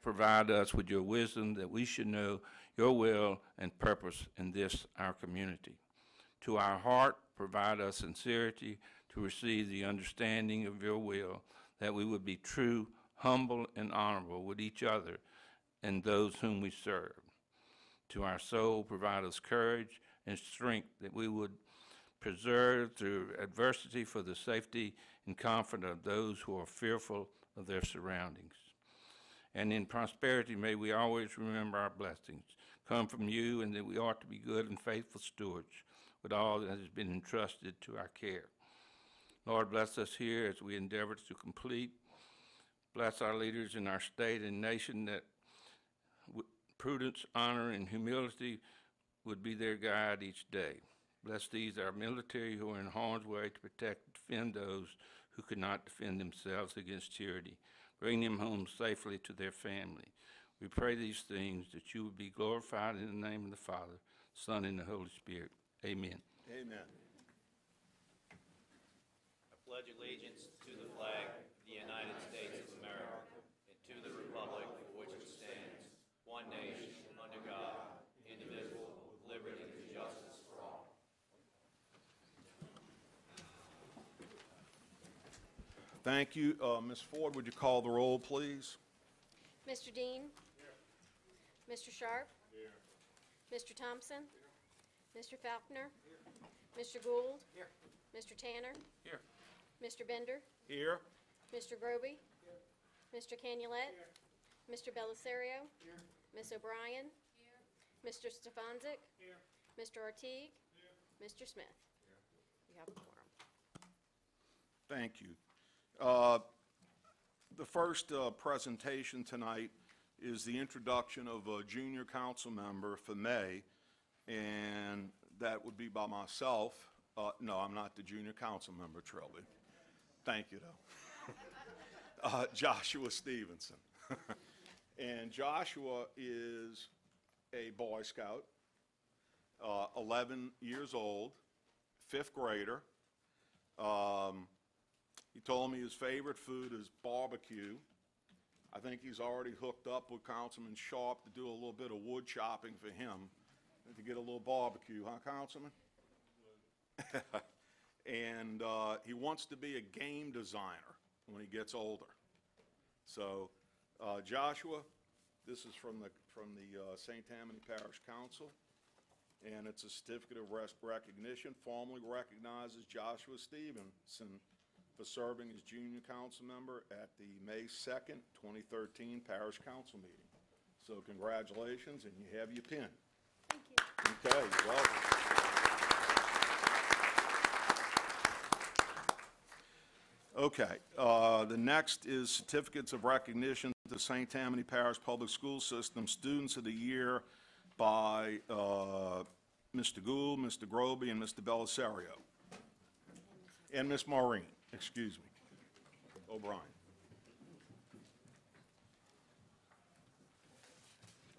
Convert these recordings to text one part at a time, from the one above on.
provide us with your wisdom that we should know your will and purpose in this, our community. To our heart, provide us sincerity to receive the understanding of your will, that we would be true, humble, and honorable with each other and those whom we serve. To our soul, provide us courage and strength that we would preserve through adversity for the safety and comfort of those who are fearful of their surroundings. And in prosperity, may we always remember our blessings come from you, and that we ought to be good and faithful stewards with all that has been entrusted to our care. Lord, bless us here as we endeavor to complete. Bless our leaders in our state and nation, that prudence, honor, and humility would be their guide each day. Bless these, our military, who are in harm's way to protect and defend those who could not defend themselves against tyranny. Bring them home safely to their family. We pray these things that you would be glorified in the name of the Father, Son, and the Holy Spirit. Amen. Amen. I pledge allegiance to the flag of the United States of America and to the republic for which it stands, one nation, under God, indivisible, with liberty and justice for all. Thank you. Ms. Ford, would you call the roll, please? Mr. Dean? Here. Mr. Sharp? Here. Mr. Thompson? Here. Mr. Faulkner? Here. Mr. Gould? Here. Mr. Tanner? Here. Mr. Bender? Here. Mr. Groby? Here. Mr. Canulet? Here. Mr. Belisario? Here. Ms. O'Brien? Here. Mr. Stefanczyk? Here. Mr. Artigue? Here. Mr. Smith? Here. We have a quorum. Thank you. The first presentation tonight is the introduction of a junior council member for May, and that would be by myself. No, I'm not the junior council member, Trilby. Thank you, though. Joshua Stevenson. And Joshua is a Boy Scout, 11 years old, 5th grader. He told me his favorite food is barbecue. I think he's already hooked up with Councilman Sharp to do a little bit of wood chopping for him, to get a little barbecue, huh, Councilman? And he wants to be a game designer when he gets older. So, Joshua, this is from the St. Tammany Parish Council, and it's a certificate of recognition. Formally recognizes Joshua Stevenson for serving as junior council member at the May 2nd, 2013 Parish Council meeting. So congratulations, and you have your pin. Thank you. Okay, you're welcome. Okay, the next is certificates of recognition to the St. Tammany Parish Public School System Students of the Year by Mr. Gould, Mr. Groby, and Mr. Belisario. And Miss Maureen. Excuse me, O'Brien.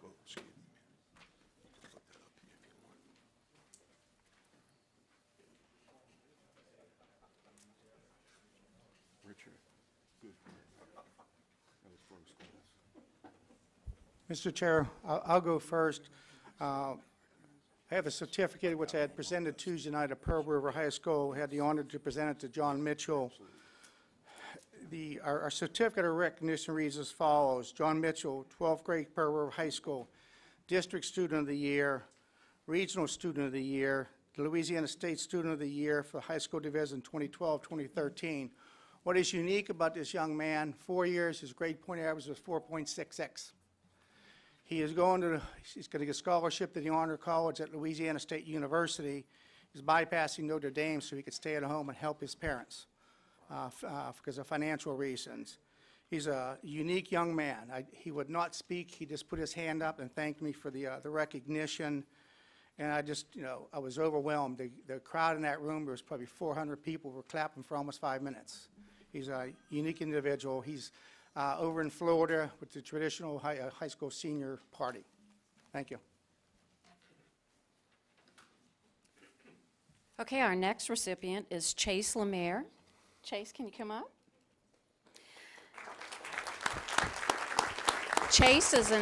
Oh, excuse me. You can put that up here if you want. Richard, good. That was first class. Mr. Chair, I'll go first. I have a certificate which I had presented Tuesday night at Pearl River High School. I had the honor to present it to John Mitchell. Our certificate of recognition reads as follows. John Mitchell, 12th grade, Pearl River High School, District Student of the Year, Regional Student of the Year, the Louisiana State Student of the Year for High School Division 2012-2013. What is unique about this young man, 4 years, his grade point average was 4.66. He's going to get a scholarship to the Honor College at Louisiana State University. He's bypassing Notre Dame so he could stay at home and help his parents because of financial reasons. He's a unique young man. He would not speak. He just put his hand up and thanked me for the recognition. And I just, I was overwhelmed. The crowd in that room, there was probably 400 people, were clapping for almost 5 minutes. He's a unique individual. He's over in Florida with the traditional high school senior party. Thank you. Okay, our next recipient is Chase Lemaire. Chase, can you come up? Chase is an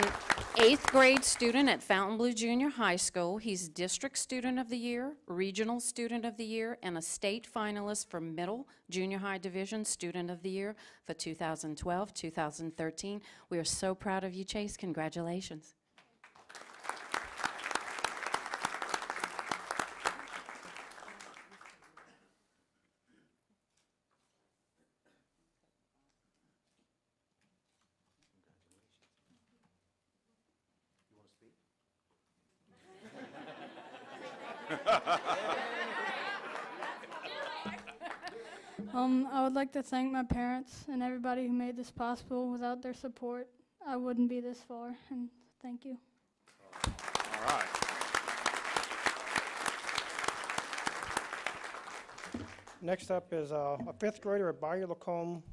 8th grade student at Fontainebleau Junior High School. He's District Student of the Year, Regional Student of the Year, and a state finalist for Middle Junior High Division Student of the Year for 2012-2013. We are so proud of you, Chase. Congratulations. I would like to thank my parents and everybody who made this possible. Without their support, I wouldn't be this far, and thank you. All right. Next up is a 5th grader at Bayou Lacombe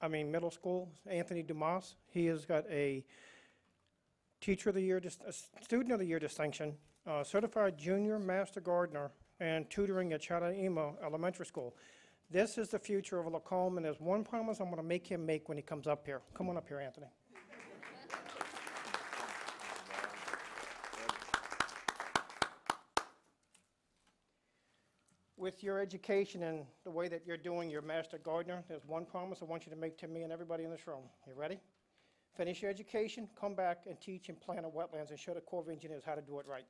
Middle School, Anthony Dumas. He has got a Teacher of the Year, a Student of the Year distinction, Certified Junior Master Gardener, and tutoring at Chadaima Elementary School. This is the future of Lacombe, and there's one promise I'm going to make him make when he comes up here. Come on up here, Anthony. With your education and the way that you're doing your Master Gardener, there's one promise I want you to make to me and everybody in this room. You ready? Finish your education, come back and teach and plant at wetlands and show the Corps of Engineers how to do it right.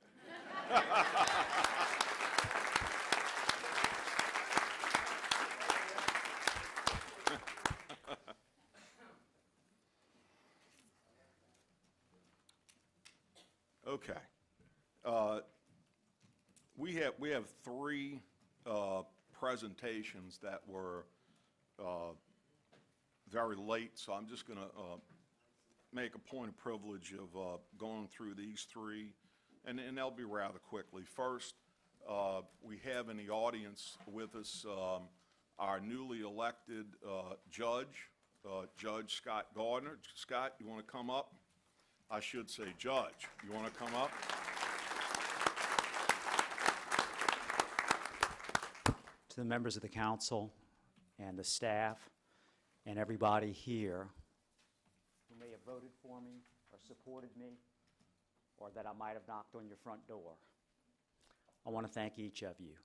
Okay. We have 3 presentations that were very late, so I'm just going to make a point of privilege of going through these 3, and they'll be rather quickly. First, we have in the audience with us our newly elected judge, Judge Scott Gardner. Scott, you want to come up? I should say judge. You want to come up? To the members of the council and the staff and everybody here who may have voted for me or supported me or that I might have knocked on your front door, I want to thank each of you,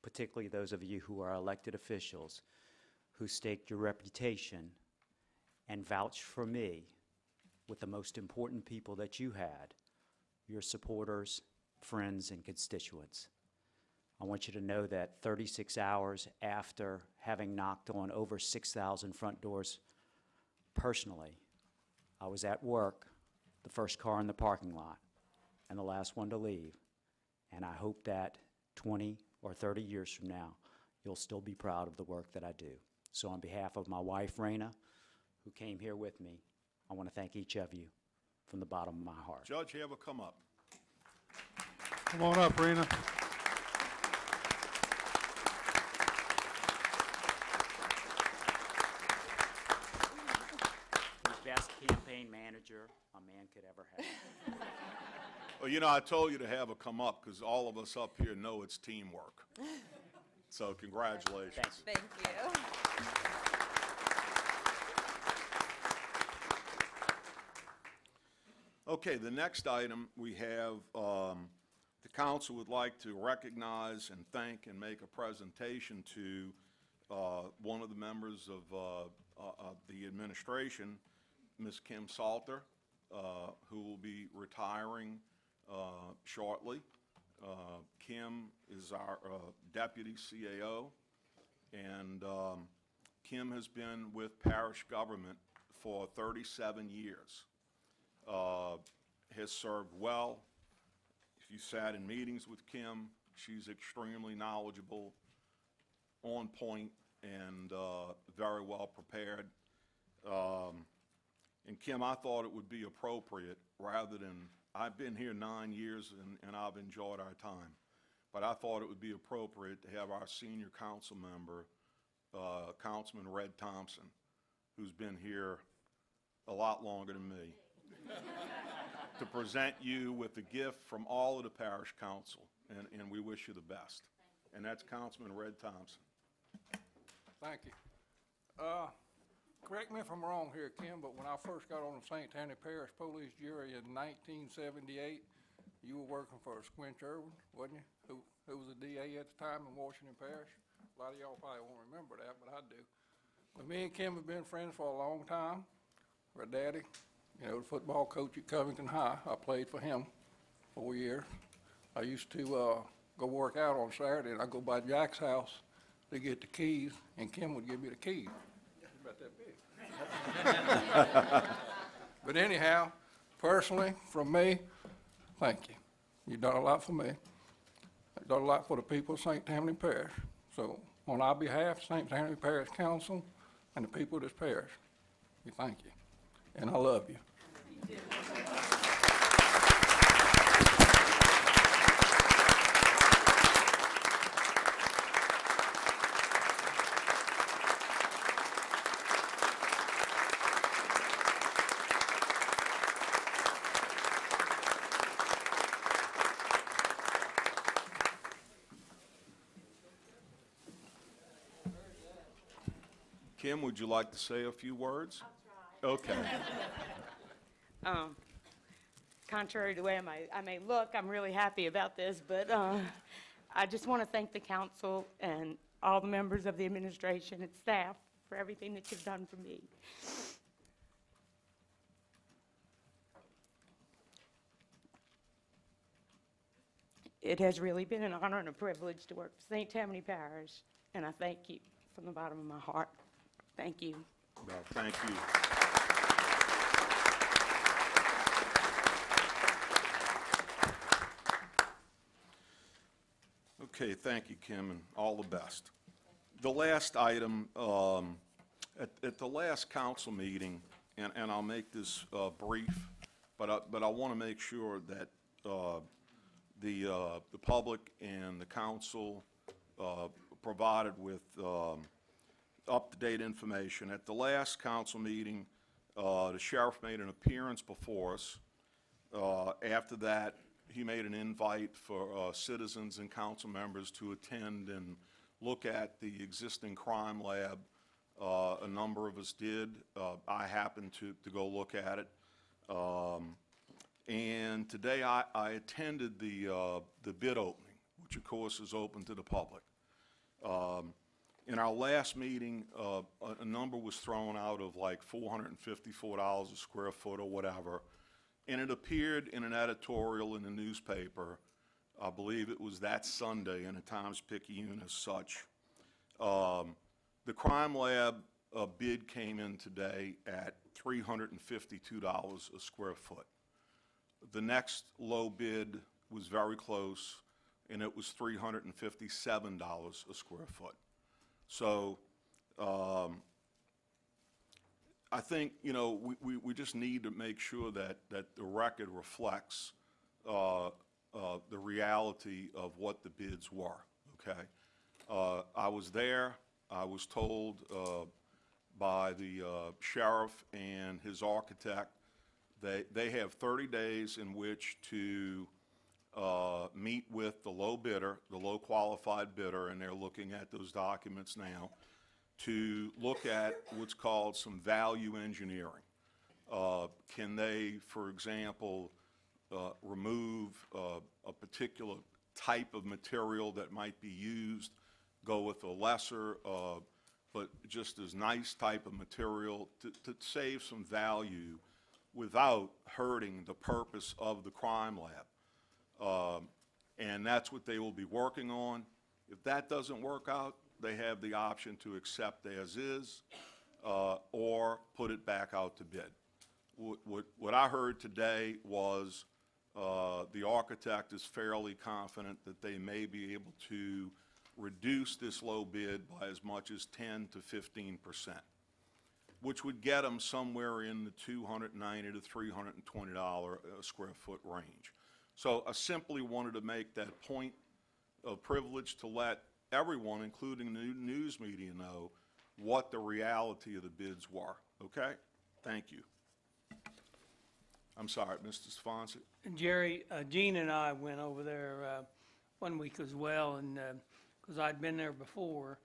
particularly those of you who are elected officials who staked your reputation and vouched for me with the most important people that you had, your supporters, friends, and constituents. I want you to know that 36 hours after having knocked on over 6,000 front doors personally, I was at work, the first car in the parking lot, and the last one to leave. And I hope that 20 or 30 years from now, you'll still be proud of the work that I do. So on behalf of my wife, Raina, who came here with me, I want to thank each of you from the bottom of my heart. Judge, you ever come up? Come on up, Rena. The best campaign manager a man could ever have. Well, you know, I told you to have her come up because all of us up here know it's teamwork. So congratulations. Thanks. Thank you. Okay, the next item we have, the council would like to recognize and thank and make a presentation to one of the members of the administration, Ms. Kim Salter, who will be retiring shortly. Kim is our deputy CAO, and Kim has been with parish government for 37 years. Has served well. If you sat in meetings with Kim, she's extremely knowledgeable, on point, and very well prepared. And Kim, I thought it would be appropriate, rather than, I've been here 9 years and I've enjoyed our time, but I thought it would be appropriate to have our senior council member, Councilman Red Thompson, who's been here a lot longer than me, to present you with a gift from all of the parish council, and we wish you the best. And that's Councilman Red Thompson. Thank you. correct me if I'm wrong here, Kim, but when I first got on the St. Tammany Parish Police Jury in 1978, you were working for Squinch Irwin, wasn't you? Who was the DA at the time in Washington Parish? A lot of y'all probably won't remember that, but I do. But me and Kim have been friends for a long time. Her daddy, you know, the football coach at Covington High, I played for him 4 years. I used to go work out on Saturday, and I'd go by Jack's house to get the keys, and Kim would give me the keys. About that big. But anyhow, personally, from me, thank you. You've done a lot for me. You've done a lot for the people of St. Tammany Parish. So on our behalf, St. Tammany Parish Council and the people of this parish, we thank you. And I love you. Kim, would you like to say a few words? I'll try. Okay. Contrary to the way I may look, I'm really happy about this, but I just want to thank the council and all the members of the administration and staff for everything that you've done for me. It has really been an honor and a privilege to work for St. Tammany Parish, and I thank you from the bottom of my heart. Thank you. Well, thank you. Okay, thank you, Kim, and all the best. The last item, at the last council meeting, and I'll make this brief, but I want to make sure that the public and the council provided with up-to-date information. At the last council meeting, the sheriff made an appearance before us. After that, he made an invite for citizens and council members to attend and look at the existing crime lab. A number of us did. I happened to go look at it. And today I attended the bid opening, which of course is open to the public. In our last meeting, a number was thrown out of like $454 a square foot or whatever, and it appeared in an editorial in the newspaper. I believe it was that Sunday in the Times-Picayune as such. The crime lab bid came in today at $352 a square foot. The next low bid was very close, and it was $357 a square foot. So I think, you know, we just need to make sure that the record reflects the reality of what the bids were, okay? I was there. I was told by the sheriff and his architect that they have 30 days in which to meet with the low bidder, the low qualified bidder, and they're looking at those documents now, to look at what's called some value engineering. Can they, for example, remove a particular type of material that might be used, go with a lesser but just as nice type of material to save some value without hurting the purpose of the crime lab. And that's what they will be working on. If that doesn't work out, they have the option to accept as is or put it back out to bid. What I heard today was the architect is fairly confident that they may be able to reduce this low bid by as much as 10 to 15%, which would get them somewhere in the $290 to $320 a square foot range. So I simply wanted to make that point of privilege to let everyone, including the news media, know what the reality of the bids were, okay? Thank you. I'm sorry, Mr. Stefanski. Jerry, Gene and I went over there 1 week as well, and because I'd been there before,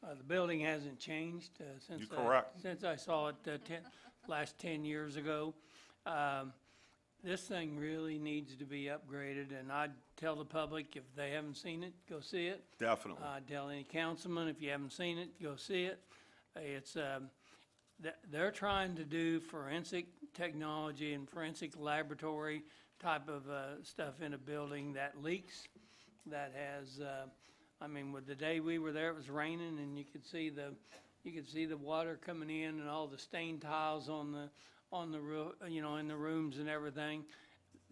The building hasn't changed since You're correct. since I saw it last 10 years ago. This thing really needs to be upgraded, and I'd tell the public, if they haven't seen it, go see it. Definitely. Tell any councilman, if you haven't seen it, go see it. It's, they're trying to do forensic technology and forensic laboratory type of stuff in a building that leaks, that has, I mean, with the day we were there, it was raining, and you could see the water coming in and all the stained tiles on the roof, you know, in the rooms and everything.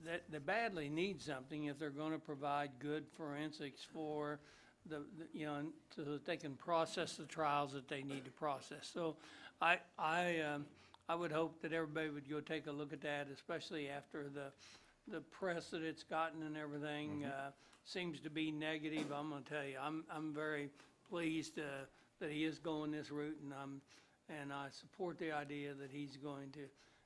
That they badly need something if they're going to provide good forensics for the you know, so that they can process the trials that they need to process. So I would hope that everybody would go take a look at that, especially after the press that it's gotten and everything seems to be negative. I'm going to tell you, I'm very pleased that he is going this route, and I support the idea that he's going to,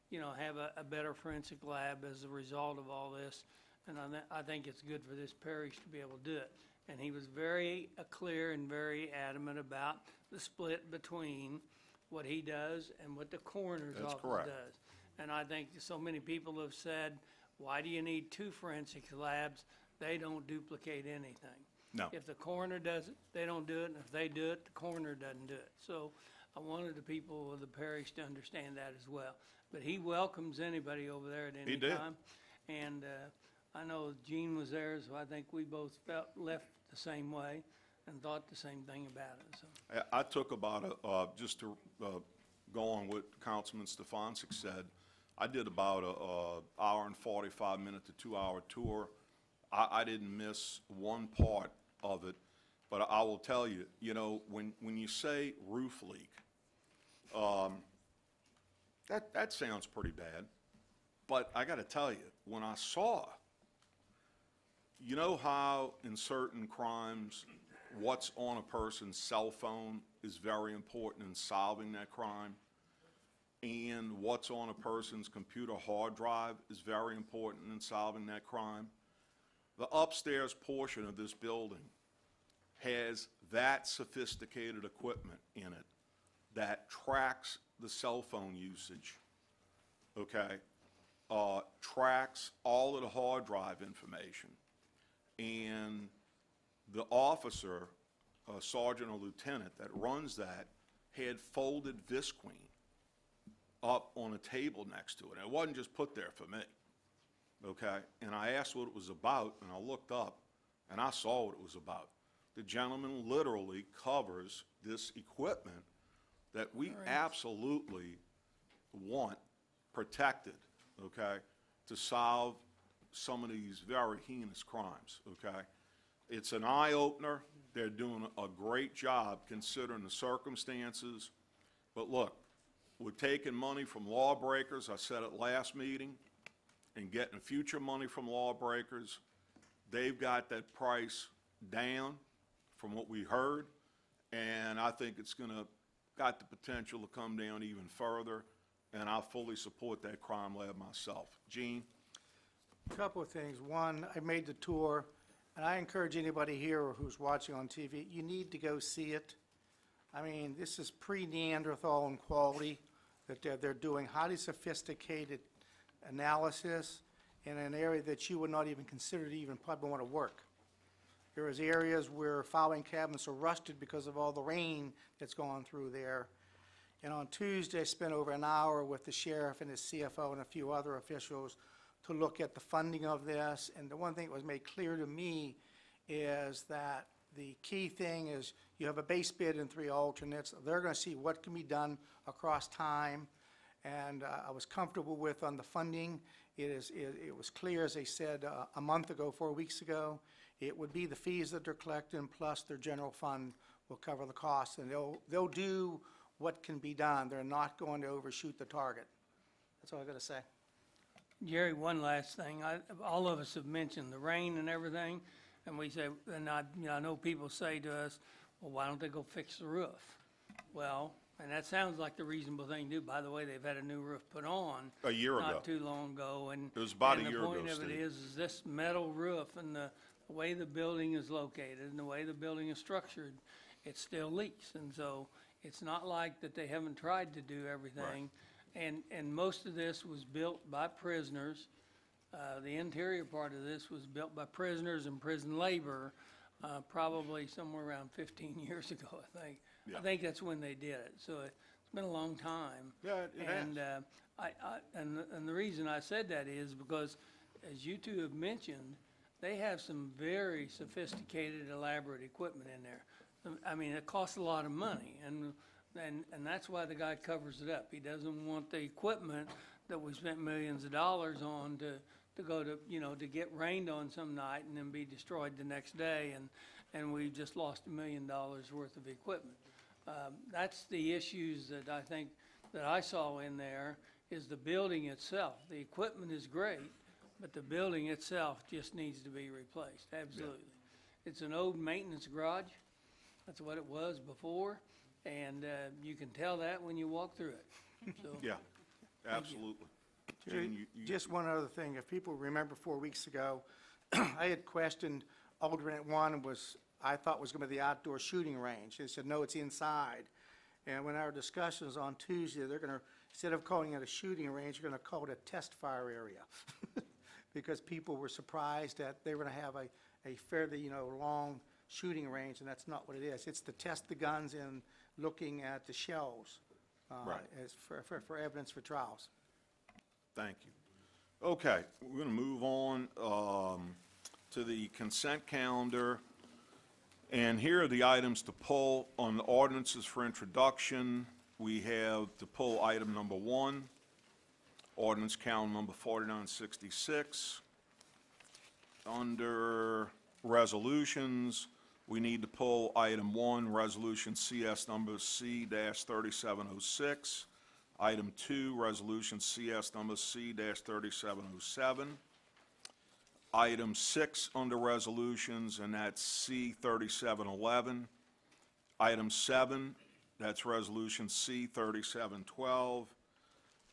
you know, have a better forensic lab as a result of all this. And I think it's good for this parish to be able to do it. And he was very clear and very adamant about the split between what he does and what the coroner's That's office correct. does. And I think so many people have said, why do you need two forensic labs? They don't duplicate anything. No. If the coroner does it, they don't do it, and if they do it, the coroner doesn't do it. So I wanted the people of the parish to understand that as well. But he welcomes anybody over there at any He did. time. And I know Gene was there, so I think we both left the same way and thought the same thing about it, so. I took about just to go on what Councilman Stefanczyk said, I did about a hour and 45 minute to 2 hour tour. I didn't miss one part of it, but I will tell you, you know, when you say roof leak, that sounds pretty bad. But I got to tell you, when I saw, you know how in certain crimes, what's on a person's cell phone is very important in solving that crime, and what's on a person's computer hard drive is very important in solving that crime. The upstairs portion of this building has that sophisticated equipment in it that tracks the cell phone usage, okay? Tracks all of the hard drive information. And the officer, sergeant or lieutenant that runs that, had folded visqueen up on a table next to it. And it wasn't just put there for me, okay? And I asked what it was about, and I looked up, and I saw what it was about. The gentleman literally covers this equipment that we absolutely want protected, okay, to solve some of these very heinous crimes, okay? It's an eye-opener. They're doing a great job considering the circumstances. But look, we're taking money from lawbreakers, I said it last meeting, and getting future money from lawbreakers. They've got that price down from what we heard, and I think it's got the potential to come down even further, and I fully support that crime lab myself. Gene? A couple of things. One, I made the tour, and I encourage anybody here or who's watching on TV, you need to go see it. I mean, this is pre-Neanderthal in quality that they're doing highly sophisticated analysis in an area that you would not even consider to even probably want to work. There is areas where filing cabinets are rusted because of all the rain that's gone through there. And on Tuesday, I spent over an hour with the sheriff and his CFO and a few other officials to look at the funding of this. And the one thing that was made clear to me is that the key thing is you have a base bid and 3 alternates. They're going to see what can be done across time. And I was comfortable with on the funding. It was clear, as they said a month ago, 4 weeks ago, it would be the fees that they're collecting plus their general fund will cover the costs. And they'll do what can be done. They're not going to overshoot the target. That's all I got to say. Jerry, one last thing. All of us have mentioned the rain and everything, and we say, and I know people say to us, well, why don't they go fix the roof? Well, and that sounds like the reasonable thing to do. By the way, they've had a new roof put on. A year ago. Not too long ago. And It was about a and year the ago, point of it Steve. is this metal roof and the way the building is located and the way the building is structured, it still leaks. And so it's not like that they haven't tried to do everything. And most of this was built by prisoners. The interior part of this was built by prisoners and prison labor, probably somewhere around 15 years ago, I think. Yeah. I think that's when they did it. So it's been a long time. Yeah, it And has. and the reason I said that is because, as you two have mentioned, they have some very sophisticated, elaborate equipment in there. I mean, it costs a lot of money, and that's why the guy covers it up. He doesn't want the equipment that we spent millions of dollars on to go to, you know, to get rained on some night and then be destroyed the next day, and we've just lost $1 million worth of equipment. That's the issues that I think that I saw in there, is the building itself. The equipment is great, but the building itself just needs to be replaced, absolutely. It's an old maintenance garage. That's what it was before, and you can tell that when you walk through it. So, Yeah, absolutely. Gene, you- Just one other thing, if people remember 4 weeks ago, I had questioned alternate one I thought was gonna be the outdoor shooting range. They said, no, it's inside. And when our discussions on Tuesday, they're gonna, instead of calling it a shooting range, they're gonna call it a test fire area. Because people were surprised that they were gonna have a fairly, you know, long shooting range, and that's not what it is. It's to test the guns and looking at the shells, Right. as for evidence for trials. Thank you. Okay, we're going to move on to the consent calendar. And here are the items to pull on the ordinances for introduction. We have to pull item number 1, ordinance calendar number 4966. Under resolutions, we need to pull item 1, resolution CS number C-3706. Item 2, resolution CS number C-3707. Item 6 under resolutions, and that's C-3711. Item 7, that's resolution C-3712.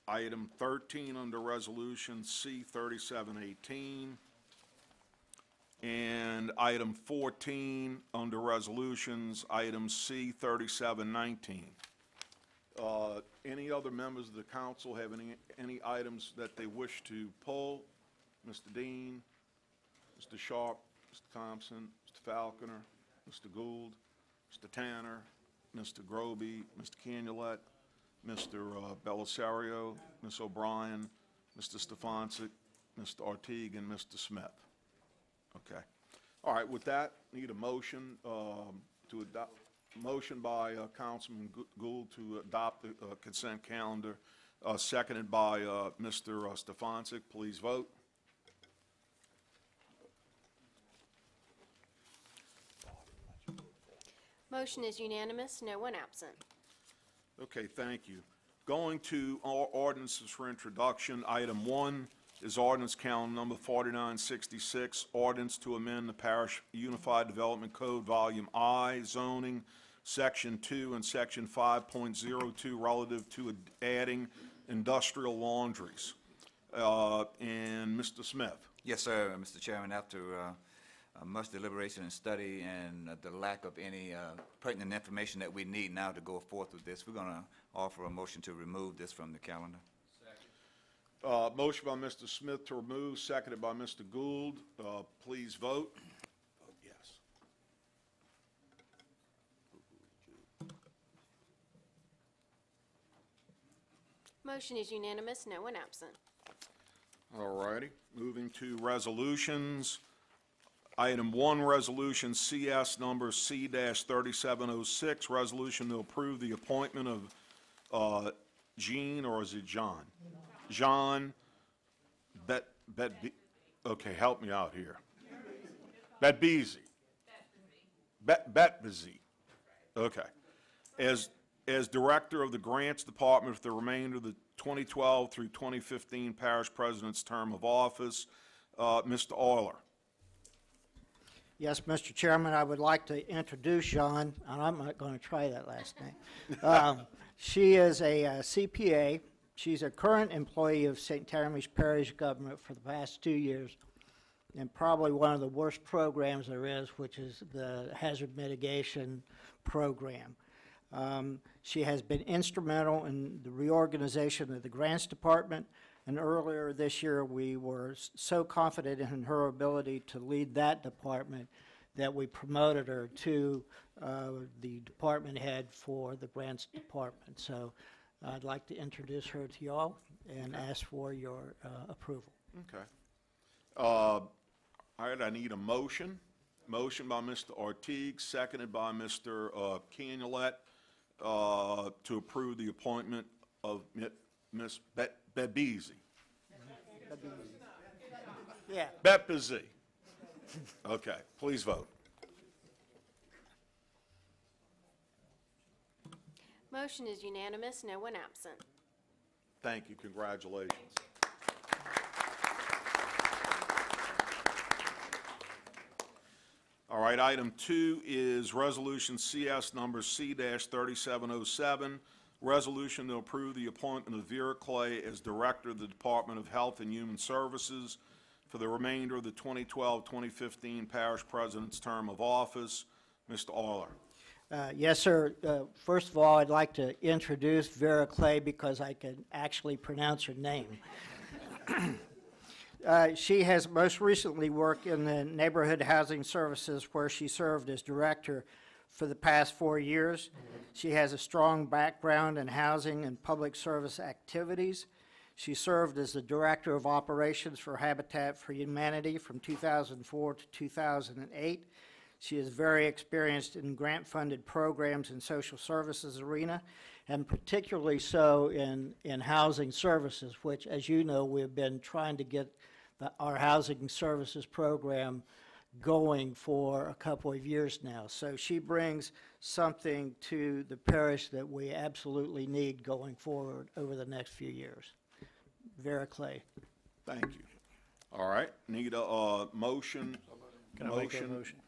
Item 13 under resolution C-3718. And item 14 under resolutions, item C-3719. Any other members of the council have any items that they wish to pull? Mr. Dean, Mr. Sharp, Mr. Thompson, Mr. Falconer, Mr. Gould, Mr. Tanner, Mr. Groby, Mr. Canulet, Mr. Belisario, Ms. O'Brien, Mr. Stefanczyk, Mr. Ortiz, and Mr. Smith. Okay. All right, with that, need a motion to adopt. Motion by Councilman Gould to adopt the consent calendar, seconded by Mr. Stefanczyk. Please vote. Motion is unanimous, no one absent. Okay, thank you. Going to our ordinances for introduction, item 1 is ordinance calendar number 4966, ordinance to amend the Parish Unified Development Code, Volume I, zoning, Section 2 and Section 5.02 relative to adding industrial laundries. And Mr. Smith. Yes, sir, Mr. Chairman. After much deliberation and study and the lack of any pertinent information that we need now to go forth with this, we're going to offer a motion to remove this from the calendar. Motion by Mr. Smith to remove, seconded by Mr. Gould. Please vote. Vote yes. Motion is unanimous, no one absent. All righty. Moving to resolutions. Item 1, resolution CS number C-3706, resolution to approve the appointment of Jean, or is it John? John okay, help me out here. Betbezy. Betbezy. Okay. As Director of the Grants Department for the remainder of the 2012 through 2015 Parish President's term of office, Mr. Euler. Yes, Mr. Chairman, I would like to introduce Jean, and I'm not going to try that last name. She is a CPA. She's a current employee of St. Tammany's Parish government for the past 2 years. in probably one of the worst programs there is, which is the hazard mitigation program. She has been instrumental in the reorganization of the grants department, and earlier this year we were so confident in her ability to lead that department that we promoted her to the department head for the grants department. So I'd like to introduce her to y'all and ask for your approval. Okay. All right, I need a motion. Motion by Mr. Ortiz, seconded by Mr. Canulette, to approve the appointment of Ms. Bebezy. Yeah. Bebezy. Okay, please vote. Motion is unanimous, no one absent. Thank you, congratulations. All right, item 2 is Resolution CS number C-3707, resolution to approve the appointment of Vera Clay as Director of the Department of Health and Human Services for the remainder of the 2012-2015 Parish President's term of office. Mr. Euler. Yes, sir. First of all, I'd like to introduce Vera Clay because I can actually pronounce her name. She has most recently worked in the Neighborhood Housing Services, where she served as director for the past 4 years. She has a strong background in housing and public service activities. She served as the Director of Operations for Habitat for Humanity from 2004 to 2008. She is very experienced in grant-funded programs in social services arena, and particularly so in housing services, which, as you know, we've been trying to get our housing services program going for a couple of years now. So she brings something to the parish that we absolutely need going forward over the next few years. Vera Clay. Thank you. All right, need a motion. Can I make that motion?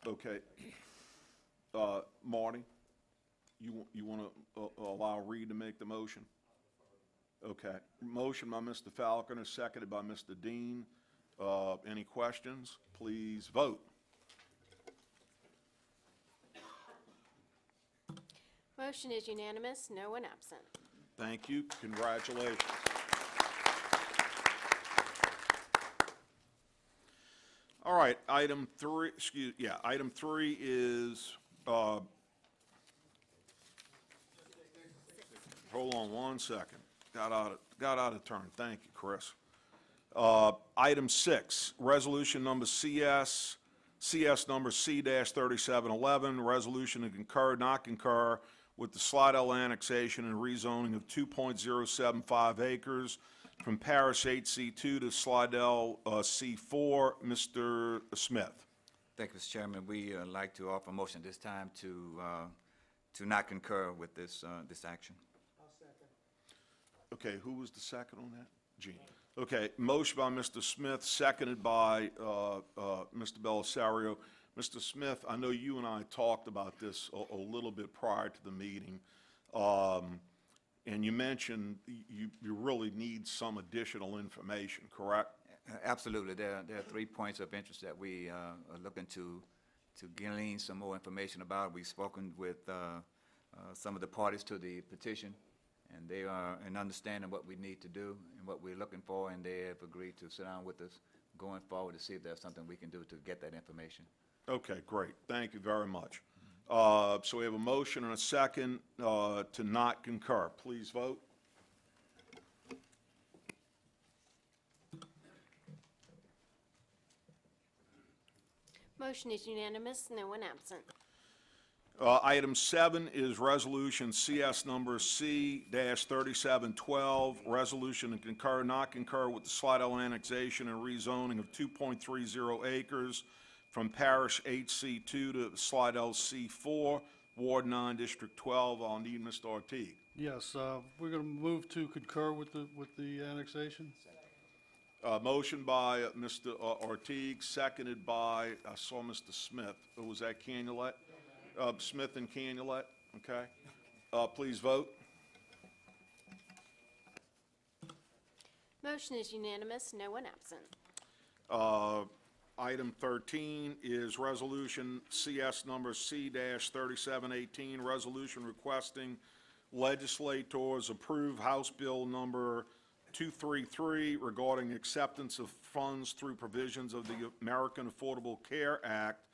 Okay. Marty, you want to allow Reed to make the motion? Okay. Motion by Mr. Falconer, seconded by Mr. Dean. Any questions? Please vote. Motion is unanimous, no one absent. Thank you. Congratulations. All right, item 3 is, hold on one second. Got out of turn. Thank you, Chris. Item 6, resolution number CS number C-3711, resolution to concur, not concur with the Slidell annexation and rezoning of 2.075 acres from Parish HC2 to Slidell C4. Mr. Smith. Thank you, Mr. Chairman. We like to offer a motion at this time to not concur with this action. Okay, who was the second on that? Gene. Okay, motion by Mr. Smith, seconded by Mr. Belisario. Mr. Smith, I know you and I talked about this a little bit prior to the meeting, and you mentioned you really need some additional information, correct? Absolutely. There are 3 points of interest that we are looking to glean some more information about. We've spoken with some of the parties to the petition, and they are in understanding what we need to do and what we're looking for, and they have agreed to sit down with us going forward to see if there's something we can do to get that information. Okay, great. Thank you very much. So we have a motion and a second to not concur. Please vote. Motion is unanimous, no one absent. Item 7 is resolution CS number C-3712, resolution to concur, not concur with the Slidell annexation and rezoning of 2.30 acres from Parish HC2 to Slidell C4, Ward 9, District 12. I'll need Mr. Ortiz. Yes, we're going to move to concur with the annexation. Motion by Mr. Ortiz, seconded by, I saw Mr. Smith. Was that Canulette? Smith and Canulette, okay. Please vote. Motion is unanimous, no one absent. Item 13 is Resolution CS number C-3718, resolution requesting legislators approve House Bill number 233 regarding acceptance of funds through provisions of the American Affordable Care Act.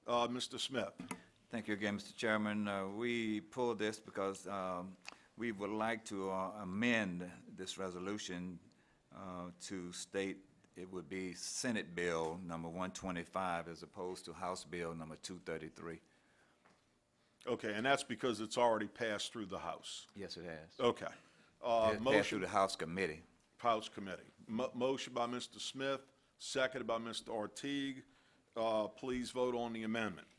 Mr. Smith. Thank you again, Mr. Chairman. We pulled this because we would like to amend this resolution to state it would be Senate Bill number 125 as opposed to House Bill number 233. Okay, and that's because it's already passed through the House. Yes, it has. Okay. It passed through the House Committee. House Committee. Motion by Mr. Smith, seconded by Mr. Ortiz. Please vote on the amendment.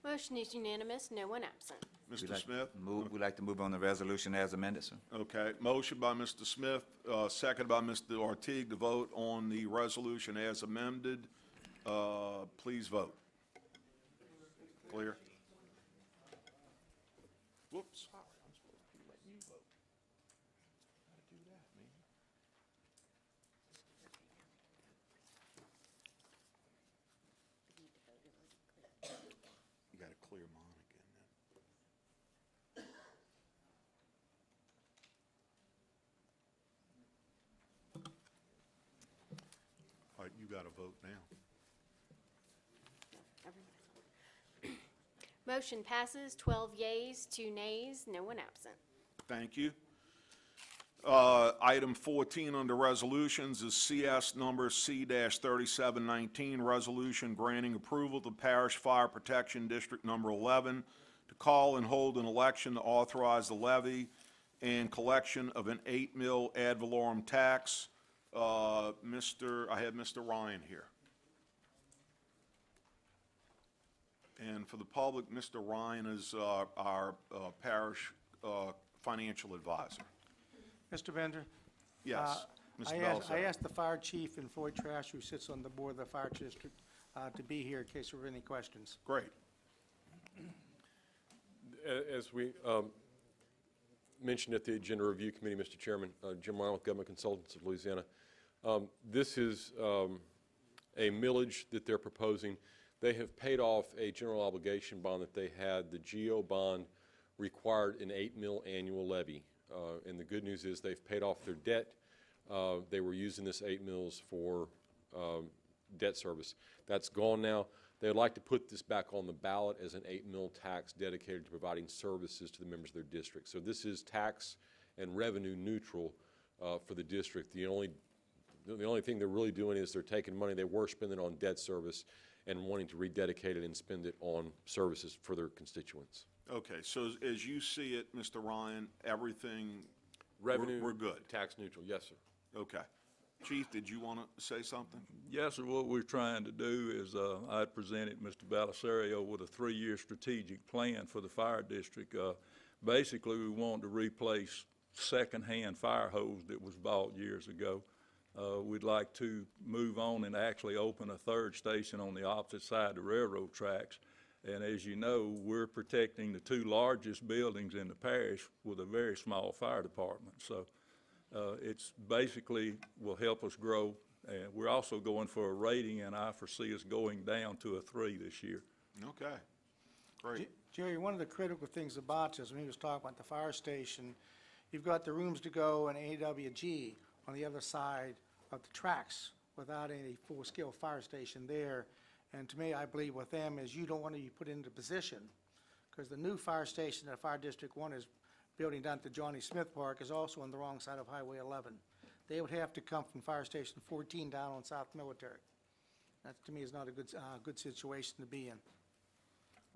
Motion is unanimous, no one absent. Mr. Smith? We'd like to move on the resolution as amended, sir. Okay, motion by Mr. Smith, seconded by Mr. Ortiz to vote on the resolution as amended. Please vote. Clear? Whoops, sorry, I'm supposed to be letting you vote. Gotta do that, man. You gotta clear mine again then. All right, you gotta vote now. Motion passes 12 yeas, 2 nays, no one absent. Thank you. Item 14 under resolutions is CS number C-3719, resolution granting approval to Parish Fire Protection District number 11 to call and hold an election to authorize the levy and collection of an 8 mil ad valorem tax. I have Mr. Ryan here. And for the public, Mr. Ryan is our parish financial advisor. Mr. Bender? Yes, Mr. I Belzer. asked the fire chief and Floyd Trash, who sits on the board of the fire district, to be here in case there were any questions. Great. As we mentioned at the Agenda Review Committee, Mr. Chairman, Jim Ryan with Government Consultants of Louisiana, this is a millage that they're proposing. They have paid off a general obligation bond that they had. The GO bond required an 8 mil annual levy. And the good news is they've paid off their debt. They were using this 8 mils for debt service. That's gone now. They would like to put this back on the ballot as an 8 mil tax dedicated to providing services to the members of their district. So this is tax and revenue neutral for the district. The only thing they're really doing is they're taking money they were spending on debt service and wanting to rededicate it and spend it on services for their constituents. Okay, so as you see it, Mr. Ryan, everything, Revenue, we're good? tax neutral, yes, sir. Okay. Chief, did you want to say something? Yes, sir. What we're trying to do is I presented Mr. Belisario with a 3-year strategic plan for the fire district. Basically, we want to replace secondhand fire hose that was bought years ago. We'd like to move on and actually open a 3rd station on the opposite side of the railroad tracks. And as you know, we're protecting the 2 largest buildings in the parish with a very small fire department. So it's basically will help us grow. And we're also going for a rating, and I foresee us going down to a 3 this year. Okay, great. Jerry, one of the critical things about this, when he was talking about the fire station, you've got the rooms to go and AWG on the other side of the tracks without any full-scale fire station there. And to me, I believe with them is you don't want to be put into position, because the new fire station that Fire District 1 is building down to Johnny Smith Park is also on the wrong side of Highway 11. They would have to come from Fire Station 14 down on South Military. That, to me, is not a good situation to be in.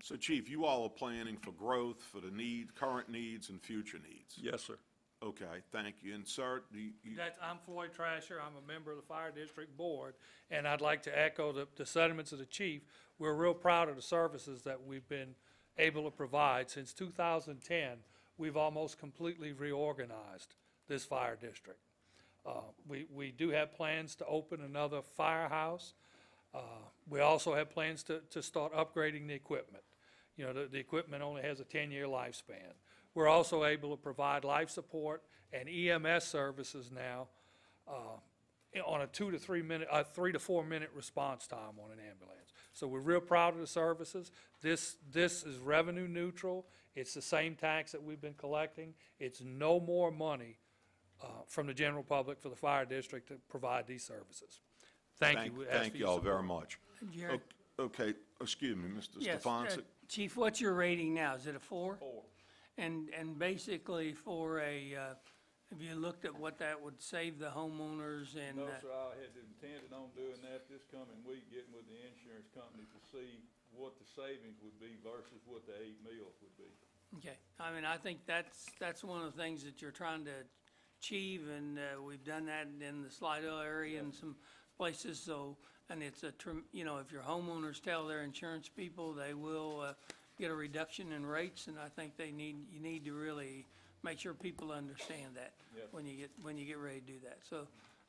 So, Chief, you all are planning for growth, for the current needs and future needs? Yes, sir. Okay, thank you. And, sir, I'm Floyd Trasher. I'm a member of the Fire District Board, and I'd like to echo the sentiments of the chief. We're real proud of the services that we've been able to provide. Since 2010, we've almost completely reorganized this fire district. We do have plans to open another firehouse. We also have plans to start upgrading the equipment. You know, the equipment only has a 10-year lifespan. We're also able to provide life support and EMS services now on a 3 to 4 minute response time on an ambulance. So we're real proud of the services. This is revenue neutral. It's the same tax that we've been collecting. It's no more money from the general public for the fire district to provide these services. Thank you. We ask Thank for you your all very support. much. Jared? Okay, excuse me, Mr. Yes, Stefanczyk? Chief, what's your rating now? Is it a 4? 4. And basically for have you looked at what that would save the homeowners and? No, sir, I had intended on doing that this coming week, getting with the insurance company to see what the savings would be versus what the 8 meals would be. Okay, I mean, I think that's one of the things that you're trying to achieve, and we've done that in the Slidell area and some places, so, and it's you know, if your homeowners tell their insurance people, they will get a reduction in rates, and I think you need to really make sure people understand that. Yes. when you get ready to do that. So,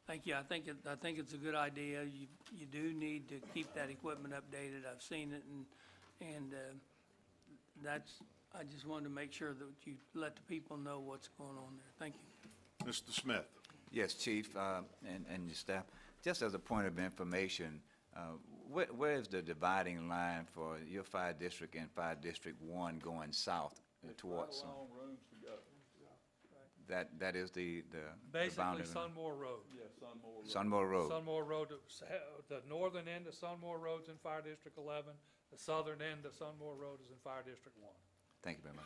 thank you. I think it's a good idea. You do need to keep that equipment updated. I've seen it, and I just wanted to make sure that you let the people know what's going on there. Thank you. Mr. Smith? Yes, Chief, and your staff. Just as a point of information, where is the dividing line for your fire district and Fire District 1 going south towards? Quite a long room to go. That is the Basically, boundary line? Sunmore Road. Yeah, Sunmore Road. Sunmore Road. Sunmore Road, the northern end of Sunmore Road's in Fire District 11. The southern end of Sunmore Road is in Fire District 1. Thank you very much.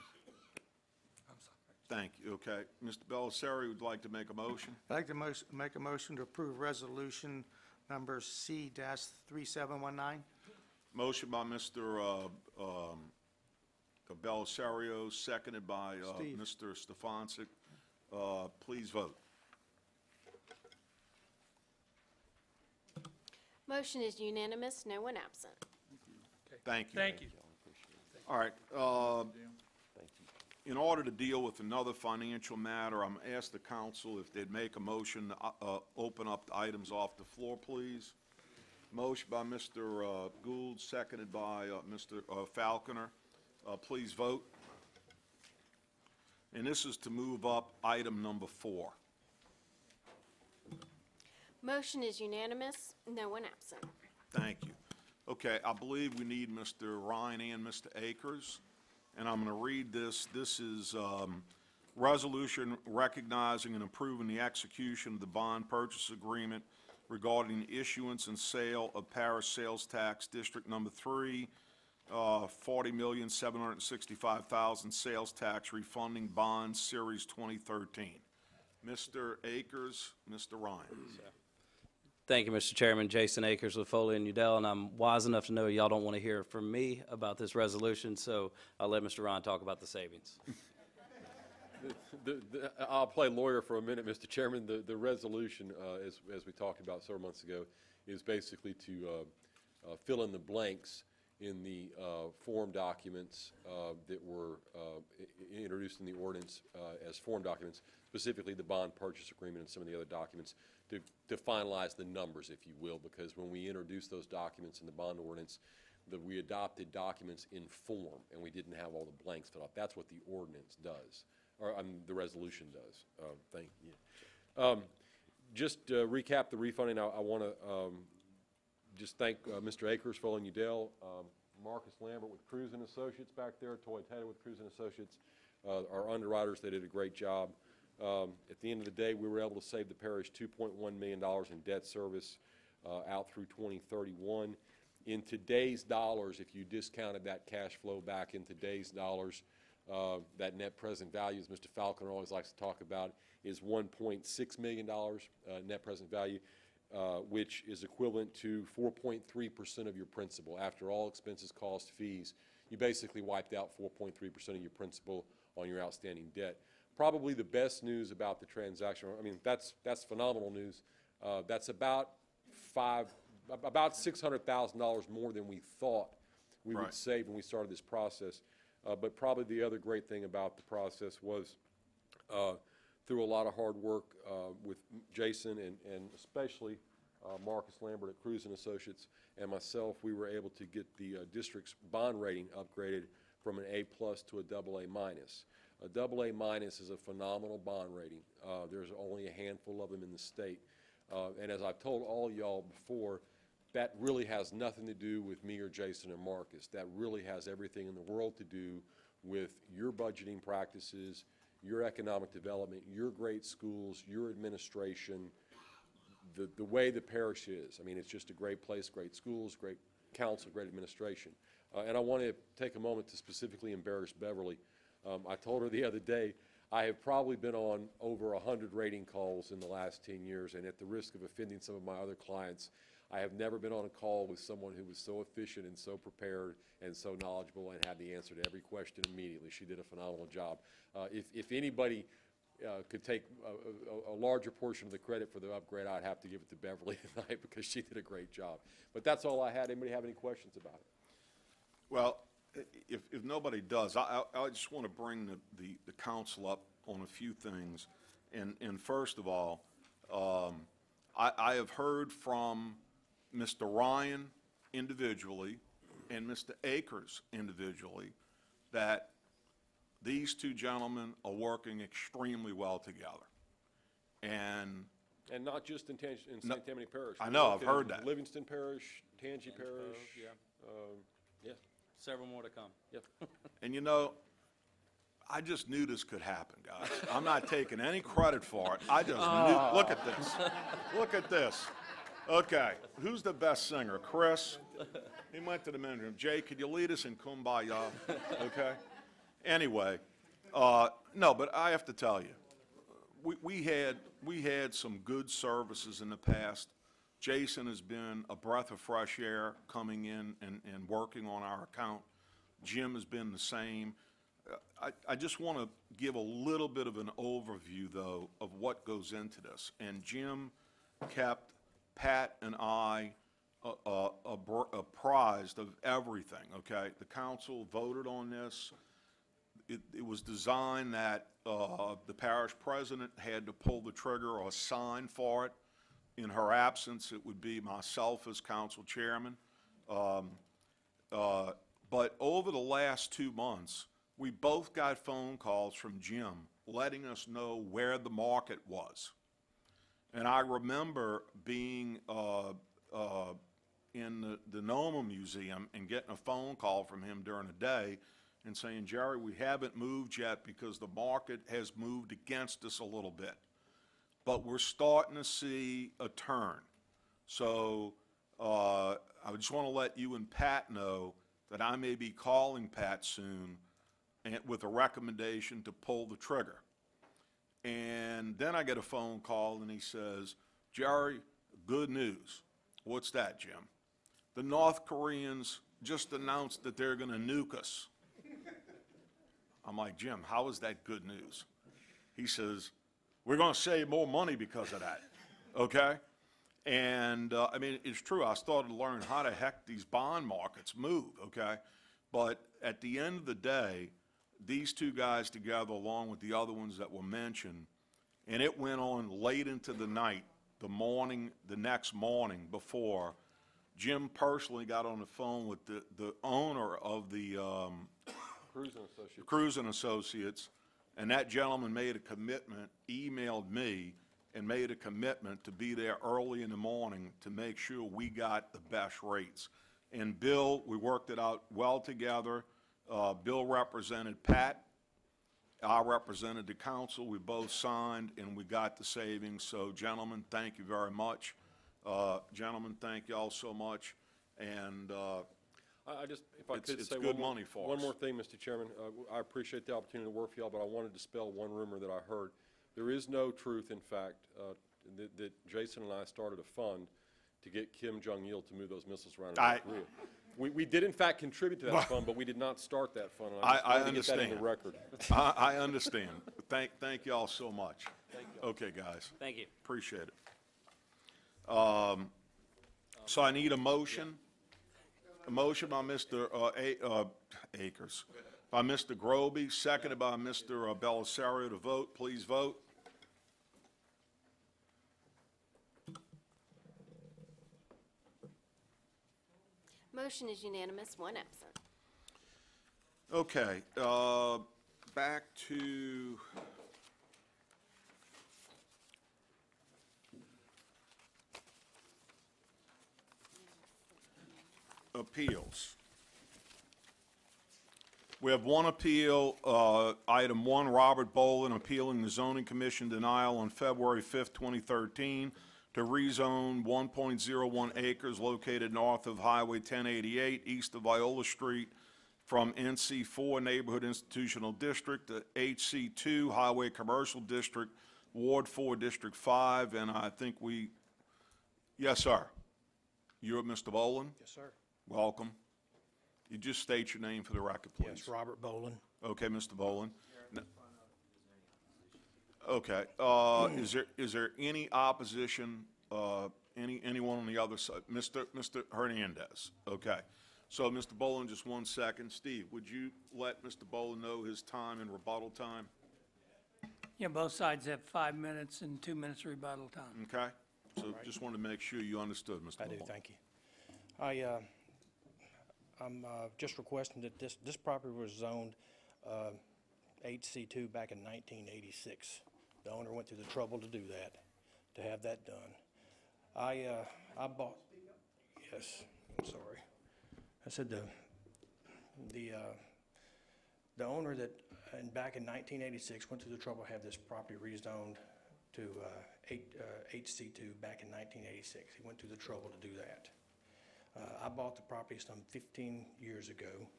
I'm sorry. Thank you, okay. Mr. Bellisario would like to make a motion? I'd like to make a motion to approve resolution number C-3719. Motion by Mr. Bellisario, seconded by Steve. Mr. Stefanczyk. Please vote. Motion is unanimous, no one absent. Thank you. Thank you. All right, in order to deal with another financial matter, I'm asked the council if they'd make a motion to open up the items off the floor, please. Motion by Mr. Gould, seconded by Mr. Falconer. Please vote. And this is to move up item number 4. Motion is unanimous, no one absent. Thank you. Okay, I believe we need Mr. Ryan and Mr. Akers, and I'm going to read this. This is resolution recognizing and approving the execution of the bond purchase agreement regarding the issuance and sale of Parish Sales Tax District Number 3, $40,765,000 sales tax refunding bonds, Series 2013. Mr. Akers, Mr. Ryan. Thank you, Mr. Chairman. Jason Akers with Foley and Udell, and I'm wise enough to know y'all don't want to hear from me about this resolution, so I'll let Mr. Ryan talk about the savings. I'll play lawyer for a minute, Mr. Chairman. The resolution, as we talked about several months ago, is basically to fill in the blanks in the form documents that were introduced in the ordinance as form documents, specifically the bond purchase agreement and some of the other documents, to finalize the numbers, if you will, because when we introduced those documents in the bond ordinance, we adopted documents in form, and we didn't have all the blanks filled out. That's what the ordinance does, or the resolution does. Thank you. Just to recap the refunding, I want to just thank Mr. Akers, Foley and Udell, Marcus Lambert with Cruz and Associates back there, Toy Taylor with Cruz and Associates, our underwriters. They did a great job. At the end of the day, we were able to save the parish $2.1 million in debt service out through 2031. In today's dollars, if you discounted that cash flow back in today's dollars, that net present value, as Mr. Falconer always likes to talk about, is $1.6 million net present value, which is equivalent to 4.3% of your principal. After all expenses, costs, fees, you basically wiped out 4.3% of your principal on your outstanding debt. Probably the best news about the transaction, I mean, that's phenomenal news. That's about $600,000 more than we thought we would save when we started this process. But probably the other great thing about the process was through a lot of hard work with Jason and especially Marcus Lambert at Cruz and Associates and myself, we were able to get the district's bond rating upgraded from an A+ to a AA-. A AA minus is a phenomenal bond rating. There's only a handful of them in the state. And as I've told all y'all before, that really has nothing to do with me or Jason or Marcus. That really has everything in the world to do with your budgeting practices, your economic development, your great schools, your administration, the way the parish is. I mean, it's just a great place, great schools, great council, great administration. And I want to take a moment to specifically embarrass Beverly. I told her the other day, I have probably been on over 100 rating calls in the last 10 years, and at the risk of offending some of my other clients, I have never been on a call with someone who was so efficient and so prepared and so knowledgeable and had the answer to every question immediately. She did a phenomenal job. If anybody could take a larger portion of the credit for the upgrade, I'd have to give it to Beverly tonight because she did a great job. But that's all I had. Anybody have any questions about it? Well, if nobody does, I just want to bring the council up on a few things. And first of all, I have heard from Mr. Ryan individually and Mr. Akers individually that these two gentlemen are working extremely well together. And not just in St. Tammany Parish. I know, I've heard that. Livingston Parish, Tangi Parish. Yeah, several more to come. Yep. And you know, I just knew this could happen, guys. I'm not taking any credit for it. I just knew. Look at this. Look at this. Okay, who's the best singer? Chris? He went to the men's room. Jay, could you lead us in Kumbaya? Okay? Anyway, no, but I have to tell you, we had some good services in the past. Jason has been a breath of fresh air coming in and working on our account. Jim has been the same. I just want to give a little bit of an overview, though, of what goes into this. And Jim kept Pat and I apprised of everything, okay? The council voted on this. It was designed that the parish president had to pull the trigger or sign for it. In her absence, it would be myself as council chairman. But over the last 2 months, we both got phone calls from Jim letting us know where the market was. And I remember being in the Noma Museum and getting a phone call from him during the day and saying, Jerry, we haven't moved yet because the market has moved against us a little bit. But we're starting to see a turn. So I just want to let you and Pat know that I may be calling Pat soon and with a recommendation to pull the trigger. And then I get a phone call and he says, Jerry, good news. What's that, Jim? The North Koreans just announced that they're going to nuke us. I'm like, Jim, how is that good news? He says, we're going to save more money because of that, okay? And, I mean, it's true. I started to learn how the heck these bond markets move, okay? But at the end of the day, these two guys together, along with the other ones that were mentioned, and it went on late into the night, the next morning before, Jim personally got on the phone with the owner of the Cruz and Associates, and that gentleman made a commitment, emailed me, and made a commitment to be there early in the morning to make sure we got the best rates. And Bill, we worked it out well together. Bill represented Pat. I represented the council. We both signed, and we got the savings. So, gentlemen, thank you very much. Gentlemen, thank you all so much. And I just, if I could it's say good money for us. One more thing, Mr. Chairman. I appreciate the opportunity to work for y'all, but I wanted to dispel one rumor that I heard. There is no truth, in fact, that Jason and I started a fund to get Kim Jong-il to move those missiles around in North Korea. We did, in fact, contribute to that fund, but we did not start that fund. And I just wanted to get that in the record. I understand. Thank you all so much. Thank you. Okay, guys. Thank you. Appreciate it. So I need a motion. A motion by Mr. Akers, by Mr. Groby, seconded by Mr. Belisario to vote. Please vote. Motion is unanimous, one absent. Okay. back to appeals. We have one appeal, item 1, Robert Boland appealing the zoning commission denial on February 5th, 2013 to rezone 1.01 acres located north of Highway 1088, east of Viola Street, from NC4 Neighborhood Institutional District to HC2 Highway Commercial District, Ward 4, District 5, and I think we, yes, sir. You're Mr. Boland? Yes, sir. Welcome. You just state your name for the record, please. Yes, Robert Boland. Okay, Mr. Boland. Okay, is there any opposition, anyone on the other side? Mr. Hernandez, okay. So, Mr. Boland, just 1 second. Steve, would you let Mr. Boland know his time and rebuttal time? Yeah, both sides have 5 minutes and 2 minutes rebuttal time. Okay? So just wanted to make sure you understood, Mr. Boland. I do, thank you. I'm just requesting that this property was zoned HC2 back in 1986. The owner went through the trouble to do that, to have that done. I bought, yes, I'm sorry. I said the owner that, back in 1986, went through the trouble to have this property rezoned to HC2 back in 1986. He went through the trouble to do that. I bought the property some 15 years ago,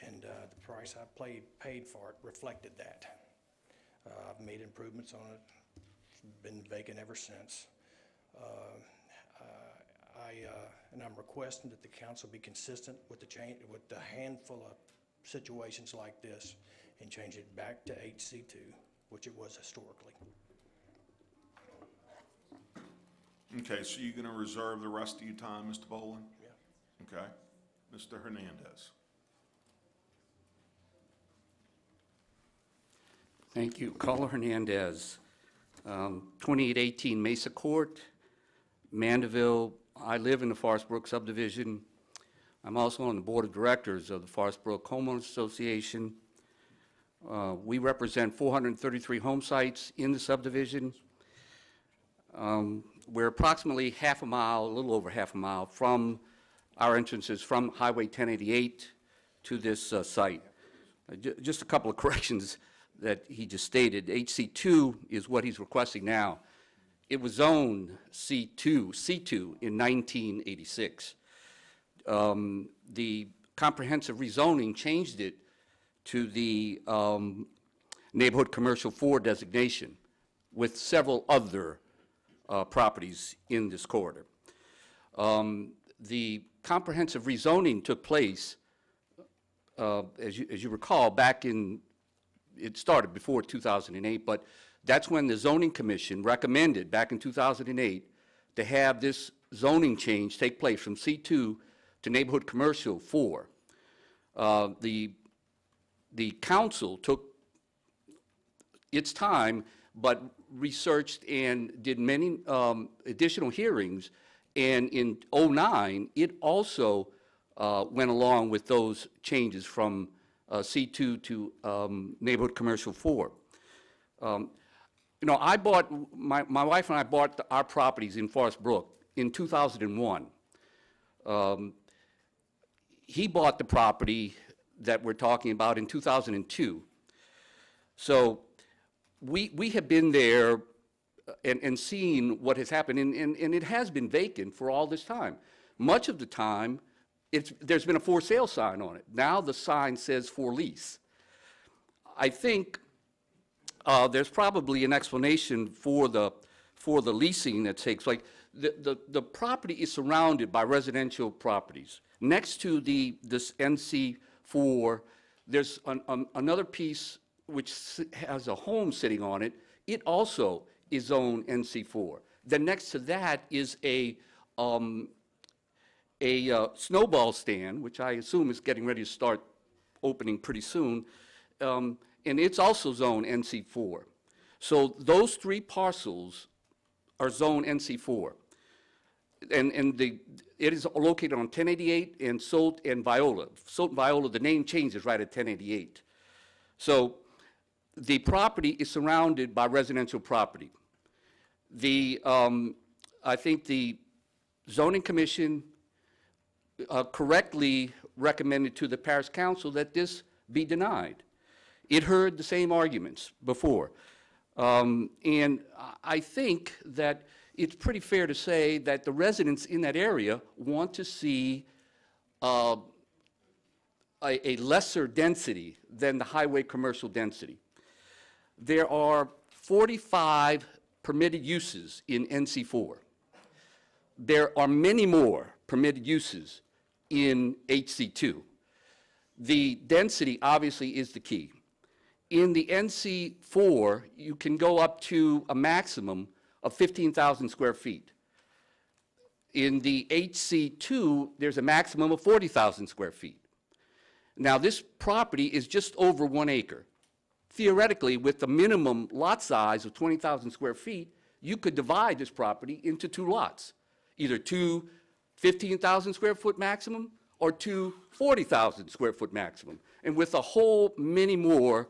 and the price I paid for it reflected that. I've made improvements on it. It's been vacant ever since. And I'm requesting that the council be consistent with the handful of situations like this and change it back to HC2, which it was historically. Okay, so you're going to reserve the rest of your time, Mr. Boland? Yeah. Okay. Mr. Hernandez. Thank you. Carlo Hernandez, 2818 Mesa Court, Mandeville. I live in the Forest Brook subdivision. I'm also on the board of directors of the Forest Brook Homeowners Association. We represent 433 home sites in the subdivision. We're approximately half a mile, a little over half a mile from our entrances from Highway 1088 to this site. Just a couple of corrections that he just stated. HC2 is what he's requesting now. It was zoned C2 in 1986. The comprehensive rezoning changed it to the Neighborhood Commercial 4 designation with several other properties in this corridor. The comprehensive rezoning took place, as you recall, back in, it started before 2008, but that's when the zoning commission recommended back in 2008 to have this zoning change take place from C2 to Neighborhood Commercial 4. The council took its time, but researched and did many additional hearings, and in '09, it also went along with those changes from C2 to Neighborhood Commercial 4. You know, I bought, my wife and I bought our properties in Forest Brook in 2001. He bought the property that we're talking about in 2002. So we have been there and seen what has happened, and it has been vacant for all this time. Much of the time, there's been a for sale sign on it. Now the sign says for lease. I think there's probably an explanation for the leasing that takes place. The property is surrounded by residential properties. Next to this NC4, there's another piece which has a home sitting on it. It also is zoned NC4. Then next to that is a snowball stand, which I assume is getting ready to start opening pretty soon, and it's also zoned NC4. So those three parcels are zoned NC4. And it is located on 1088 and Solt and Viola. Solt and Viola, the name changes right at 1088. So the property is surrounded by residential property. I think the zoning commission correctly recommended to the parish council that this be denied. It heard the same arguments before. And I think that it's pretty fair to say that the residents in that area want to see a lesser density than the highway commercial density. There are 45 permitted uses in NC4. There are many more permitted uses in HC2. The density obviously is the key. In the NC4, you can go up to a maximum of 15,000 square feet. In the HC2, there's a maximum of 40,000 square feet. Now, this property is just over 1 acre. Theoretically, with the minimum lot size of 20,000 square feet, you could divide this property into 2 lots, either 2 15,000 square foot maximum or 2 40,000 square foot maximum, and with a whole many more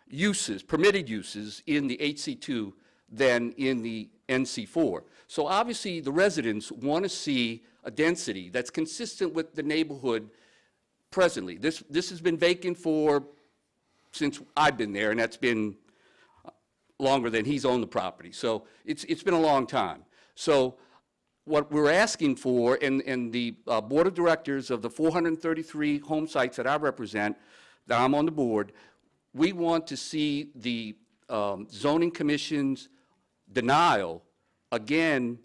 uses, permitted uses in the HC2 than in the NC4. So obviously the residents want to see a density that's consistent with the neighborhood presently. This has been vacant since I've been there, and that's been longer than he's owned the property. So it's been a long time. So what we're asking for, and the board of directors of the 433 home sites that I represent, that I'm on the board, we want to see the zoning commission's denial. Again,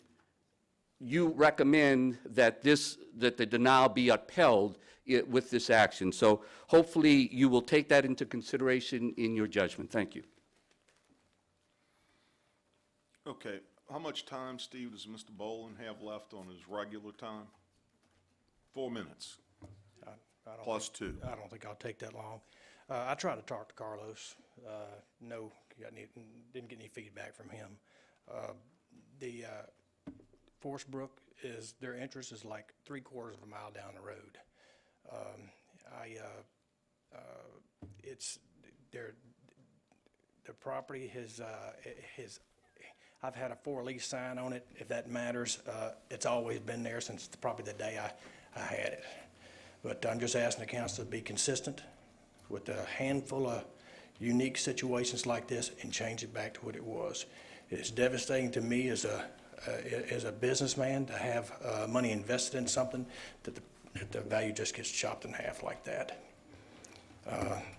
you recommend that the denial be upheld with this action. So hopefully you will take that into consideration in your judgment. Thank you. Okay, how much time, Steve, does Mr. Boland have left on his regular time? 4 minutes. I don't Plus think- 2. I don't think I'll take that long. I tried to talk to Carlos. No, didn't get any feedback from him. The Forest Brook their interest is like 3/4 of a mile down the road. The property I've had a for lease sign on it, if that matters. It's always been there since probably the day I had it. But I'm just asking the council to be consistent with a handful of unique situations like this and change it back to what it was. It's devastating to me as a businessman to have money invested in something that the value just gets chopped in half like that.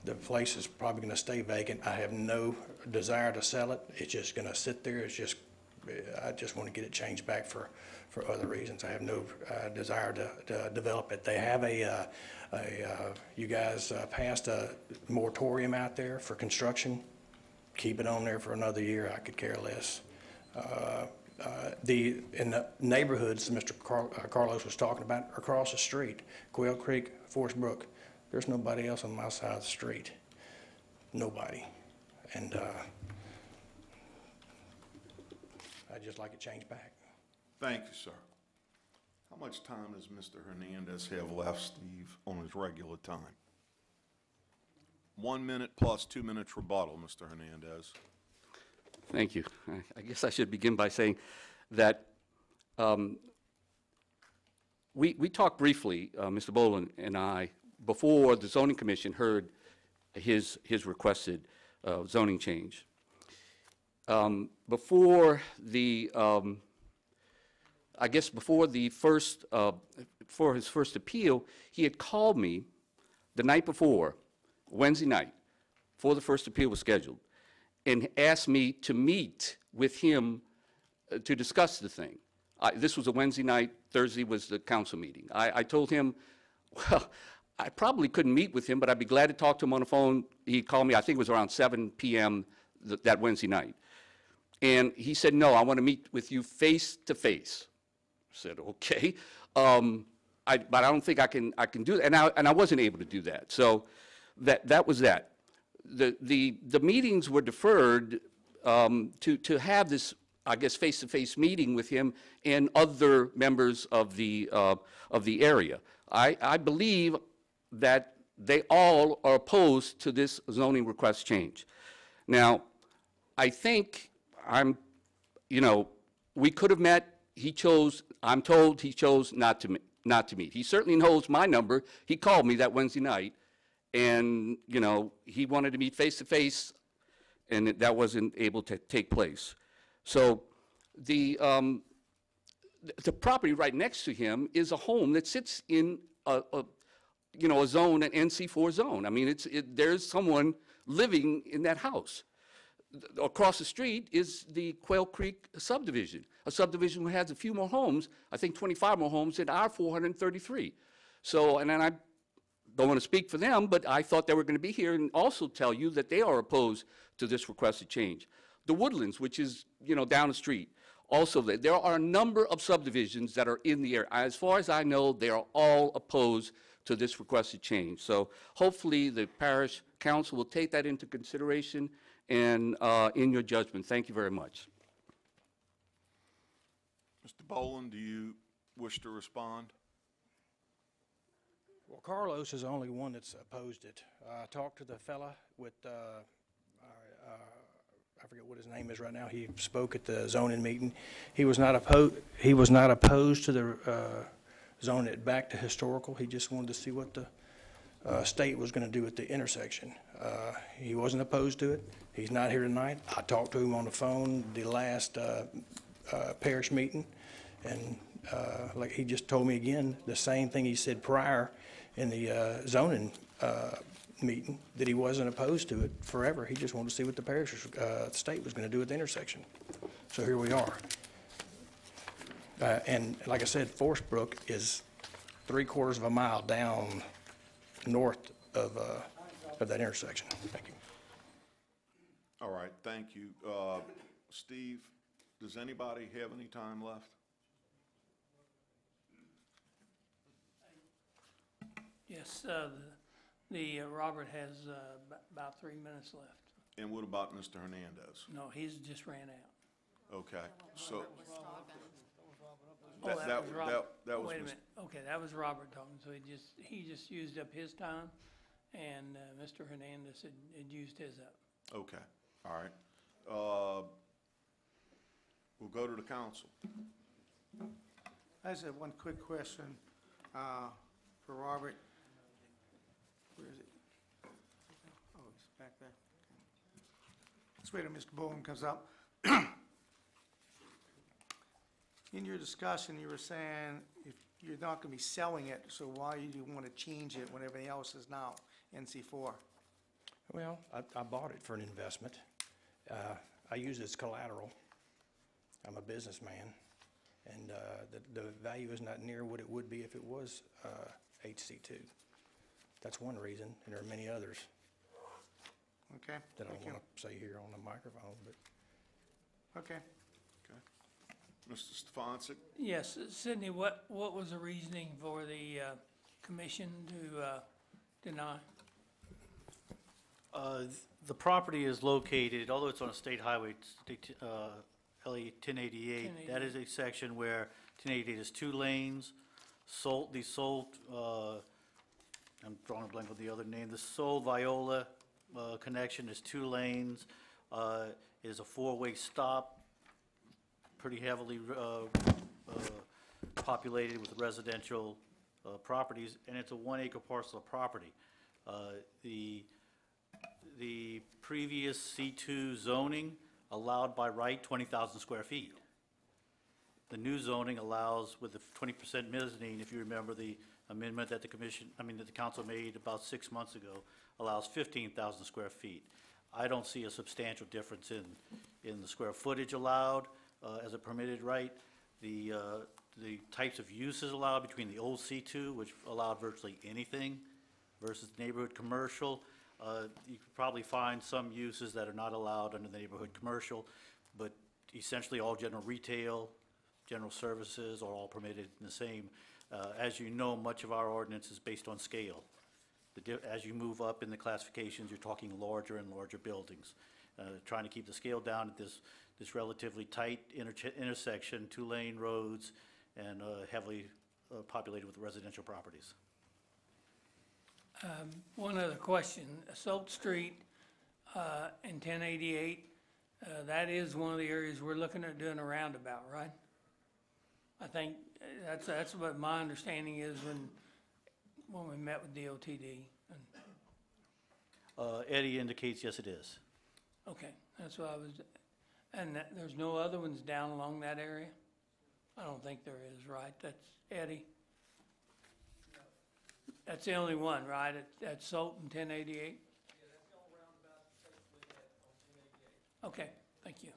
The place is probably going to stay vacant. I have no desire to sell it. It's just going to sit there. I just want to get it changed back for other reasons. I have no desire to develop it. They have you guys passed a moratorium out there for construction. Keep it on there for another year. I could care less. In the neighborhoods Mr. Carlos was talking about across the street, Quail Creek, Forest Brook, there's nobody else on my side of the street. Nobody. And I'd just like it changed back. Thank you, sir. How much time does Mr. Hernandez have left, Steve, on his regular time? 1 minute plus 2 minutes rebuttal, Mr. Hernandez. Thank you. I guess I should begin by saying that we talked briefly, Mr. Boland and I, before the zoning commission heard his requested zoning change. Before his first appeal, he had called me the night before, Wednesday night, before the first appeal was scheduled, and asked me to meet with him to discuss the thing. This was a Wednesday night. Thursday was the council meeting. I told him, well, I probably couldn't meet with him, but I'd be glad to talk to him on the phone. He called me, I think it was around 7 p.m. That Wednesday night. And he said, no, I want to meet with you face to face. I said, okay. But I don't think I can do that. And I wasn't able to do that. So that was that. The meetings were deferred to have this, I guess, face-to-face meeting with him and other members of the area. I believe that they all are opposed to this zoning request change. Now, I think we could have met. He chose, I'm told he chose not to meet. He certainly knows my number. He called me that Wednesday night, and, he wanted to meet face to face, and that wasn't able to take place. So the property right next to him is a home that sits in a zone, an NC4 zone. I mean, there's someone living in that house. Across the street is the Quail Creek subdivision, a subdivision that has a few more homes, I think 25 more homes than our 433. So, and then I don't want to speak for them, but I thought they were going to be here and also tell you that they are opposed to this requested change. The Woodlands, which is, down the street, also there are a number of subdivisions that are in the area. As far as I know, they are all opposed to this requested change. So hopefully the parish council will take that into consideration and in your judgment. Thank you very much. Mr. Boland, do you wish to respond? Well, Carlos is the only one that's opposed it. I talked to the fella with, I forget what his name is right now. He spoke at the zoning meeting. He was not opposed to the zoning it back to historical. He just wanted to see what the state was going to do at the intersection. He wasn't opposed to it. He's not here tonight. I talked to him on the phone the last parish meeting, and like he just told me again the same thing he said prior in the zoning meeting, that he wasn't opposed to it forever. He just wanted to see what the parish state was going to do at the intersection. So here we are. And like I said, Forest Brook is 3/4 of a mile down north of that intersection. Thank you. All right, thank you. Steve, does anybody have any time left? Yes, Robert has about 3 minutes left. And what about Mr. Hernandez? No, he's just ran out. Okay, so. Oh, that was Robert. That was Wait a Mr. minute. Okay, that was Robert talking, so he just used up his time, and Mr. Hernandez had used his up. Okay, all right. We'll go to the council. I just have one quick question for Robert. Where is it? Oh, it's back there. Let's wait till Mr. Bowen comes up. In your discussion, you were saying if you're not going to be selling it, so why do you want to change it when everything else is now NC4? Well, I bought it for an investment. I use it as collateral. I'm a businessman, and the value is not near what it would be if it was HC2. That's one reason, and there are many others. Okay. That I don't want to say here on the microphone, but. Okay. Mr. Stefanczyk? Yes, Sidney, what was the reasoning for the commission to deny? The property is located, although it's on a state highway, LE 1088, that is a section where 1088 is 2 lanes. I'm drawing a blank with the other name. The Soul-Viola connection is 2 lanes. It is a 4-way stop, pretty heavily populated with residential properties, and it's a 1-acre parcel of property. The previous C2 zoning allowed by right 20,000 square feet. The new zoning allows, with the 20% mezzanine, if you remember the amendment that the council made about 6 months ago, allows 15,000 square feet. I don't see a substantial difference in the square footage allowed as a permitted right. The types of uses allowed between the old C2, which allowed virtually anything, versus neighborhood commercial. You could probably find some uses that are not allowed under the neighborhood commercial, but essentially all general retail, general services are all permitted in the same. As you know, much of our ordinance is based on scale. As you move up in the classifications, you're talking larger and larger buildings. Trying to keep the scale down at this relatively tight intersection, 2-lane roads, and heavily populated with residential properties. One other question. Salt Street in 1088, that is one of the areas we're looking at doing a roundabout, right? I think that's what my understanding is when we met with DOTD. Eddie indicates yes, it is. Okay, that's what I was, and there's no other ones down along that area? I don't think there is, right? That's Eddie? That's the only one, right, at Sultan 1088? Okay, thank you.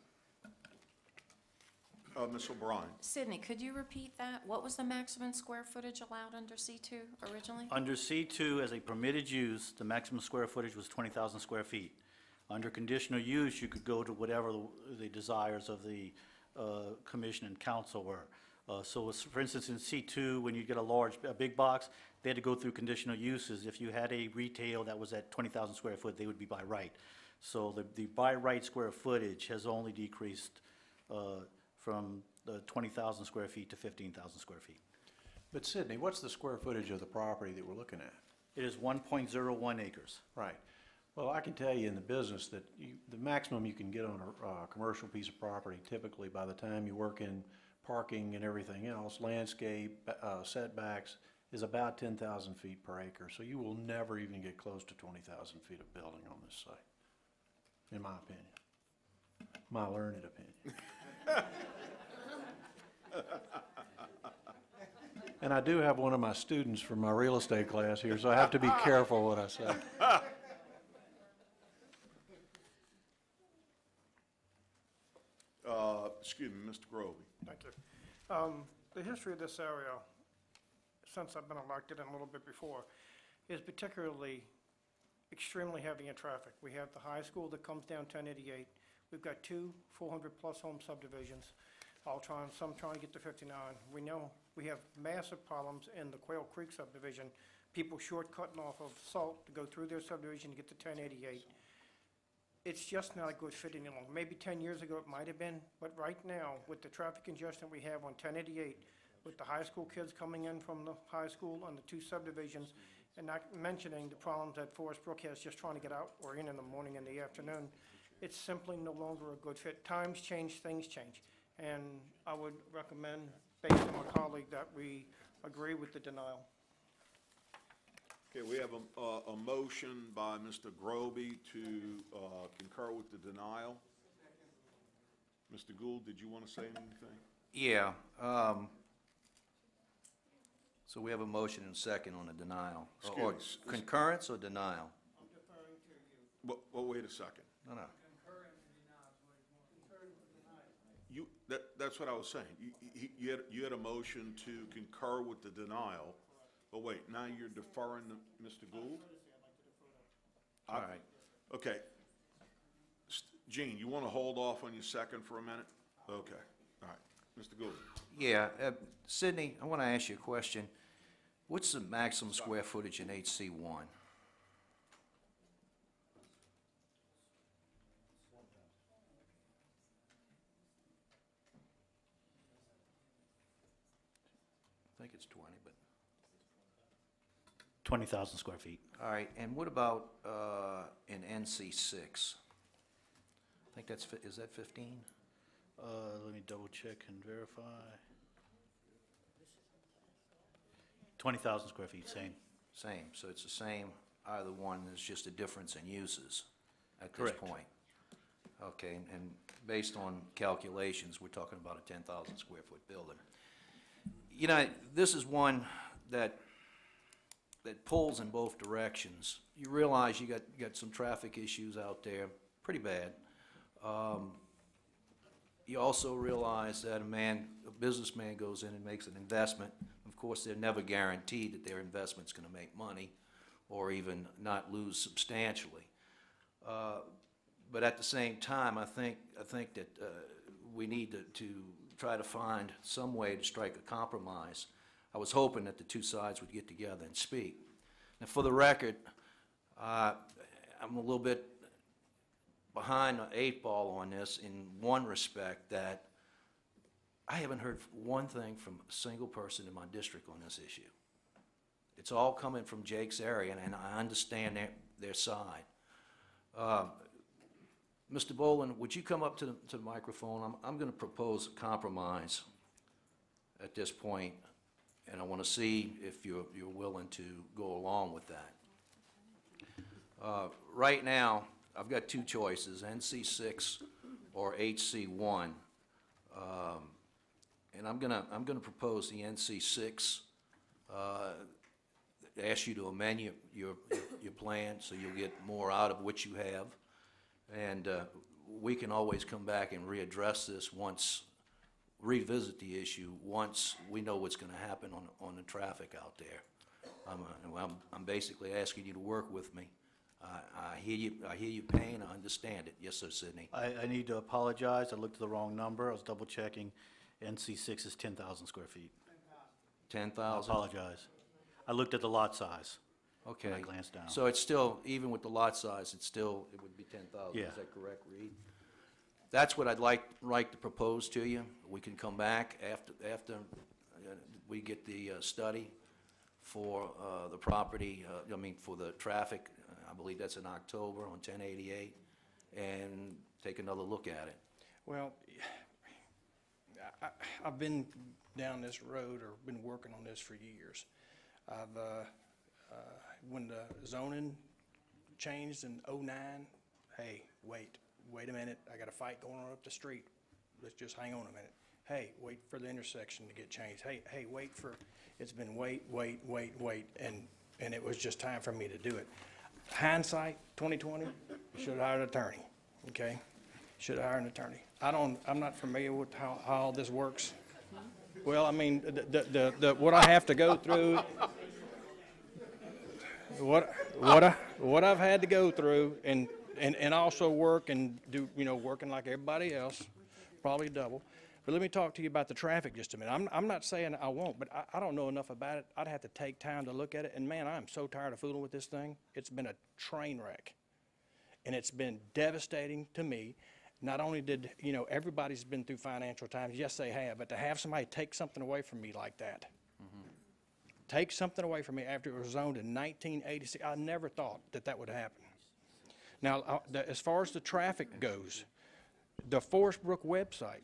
Ms. O'Brien? Sydney, could you repeat that? What was the maximum square footage allowed under C2 originally? Under C2, as a permitted use, the maximum square footage was 20,000 square feet. Under conditional use, you could go to whatever the desires of the commission and council were. So for instance, in C2, when you get a big box, they had to go through conditional uses. If you had a retail that was at 20,000 square foot, they would be by right. So the by right square footage has only decreased from the 20,000 square feet to 15,000 square feet. But Sydney, what's the square footage of the property that we're looking at? It is 1.01 acres. Right. Well, I can tell you in the business that the maximum you can get on a commercial piece of property, typically by the time you work in parking and everything else, landscape, setbacks, is about 10,000 feet per acre. So you will never even get close to 20,000 feet of building on this site, in my opinion, my learned opinion. And I do have one of my students from my real estate class here, so I have to be careful what I say. Excuse me, Mr. Grovey. Thank you. The history of this area, since I've been elected and a little bit before, is particularly extremely heavy in traffic. We have the high school that comes down 1088. We've got two 400-plus home subdivisions, some trying to get to 59. We know we have massive problems in the Quail Creek subdivision, people shortcutting off of Salt to go through their subdivision to get to 1088. It's just not a good fit any longer. Maybe 10 years ago it might have been, but right now, with the traffic congestion we have on 1088, with the high school kids coming in from the high school and the two subdivisions, and not mentioning the problems that Forest Brook has just trying to get out or in the morning and the afternoon, it's simply no longer a good fit. Times change, things change. And I would recommend, based on my colleague, that we agree with the denial. Okay, we have a motion by Mr. Groby to concur with the denial. Mr. Gould, did you want to say anything? Yeah. So we have a motion and second on the denial. Or concurrence or denial? I'm deferring to you. Well, wait a second. No. That's what I was saying. You had a motion to concur with the denial, but wait, now you're deferring to Mr. Gould? All right. Okay. Gene, you want to hold off on your second for a minute? Okay. All right. Mr. Gould. Yeah. Sydney, I want to ask you a question. What's the maximum square footage in HC1? I think it's 20, but 20,000 square feet. all right. And what about in NC6? I think that's is that 15? Let me double check and verify. 20,000 square feet, same. Same. So it's the same. Either one. There's just a difference in uses at this Correct. point. Okay. And based on calculations, we're talking about a 10,000 square foot building. You know, this is one that pulls in both directions. You realize you got some traffic issues out there, pretty bad. You also realize that a businessman goes in and makes an investment. Of course, they're never guaranteed that their investment's going to make money or even not lose substantially. But at the same time, I think that we need to try to find some way to strike a compromise. I was hoping that the two sides would get together and speak. Now, for the record, I'm a little bit behind the 8 ball on this in one respect, that I haven't heard one thing from a single person in my district on this issue. It's all coming from Jake's area, and I understand their side. Mr. Boland, would you come up to the microphone? I'm going to propose a compromise at this point, and I want to see if you're willing to go along with that. Right now, I've got two choices, NC6 or HC1. And I'm gonna propose the NC6, ask you to amend your plan so you'll get more out of what you have. And we can always come back and readdress this revisit the issue once we know what's gonna happen on the traffic out there. I'm basically asking you to work with me. I hear you pain, I understand it. Yes, sir, Sidney. I need to apologize. I looked at the wrong number. I was double checking. NC6 is 10,000 square feet. 10,000? I apologize. I looked at the lot size. Okay. When I glanced down. So it's still, even with the lot size, it would be 10,000. Yeah. Is that correct, Reed? That's what I'd like to propose to you. We can come back after we get the study for the property, for the traffic. I believe that's in October on 1088, and take another look at it. Well, I've been down this road or been working on this for years. When the zoning changed in '09, hey, wait a minute, I got a fight going on up the street. Let's just hang on a minute. Hey, wait for the intersection to get changed. Hey, it's been wait, and it was just time for me to do it. Hindsight, 2020, should have hired an attorney, okay? Should have hired an attorney. I'm not familiar with how all this works. Well, I mean, what I have to go through, what I've had to go through, and also work and do, working like everybody else, probably double. But let me talk to you about the traffic just a minute. I'm not saying I won't, but I don't know enough about it. I'd have to take time to look at it. And man, I'm so tired of fooling with this thing. It's been a train wreck. And it's been devastating to me. Not only did, everybody's been through financial times. Yes, they have. But to have somebody take something away from me like that, take something away from me after it was zoned in 1986, I never thought that would happen. Now, as far as the traffic goes, the Forest Brook website,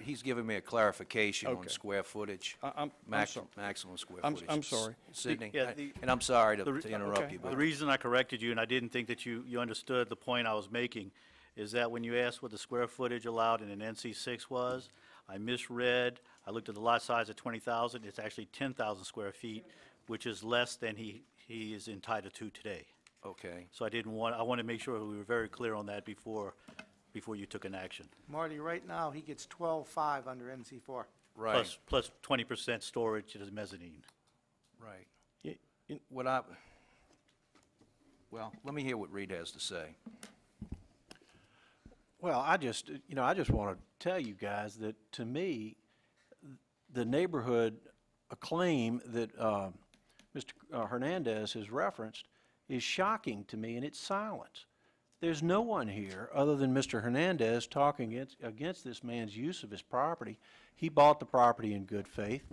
He's giving me a clarification on Okay. square footage. I'm sorry. Maximum square I'm footage. sorry. Sidney, Yeah, and I'm sorry to the interrupt okay. you, The but reason I corrected you, and I didn't think that you understood the point I was making, is that when you asked what the square footage allowed in an NC6 was, I misread. I looked at the lot size at 20,000. It's actually 10,000 square feet, which is less than he is entitled to today. okay. So I want to make sure we were very clear on that before you took an action. Marty, right now, he gets 12.5 under NC4. Right, Plus 20% storage as mezzanine. right. Y- Well, let me hear what Reed has to say. Well, I just want to tell you guys that, to me, the neighborhood acclaim that Mr. Hernandez has referenced is shocking to me, and it's silence. There's no one here other than Mr. Hernandez talking against this man's use of his property. He bought the property in good faith.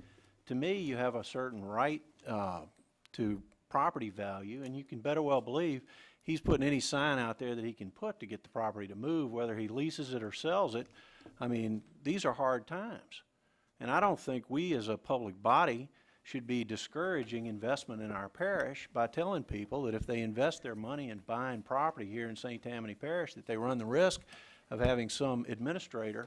To me, you have a certain right to property value, and you can better well believe he's putting any sign out there that he can put to get the property to move, whether he leases it or sells it. I mean, these are hard times. And I don't think we as a public body should be discouraging investment in our parish by telling people that if they invest their money in buying property here in St. Tammany Parish, that they run the risk of having some administrator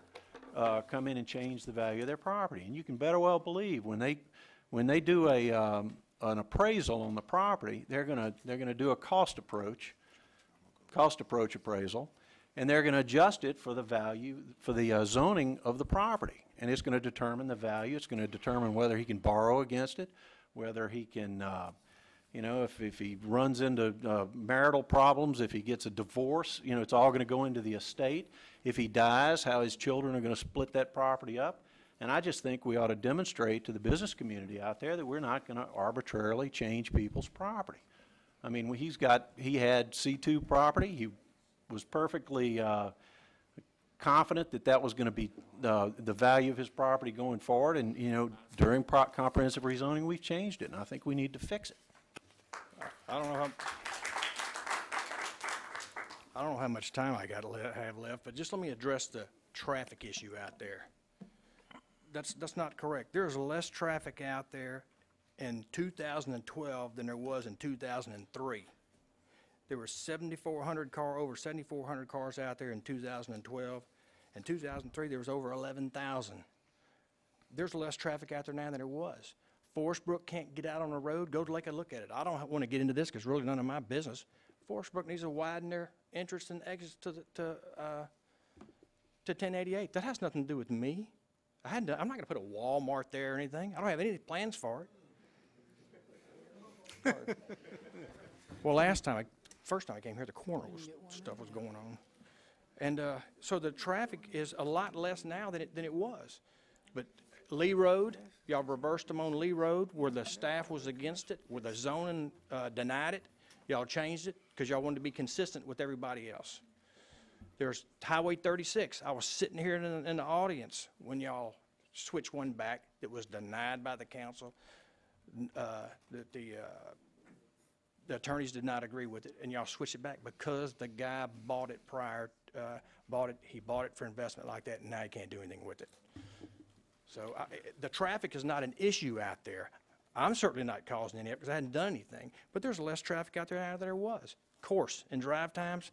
come in and change the value of their property. And you can better well believe when they do an appraisal on the property, they're gonna do a cost approach appraisal, and they're gonna adjust it for the value, for the zoning of the property. And it's gonna determine the value, it's gonna determine whether he can borrow against it, whether he can, if he runs into marital problems, if he gets a divorce, it's all gonna go into the estate. If he dies, how his children are gonna split that property up. And I just think we ought to demonstrate to the business community out there that we're not going to arbitrarily change people's property. I mean, he had C2 property. He was perfectly confident that that was going to be the value of his property going forward. And, you know, during comprehensive rezoning, we've changed it, and I think we need to fix it. I don't know how much time I have left, but just let me address the traffic issue out there. That's not correct. There's less traffic out there in 2012 than there was in 2003. There were over 7,400 cars out there in 2012. In 2003, there was over 11,000. There's less traffic out there now than there was. Forest Brook can't get out on the road. Go take a look at it. I don't want to get into this because it's really none of my business. Forest Brook needs to widen their entrance and exits to 1088. That has nothing to do with me. I'm not going to put a Walmart there or anything. I don't have any plans for it. Well, first time I came here, the corner stuff was going on. And so the traffic is a lot less now than it was. But Lee Road, y'all reversed them on Lee Road where the staff was against it, where the zoning denied it. Y'all changed it because y'all wanted to be consistent with everybody else. There's Highway 36. I was sitting here in the audience when y'all switched one back that was denied by the council. The attorneys did not agree with it, and y'all switched it back because the guy bought it he bought it for investment like that, and now he can't do anything with it. So the traffic is not an issue out there. I'm certainly not causing any because I hadn't done anything, but there's less traffic out there now than there was. Of course, in drive times,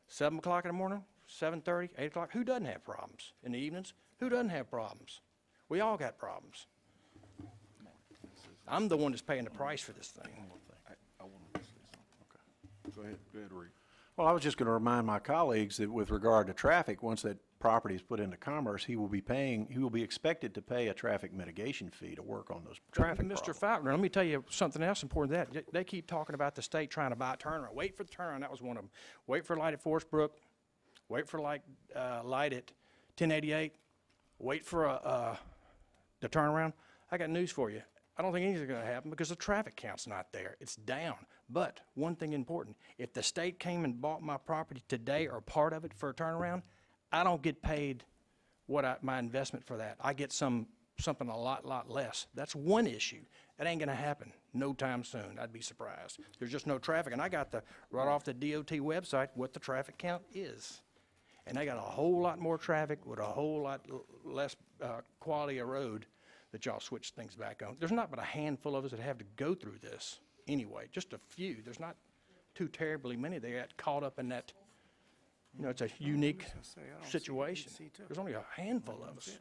7 o'clock in the morning, 7:30, 8 o'clock, who doesn't have problems? In the evenings, who doesn't have problems? We all got problems. I'm the one that's paying the price for this thing. I wanted to say something. Okay. Go ahead, Reed. Well, I was just going to remind my colleagues that with regard to traffic, once that property is put into commerce, he will be expected to pay a traffic mitigation fee to work on those traffic Mr. problems. Faulkner, let me tell you something else important than that. They keep talking about the state trying to buy a turnaround. Wait for the turnaround. That was one of them. Wait for light at Forest Brook. Wait for light at 1088. Wait for the turnaround. I got news for you. I don't think anything's going to happen because the traffic count's not there. It's down. But one thing important, if the state came and bought my property today or part of it for a turnaround, I don't get paid my investment for that. I get something a lot less. That's one issue. That ain't going to happen no time soon. I'd be surprised. There's just no traffic. And I got right off the DOT website what the traffic count is. And they got a whole lot more traffic with a whole lot less quality of road that y'all switch things back on. There's not but a handful of us that have to go through this anyway, just a few. There's not too terribly many. They got caught up in that, it's a unique situation. There's only a handful of us.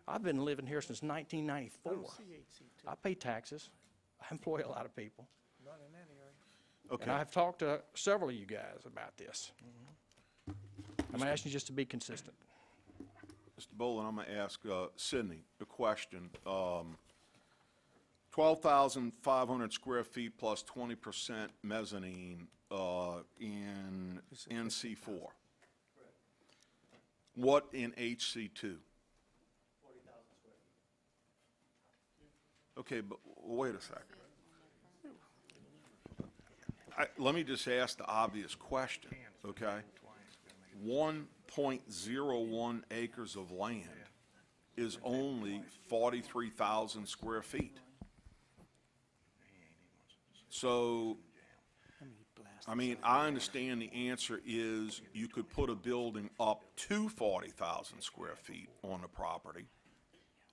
I've been living here since 1994. I pay taxes. I employ a lot of people. Okay. And I've talked to several of you guys about this. I'm asking you just to be consistent. Mr. Boland, I'm going to ask Sidney the question. 12,500 square feet plus 20% mezzanine in NC4. What in HC2? 40,000 square feet. Okay, but wait a second. Let me just ask the obvious question, okay? 1.01 acres of land is only 43,000 square feet. So, I mean, I understand the answer is you could put a building up to 40,000 square feet on the property,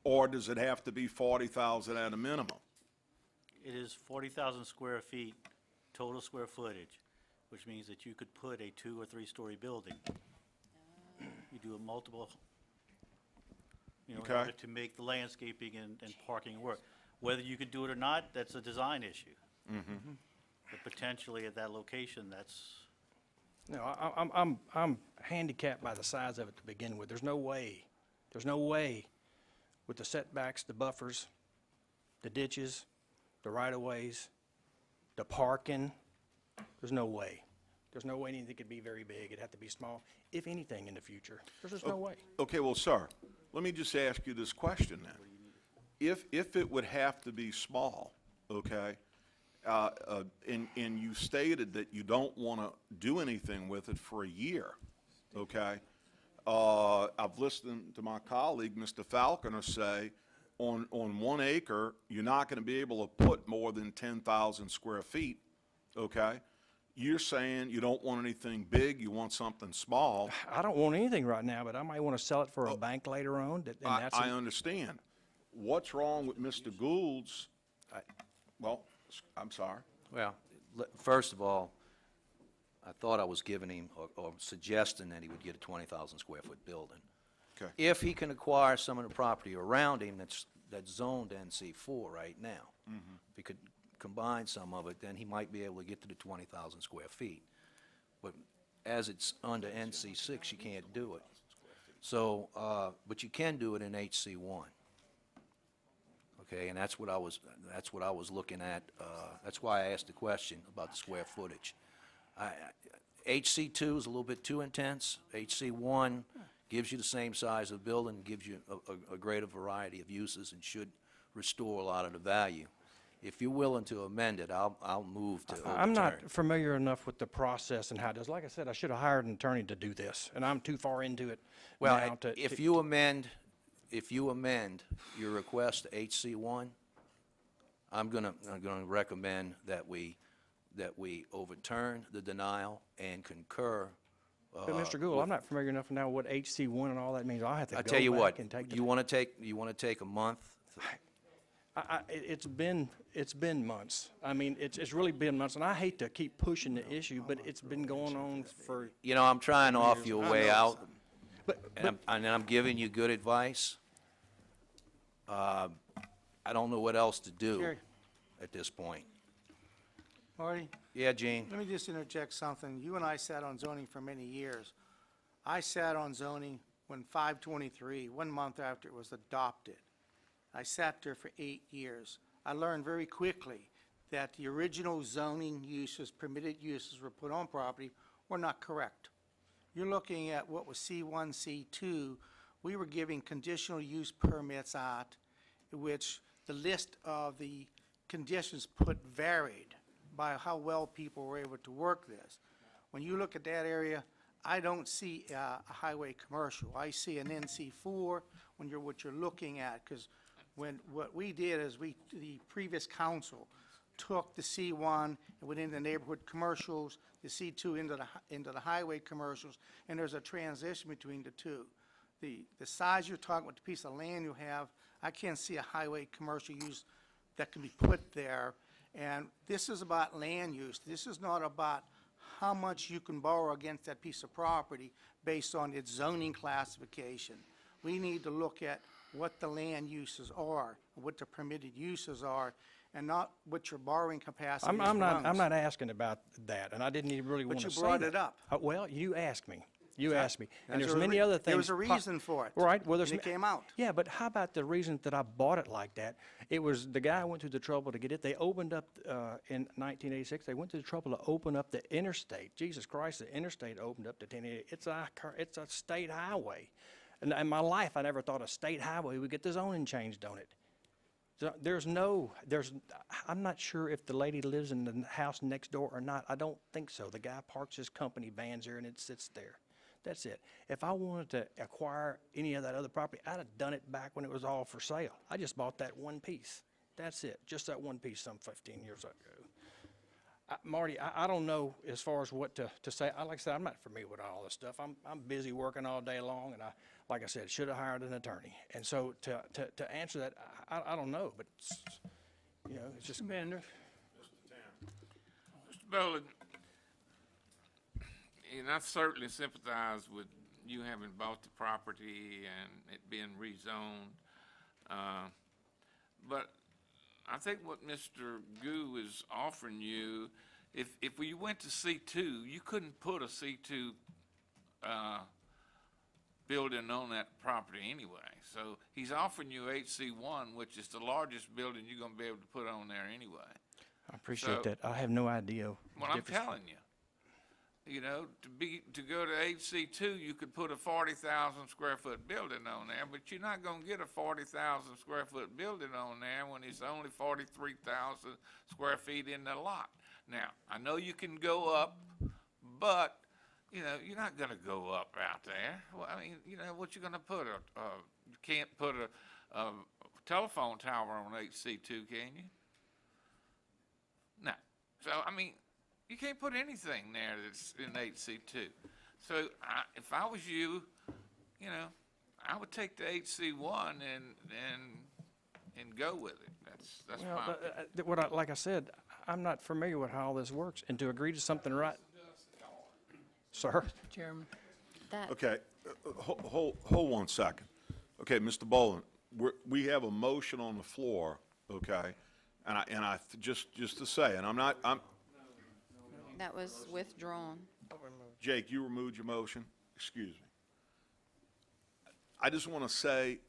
or does it have to be 40,000 at a minimum? It is 40,000 square feet total square footage, which means that you could put a 2- or 3-story building. You do a multiple, in order to make the landscaping and parking work. Whether you could do it or not, that's a design issue. Mm-hmm. But potentially at that location, that's... No, I'm handicapped by the size of it to begin with. There's no way with the setbacks, the buffers, the ditches, the right-of-ways, the parking, there's no way. There's no way anything could be very big. It'd have to be small, if anything, in the future. There's just no way. Okay, well, sir, let me just ask you this question then. If it would have to be small, okay, and you stated that you don't want to do anything with it for a year, okay? I've listened to my colleague, Mr. Falconer, say on 1 acre, you're not going to be able to put more than 10,000 square feet, okay? You're saying you don't want anything big, you want something small. I don't want anything right now, but I might want to sell it for a bank later on. I understand. What's wrong with Mr. Gould's? Well, I'm sorry. Well, first of all, I thought I was giving him or suggesting that he would get a 20,000 square foot building. Okay. If he can acquire some of the property around him that's zoned NC4 right now, if he could combine some of it, then he might be able to get to the 20,000 square feet. But as it's under NC6, you can't do it. So, but you can do it in HC1. Okay, and that's what I was looking at. That's why I asked the question about the square footage. HC2 is a little bit too intense. HC1 gives you the same size of the building, gives you a greater variety of uses, and should restore a lot of the value. If you're willing to amend it, I'll move to overturn. I'm not familiar enough with the process and how it does. Like I said, I should have hired an attorney to do this, and I'm too far into it Well, now to... if you amend your request to HC1, I'm gonna recommend that we overturn the denial and concur. But Mr. Gould, I'm not familiar enough now what HC1 and all that means. I'll have to I go tell you back what, and take the... you want to take a month? It's been months. I mean, it's really been months, and I hate to keep pushing the issue, but it's been going on for... You know, I'm trying to offer you a way out, But and I'm giving you good advice. I don't know what else to do Jerry. at this point. Marty? Yeah, Gene? Let me just interject something. You and I sat on zoning for many years. I sat on zoning when 523, 1 month after it was adopted. I sat there for 8 years. I learned very quickly that the original zoning uses, permitted uses were put on property were not correct. You're looking at what was C1, C2. We were giving conditional use permits out, which the list of the conditions put varied by how well people were able to work this. When you look at that area, I don't see a highway commercial. I see an NC4 when what you're looking at, because what we did is the previous council took the C1 and went into neighborhood commercials, the C2 into the highway commercials, and there's a transition between the two. The size you're talking about, the piece of land you have, I can't see a highway commercial use that can be put there. And this is about land use. This is not about how much you can borrow against that piece of property based on its zoning classification. We need to look at what the land uses are, what the permitted uses are, and not what your borrowing capacity is. I'm not asking about that, and I didn't even really want to say that. But you brought it up. Well, you asked me. You asked me. And There's there's many other things. There was a reason for it. Right. Well, and it came out. Yeah, but how about the reason that I bought it like that? It was the guy went through the trouble to get it. They opened up, in 1986, they went through the trouble to open up the interstate. Jesus Christ, the interstate opened up to 1088. It's a state highway. And in my life, I never thought a state highway would get the zoning changed on it. So I'm not sure if the lady lives in the house next door or not. I don't think so. The guy parks his company vans there and it sits there. That's it. If I wanted to acquire any of that other property, I'd have done it back when it was all for sale. I just bought that one piece. That's it. Just that one piece some 15 years ago. Marty, I don't know as far as what to say. Like I said, I'm not familiar with all this stuff. I'm busy working all day long, and like I said, should have hired an attorney. And so to answer that, I don't know, but it's just. Mr. Boland, and I certainly sympathize with you having bought the property and it being rezoned. But I think what Mr. Gu is offering you, if we went to C2, you couldn't put a C2 building on that property anyway. So he's offering you HC1, which is the largest building you're going to be able to put on there anyway. I appreciate that. I have no idea. Well, I'm telling you. you know, to go to HC2, you could put a 40,000 square foot building on there, but you're not gonna get a 40,000 square foot building on there when it's only 43,000 square feet in the lot. Now, I know you can go up, but, you know, you're not gonna go up out there. Well, I mean, you know, what you gonna put you can't put a telephone tower on HC2, can you? No. So, I mean, you can't put anything there that's in HC2. So if I was you, you know, I would take the HC1 and go with it. That's Well, fine. like I said, I'm not familiar with how all this works, and to agree to something right. Sir? Chairman? Okay, hold 1 second. Okay, Mr. Boland, we have a motion on the floor, okay? And I just to say, and I'm That was withdrawn. Jake, you removed your motion? Excuse me. I just want to say,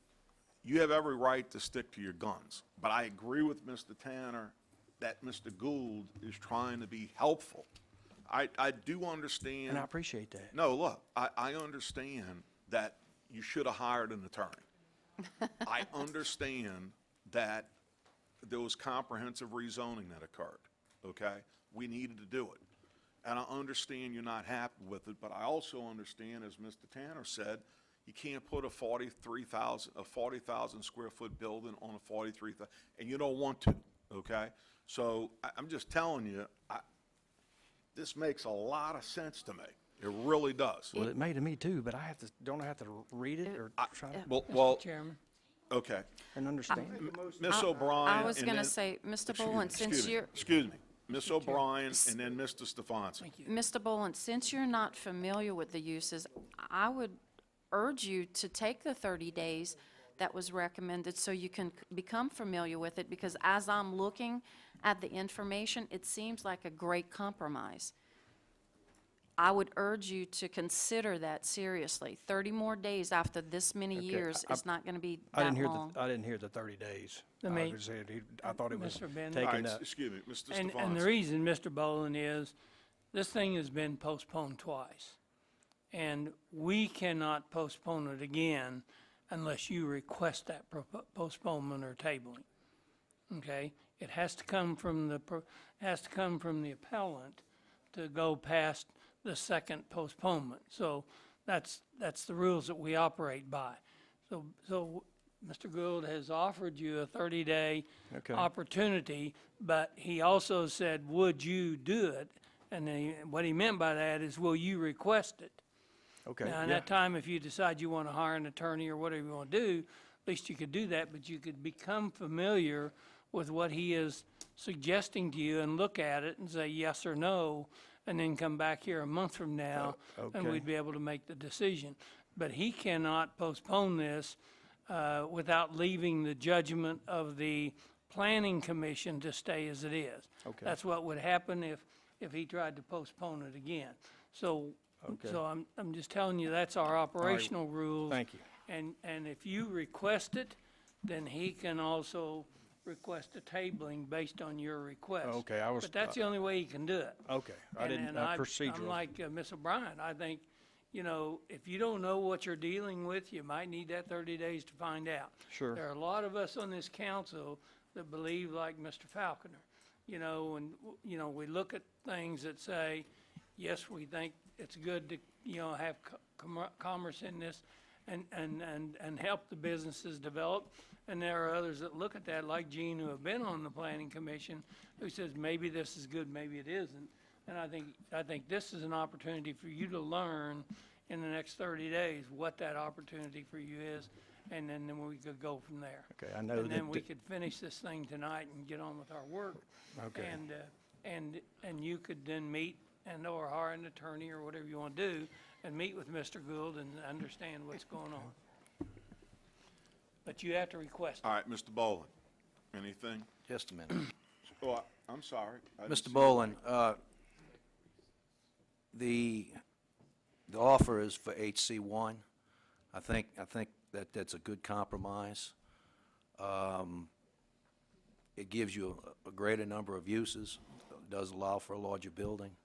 you have every right to stick to your guns, but I agree with Mr. Tanner that Mr. Gould is trying to be helpful. I do understand. And I appreciate that. No, look, I understand that you should have hired an attorney. I understand that there was comprehensive rezoning that occurred, okay? We needed to do it. And I understand you're not happy with it, but I also understand, as Mr. Tanner said, you can't put a 40,000 square foot building on a 43,000, and you don't want to, okay? So I'm just telling you, this makes a lot of sense to me. It really does. Well, it may to me too, but don't I have to read it or try to? Well, Chairman? okay. And understand? Ms. O'Brien. I was and going to then- say, Mr. excuse me, Boland, since you're, Excuse me. Ms. O'Brien and then Mr. Stefanski. Mr. Boland, since you're not familiar with the uses, I would urge you to take the 30 days that was recommended so you can become familiar with it, because as I'm looking at the information, it seems like a great compromise. I would urge you to consider that seriously. 30 more days after this many Okay, years is not going to be I that didn't hear long. I didn't hear the 30 days. Let me- I thought it was Mr. Ben- taken All right, up. excuse me, Mr. And Stefanski. the reason, Mr. Boland, is this thing has been postponed twice. And we cannot postpone it again unless you request that postponement or tabling. Okay? It has to come from the appellant to go past the second postponement. So that's the rules that we operate by. So Mr. Gould has offered you a 30-day Okay. opportunity, but he also said, would you do it? And what he meant by that is, will you request it? Okay, Now, in yeah. that time, if you decide you want to hire an attorney or whatever you want to do, at least you could do that, but you could become familiar with what he is suggesting to you and look at it and say yes or no, and then come back here a month from now, and okay. we'd be able to make the decision. But he cannot postpone this without leaving the judgment of the planning commission to stay as it is. Okay. That's what would happen if he tried to postpone it again. So I'm just telling you, that's our operational rules. Thank you. And if you request it, then he can also request a tabling based on your request. Okay, But that's the only way he can do it. Okay, And I'm like Ms. O'Brien. I think, you know, if you don't know what you're dealing with, you might need that 30 days to find out. Sure. There are a lot of us on this council that believe like Mr. Falconer, you know, and, you know, we look at things that say, yes, we think it's good to, you know, have commerce in this and help the businesses develop. And there are others that look at that, like Gene, who have been on the planning commission, who says maybe this is good, maybe it isn't. And I think this is an opportunity for you to learn in the next 30 days what that opportunity for you is, and then we could go from there. Okay, I know And then that we could finish this thing tonight and get on with our work. Okay. And you could then meet and/or hire an attorney or whatever you want to do, and meet with Mr. Gould and understand what's going on. But you have to request it. All right, Mr. Boland, anything? Just a minute. Oh, I'm sorry. I didn't Mr. see- Boland, the offer is for HC1. I think that that's a good compromise. It gives you a greater number of uses, does allow for a larger building.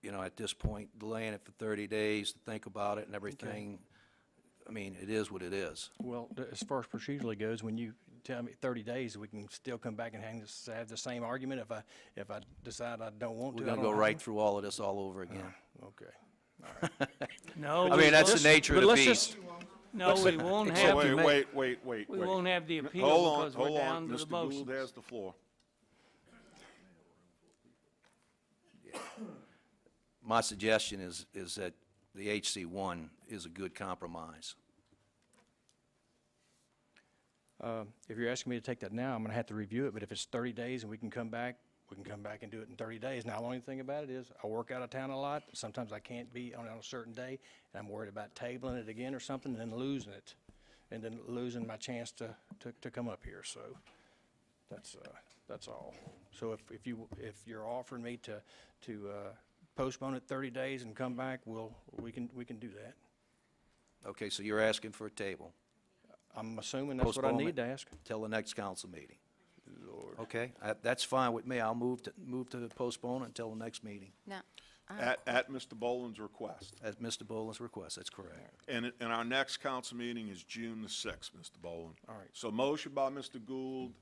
you know, at this point, delaying it for 30 days to think about it and everything, I mean, it is what it is. Well, as far as procedurally goes, when you tell me 30 days, we can still come back and have the same argument if I decide I don't want to. We're going to go right through all of this all over again. Okay. All right. No. I mean, that's the nature of the beast. No, we won't have. Wait. We won't have the appeal because we're down to the Mr. motions. Gould has the floor. My suggestion is that the HC1 is a good compromise. If you're asking me to take that now, I'm going to have to review it, but if it's 30 days and we can come back and do it in 30 days. Now, the only thing about it is I work out of town a lot. Sometimes I can't be on a certain day, and I'm worried about tabling it again or something and then losing it, and then losing my chance to come up here. So that's all. So if you're offering me to postpone it 30 days and come back, we can do that. Okay, so you're asking for a table? I'm assuming that's what I need to ask. Till the next council meeting. Lord. Okay, that's fine with me. I'll move to postpone until the next meeting. No. At Mr. Boland's request. At Mr. Boland's request, that's correct. And our next council meeting is June the 6th, Mr. Boland. All right. So motion by Mr. Gould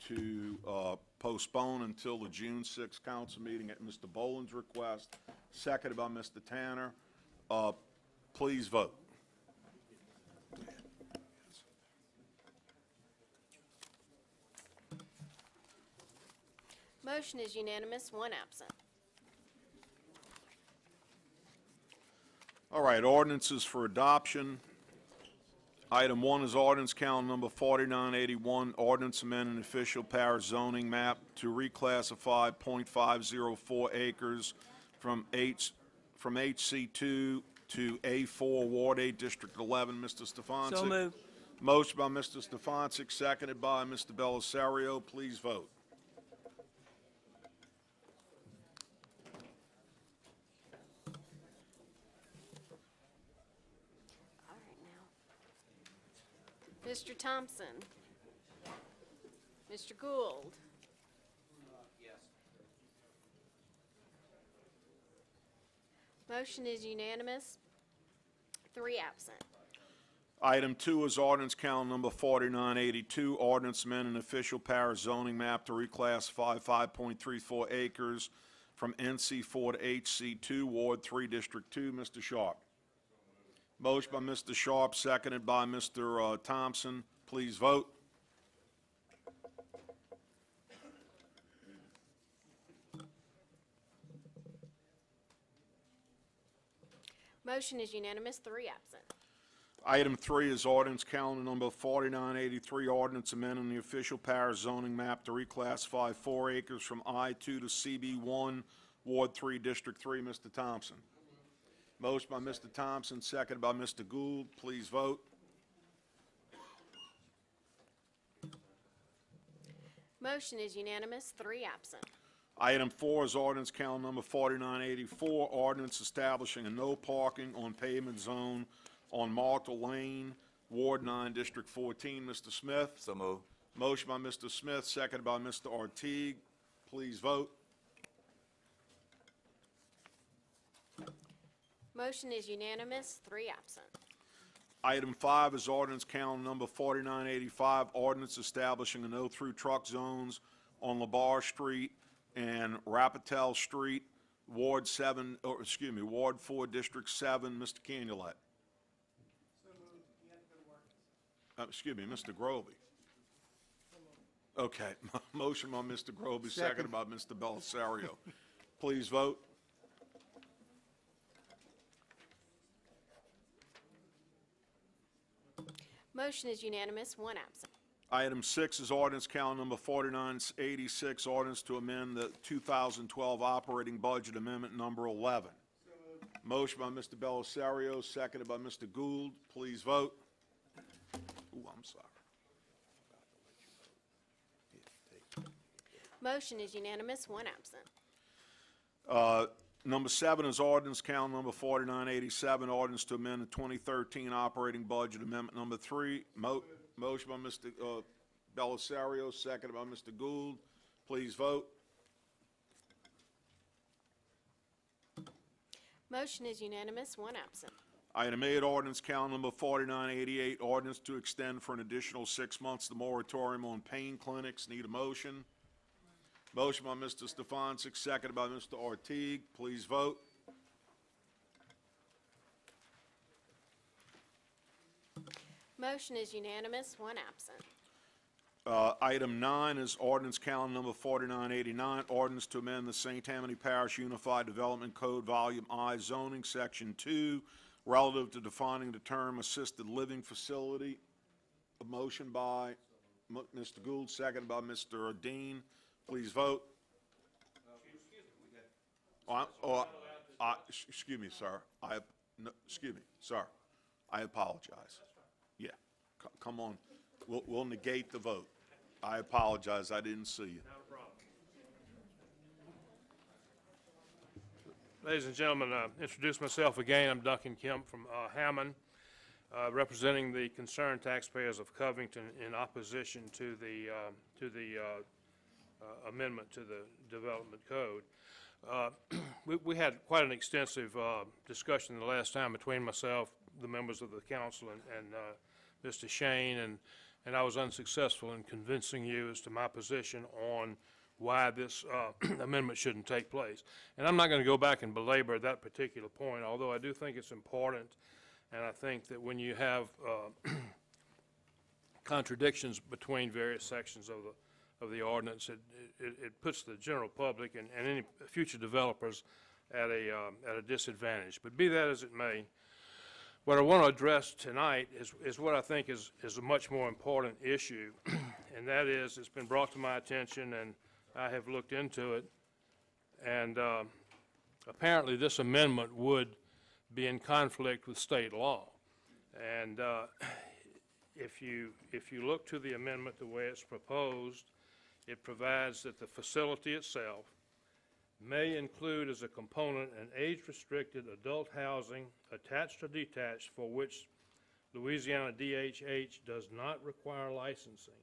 to postpone until the June 6th council meeting at Mr. Boland's request, seconded by Mr. Tanner. Please vote. Motion is unanimous, one absent. All right, ordinances for adoption. Item 1 is ordinance calendar number 4981, ordinance amending official parish zoning map to reclassify .504 acres from HC2 to A4, Ward 8, District 11. Mr. Stefanczyk. So moved. Motion by Mr. Stefanczyk, seconded by Mr. Belisario. Please vote. Mr. Thompson? Mr. Gould? Yes. Motion is unanimous, 3 absent. Item 2 is ordinance calendar number 4982, ordinance amending official parish zoning map to reclassify 5.34 acres from NC4 to HC2, Ward 3, District 2. Mr. Sharp. Motion by Mr. Sharp, seconded by Mr. Thompson. Please vote. Motion is unanimous, 3 absent. Item 3 is ordinance calendar number 4983, ordinance amending the official parish zoning map to reclassify 4 acres from I2 to CB1, Ward 3, District 3. Mr. Thompson. Motion by Mr. Thompson, seconded by Mr. Gould. Please vote. Motion is unanimous, 3 absent. Item 4 is ordinance calendar number 4984, ordinance establishing a no parking on pavement zone on Martel Lane, Ward 9, District 14. Mr. Smith. So moved. Motion by Mr. Smith, seconded by Mr. Artigue. Please vote. Motion is unanimous, 3 absent. Item 5 is ordinance calendar number 4985, ordinance establishing a no-through truck zones on LaBar Street and Rapitel Street, Ward 4, District 7. Mr. Canulet. Mr. Groby. Okay, motion by Mr. Groby, seconded by Mr. Belisario. Please vote. Motion is unanimous, 1 absent. Item 6 is ordinance calendar number 4986, ordinance to amend the 2012 operating budget amendment number 11. Motion by Mr. Belisario, seconded by Mr. Gould. Please vote. Ooh, I'm sorry. Motion is unanimous, 1 absent. Number 7 is ordinance calendar number 4987, ordinance to amend the 2013 operating budget amendment number 3. Motion by Mr. Belisario, seconded by Mr. Gould. Please vote. Motion is unanimous, one absent. Item 8, ordinance calendar number 4988, ordinance to extend for an additional 6 months the moratorium on pain clinics. Need a motion? Motion by Mr. Stefanczyk, seconded by Mr. Ortiz. Please vote. Motion is unanimous, one absent. Item 9 is ordinance calendar number 4989, ordinance to amend the St. Tammany Parish Unified Development Code, Volume I, zoning, Section 2, relative to defining the term assisted living facility. A motion by Mr. Gould, seconded by Mr. Dean. Please vote. Excuse me, sir. Excuse me, sir. I apologize. Yeah, come on. We'll negate the vote. I apologize. I didn't see you. Not a problem. Ladies and gentlemen, introduce myself again. I'm Duncan Kemp from Hammond, representing the concerned taxpayers of Covington in opposition to the amendment to the Development Code. We had quite an extensive discussion the last time between myself, the members of the council, and Mr. Shane, and I was unsuccessful in convincing you as to my position on why this amendment shouldn't take place. And I'm not going to go back and belabor that particular point, although I do think it's important, and I think that when you have contradictions between various sections of the ordinance, it puts the general public and any future developers at a disadvantage. But be that as it may, what I want to address tonight is what I think is a much more important issue, and that is, it's been brought to my attention, and I have looked into it, and apparently this amendment would be in conflict with state law. And if you look to the amendment the way it's proposed, it provides that the facility itself may include as a component an age-restricted adult housing attached or detached for which Louisiana DHH does not require licensing,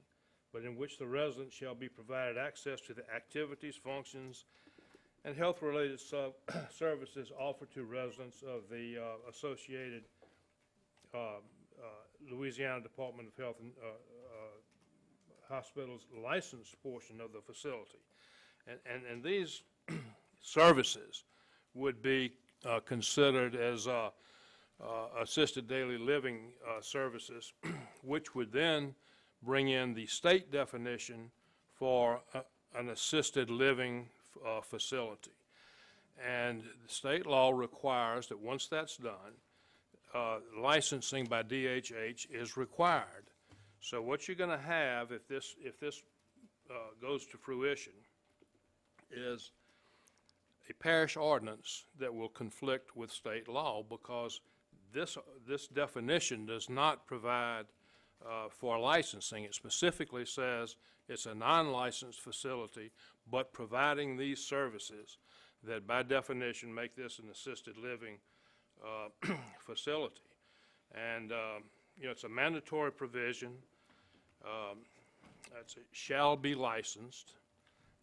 but in which the resident shall be provided access to the activities, functions, and health-related services offered to residents of the associated Louisiana Department of Health and Hospitals licensed portion of the facility. And these services would be considered as assisted daily living services, which would then bring in the state definition for an assisted living facility. And the state law requires that once that's done, licensing by DHH is required. So what you're going to have if this goes to fruition is a parish ordinance that will conflict with state law, because this definition does not provide for licensing. It specifically says it's a non-licensed facility, but providing these services that by definition make this an assisted living facility. And you know, it's a mandatory provision. It shall be licensed.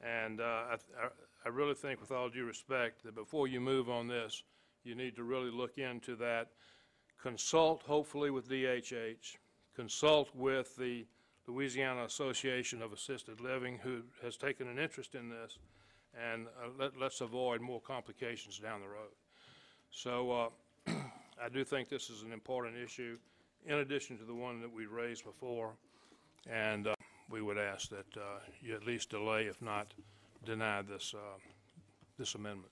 And I really think, with all due respect, that before you move on this, you need to really look into that. Consult, hopefully, with DHH. Consult with the Louisiana Association of Assisted Living, who has taken an interest in this, and let's avoid more complications down the road. So I do think this is an important issue, in addition to the one that we raised before, and we would ask that you at least delay, if not deny, this amendment.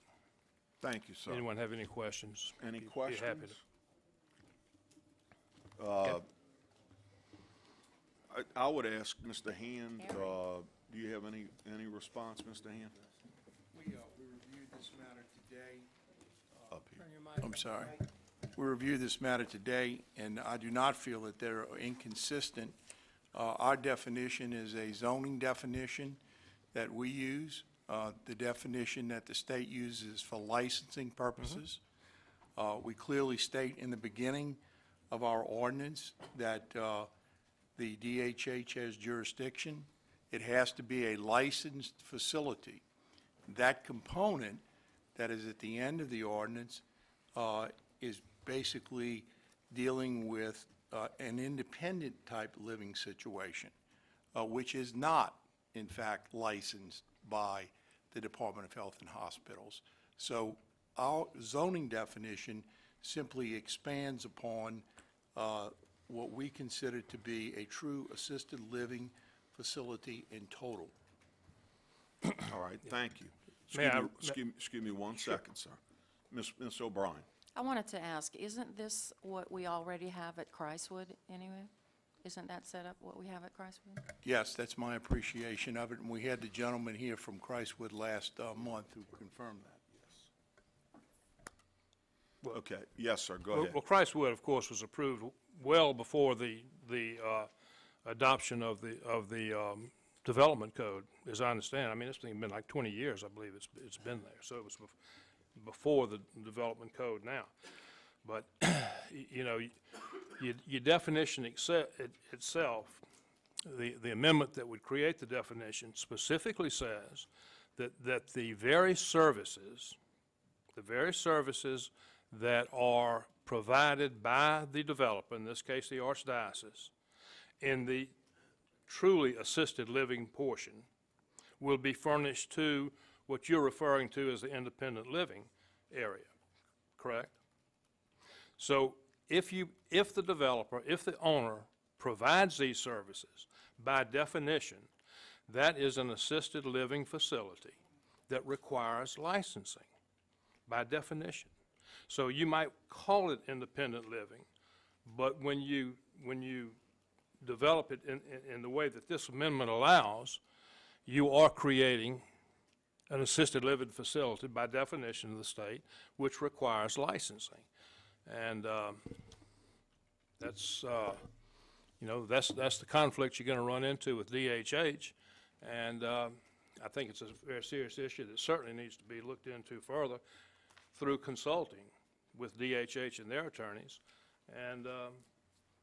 Thank you, sir. Anyone have any questions? Any Be questions? happy to. I would ask Mr. Hand, do you have any response, Mr. Hand? We reviewed this matter today. Up here. I'm sorry. We reviewed this matter today, and I do not feel that they're inconsistent. Our definition is a zoning definition that we use. The definition that the state uses for licensing purposes. We clearly state in the beginning of our ordinance that the DHH has jurisdiction. It has to be a licensed facility. That component that is at the end of the ordinance is basically dealing with an independent type living situation, which is not, in fact, licensed by the Department of Health and Hospitals. So our zoning definition simply expands upon what we consider to be a true assisted living facility in total. All right, thank you. May I- Excuse me 1 second, sir. Ms. O'Brien. I wanted to ask, isn't this what we already have at Christwood anyway? Isn't that set up what we have at Christwood? Yes, that's my appreciation of it, and we had the gentleman here from Christwood last month who confirmed that. Okay, yes, sir, go Well, ahead. well, Christwood, of course, was approved well before the adoption of the development code, as I understand. I mean, it's been like 20 years, I believe it's been there. So it was before the development code now. But, you know, your definition itself, the amendment that would create the definition specifically says that the very services that are provided by the developer, in this case the Archdiocese, in the truly assisted living portion, will be furnished to what you're referring to as the independent living area, correct? So if the developer, if the owner provides these services, by definition, that is an assisted living facility that requires licensing, by definition. So you might call it independent living, but when you develop it in the way that this amendment allows, you are creating an assisted living facility by definition of the state, which requires licensing. And that's, you know, that's the conflict you're going to run into with DHH. And I think it's a very serious issue that certainly needs to be looked into further through consulting with DHH and their attorneys, and the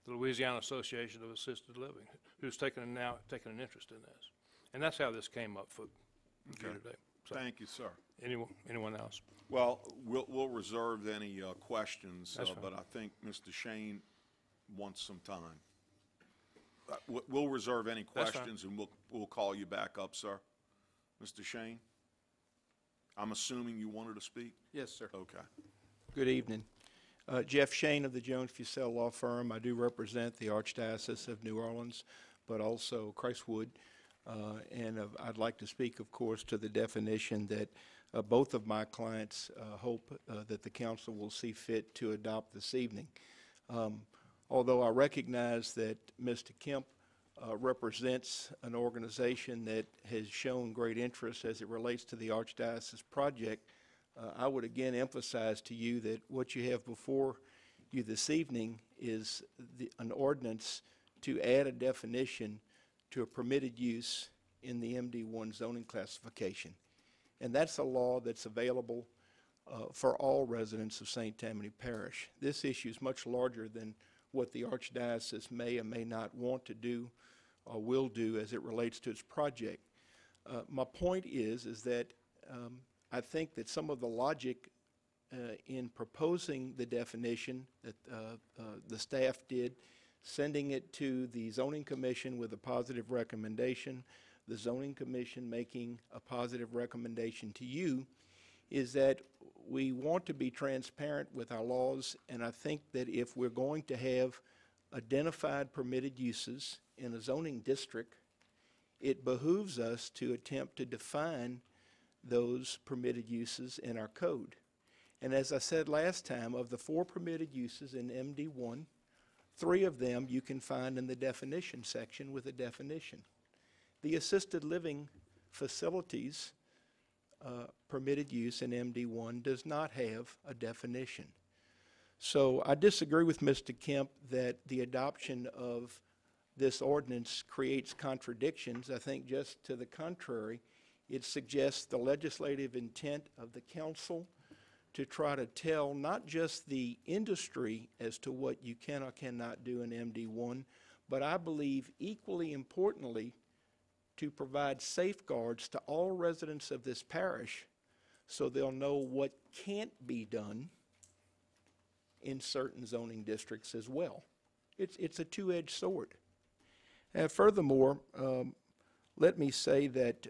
Louisiana Association of Assisted Living, who's now taken an interest in this. And that's how this came up for you today. So, Thank you, sir. anyone else? Well, we'll reserve any questions, That's fine. but I think Mr. Shane wants some time. We'll reserve any That's fine. questions, and we'll call you back up, sir. Mr. Shane? I'm assuming you wanted to speak? Yes, sir. Okay. Good evening. Jeff Shane of the Jones Fussell Law Firm. I do represent the Archdiocese of New Orleans, but also Christwood. And I'd like to speak, of course, to the definition that both of my clients hope that the council will see fit to adopt this evening. Although I recognize that Mr. Kemp represents an organization that has shown great interest as it relates to the Archdiocese project, I would again emphasize to you that what you have before you this evening is an ordinance to add a definition to a permitted use in the MD1 zoning classification. And that's a law that's available for all residents of St. Tammany Parish. This issue is much larger than what the Archdiocese may or may not want to do or will do as it relates to its project. My point is that I think that some of the logic in proposing the definition that the staff did, sending it to the Zoning Commission with a positive recommendation, the Zoning Commission making a positive recommendation to you, is that we want to be transparent with our laws, and I think that if we're going to have identified permitted uses in a zoning district, it behooves us to attempt to define those permitted uses in our code. And as I said last time, of the 4 permitted uses in MD1, 3 of them you can find in the definition section with a definition. The assisted living facilities permitted use in MD1 does not have a definition. So I disagree with Mr. Kemp that the adoption of this ordinance creates contradictions. I think just to the contrary, it suggests the legislative intent of the council to try to tell not just the industry as to what you can or cannot do in MD1, but I believe equally importantly to provide safeguards to all residents of this parish so they'll know what can't be done in certain zoning districts as well. It's a two-edged sword. And furthermore, let me say that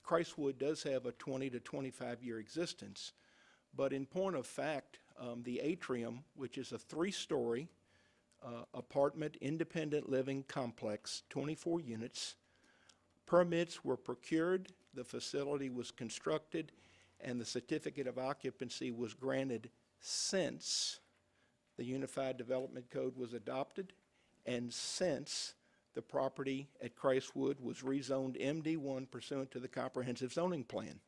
Christwood does have a 20 to 25-year existence, but in point of fact, the atrium, which is a 3-story apartment independent living complex, 24 units, permits were procured, the facility was constructed, and the certificate of occupancy was granted since the Unified Development Code was adopted and since the property at Christwood was rezoned MD1 pursuant to the Comprehensive Zoning Plan.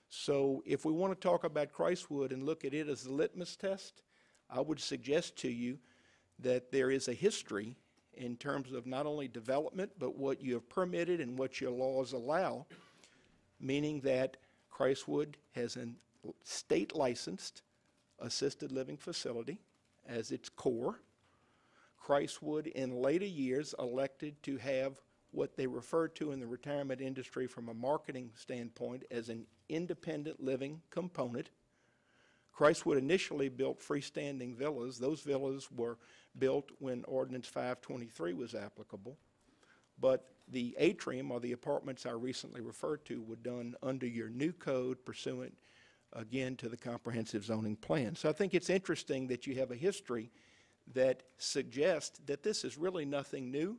So if we want to talk about Christwood and look at it as a litmus test, I would suggest to you that there is a history in terms of not only development, but what you have permitted and what your laws allow, meaning that Christwood has a state-licensed assisted living facility as its core. Christwood in later years elected to have what they refer to in the retirement industry from a marketing standpoint as an independent living component. Christwood initially built freestanding villas. Those villas were built when Ordinance 523 was applicable. But the atrium, or the apartments I recently referred to, were done under your new code pursuant, again, to the Comprehensive Zoning Plan. So I think it's interesting that you have a history that suggests that this is really nothing new,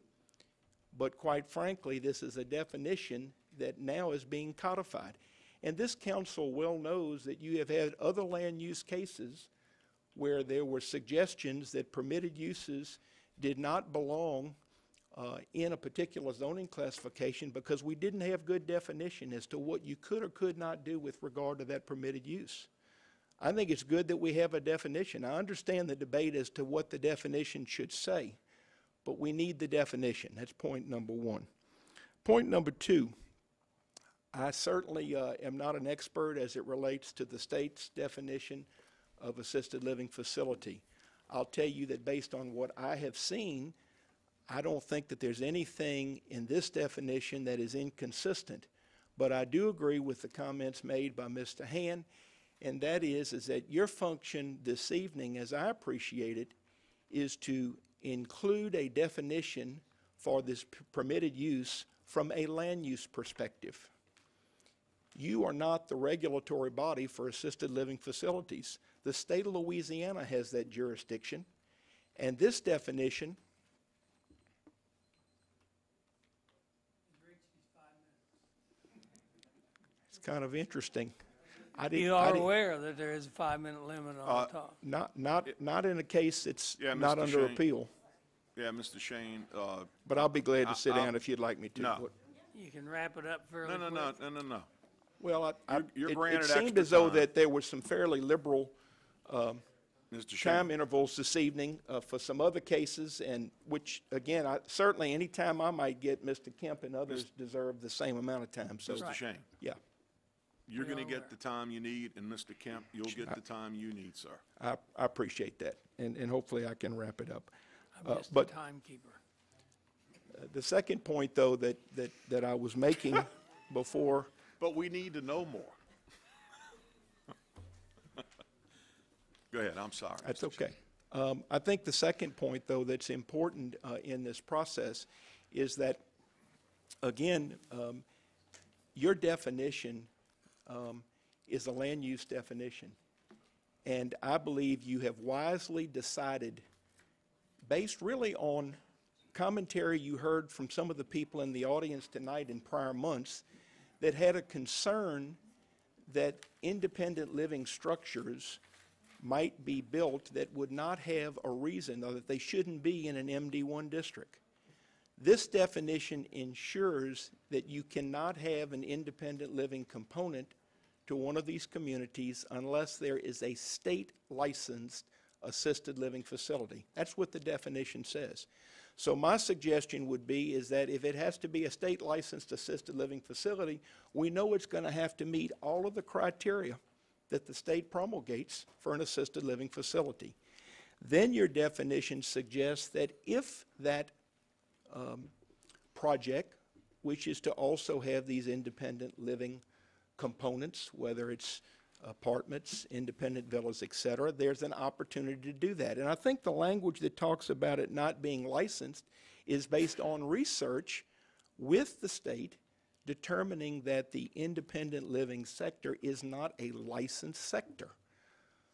but quite frankly, this is a definition that now is being codified. And this council well knows that you have had other land use cases where there were suggestions that permitted uses did not belong in a particular zoning classification because we didn't have good definition as to what you could or could not do with regard to that permitted use. I think it's good that we have a definition. I understand the debate as to what the definition should say, but we need the definition. That's point number one. Point number two, I certainly am not an expert as it relates to the state's definition of assisted living facility. I'll tell you that based on what I have seen, I don't think that there's anything in this definition that is inconsistent. But I do agree with the comments made by Mr. Hand, and that is that your function this evening, as I appreciate it, is to include a definition for this permitted use from a land use perspective. You are not the regulatory body for assisted living facilities. The state of Louisiana has that jurisdiction, and this definition it's kind of interesting. You are aware that there is a 5-minute limit on top? Not in a case that's Yeah, not Mr. under Shane. appeal. Yeah, Mr. Shane. But I'll be glad to sit down if you'd like me to. No. You can wrap it up fairly quick. No. Well, You're it granted seemed extra as though time. that there were some fairly liberal Mr. Shane. time intervals this evening for some other cases, and which, again, certainly any time I might get, Mr. Kemp and others deserve the same amount of time. So, Mr. Shane. Yeah. You're going to get the time you need, and Mr. Kemp, you'll get the time you need, sir. I appreciate that, and hopefully I can wrap it up. I'm just the timekeeper. The second point, though, that I was making before. But we need to know more. Go ahead, I'm sorry. That's okay. I think the second point, though, that's important in this process is that, again, your definition is a land use definition. And I believe you have wisely decided, based really on commentary you heard from some of the people in the audience tonight in prior months, that had a concern that independent living structures might be built that would not have a reason, or that they shouldn't be in an MD1 district. This definition ensures that you cannot have an independent living component to one of these communities unless there is a state-licensed assisted living facility. That's what the definition says. So my suggestion would be is that if it has to be a state-licensed assisted living facility, we know it's going to have to meet all of the criteria that the state promulgates for an assisted living facility. Then your definition suggests that if that project, which is to also have these independent living components, whether it's apartments, independent villas, et cetera, there's an opportunity to do that. And I think the language that talks about it not being licensed is based on research with the state determining that the independent living sector is not a licensed sector.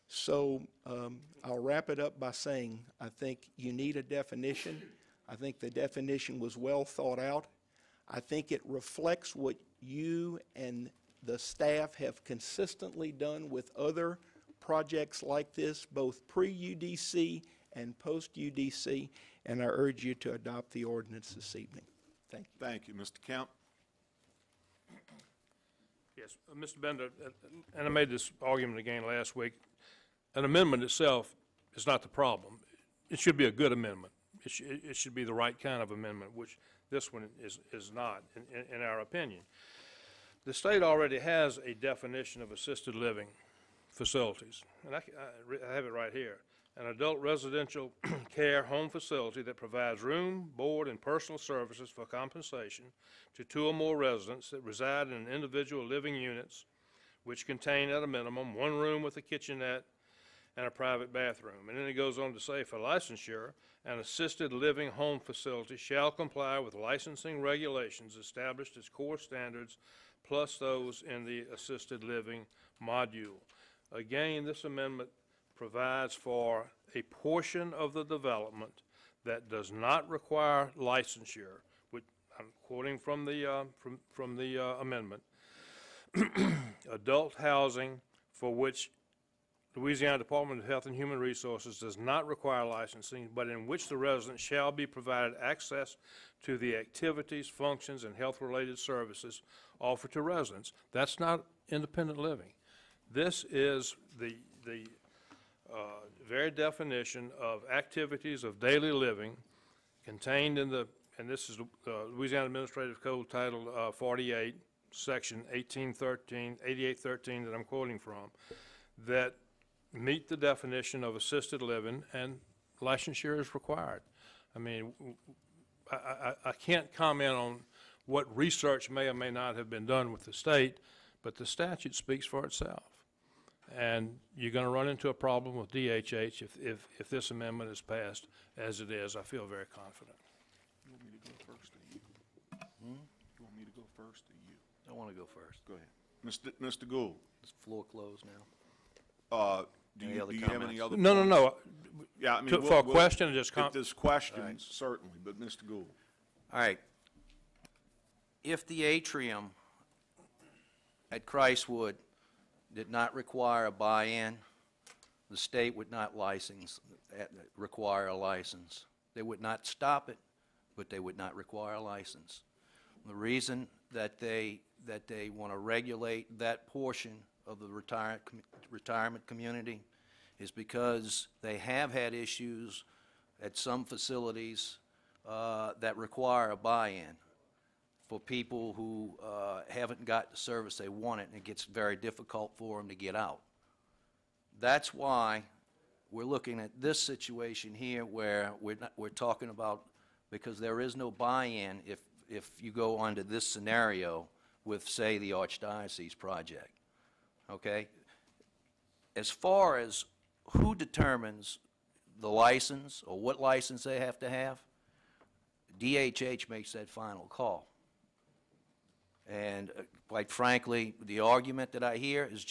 So I'll wrap it up by saying I think you need a definition. I think the definition was well thought out. I think it reflects what you and the staff have consistently done with other projects like this, both pre-UDC and post-UDC, and I urge you to adopt the ordinance this evening. Thank you. Thank you. Mr. Kemp? Yes, Mr. Bender, and I made this argument again last week, an amendment itself is not the problem. It should be a good amendment. It should be the right kind of amendment, which this one is not, in our opinion. The state already has a definition of assisted living facilities, and I have it right here. An adult residential care home facility that provides room, board, and personal services for compensation to 2 or more residents that reside in individual living units which contain at a minimum 1 room with a kitchenette and a private bathroom. And then it goes on to say, for licensure, an assisted living home facility shall comply with licensing regulations established as core standards plus those in the assisted living module. Again, this amendment provides for a portion of the development that does not require licensure, which I'm quoting from the amendment, adult housing for which Louisiana Department of Health and Human Resources does not require licensing, but in which the resident shall be provided access to the activities, functions, and health-related services offered to residents. That's not independent living. This is the very definition of activities of daily living contained in the, and this is Louisiana Administrative Code Title 48, Section 8813 that I'm quoting from, that meet the definition of assisted living, and licensure is required. I mean, I can't comment on what research may or may not have been done with the state, but the statute speaks for itself. And you're going to run into a problem with DHH if this amendment is passed as it is. I feel very confident. You want me to go first or you? You want me to go first or you? I want to go first. Go ahead. Mr. Gould? Is the floor closed now? Do you have any other? No. Yeah, I mean, For a question, just if there's questions, certainly, but Mr. Gould. All right. If the atrium at Christwood did not require a buy-in, the state would not require a license. They would not stop it, but they would not require a license. The reason that they want to regulate that portion of the retirement community is because they have had issues at some facilities that require a buy-in for people who haven't got the service they wanted, and it gets very difficult for them to get out. That's why we're looking at this situation here where we're talking about, because there is no buy-in if you go onto this scenario with, say, the Archdiocese project. Okay? As far as who determines the license or what license they have to have, DHH makes that final call. And quite frankly, the argument that I hear is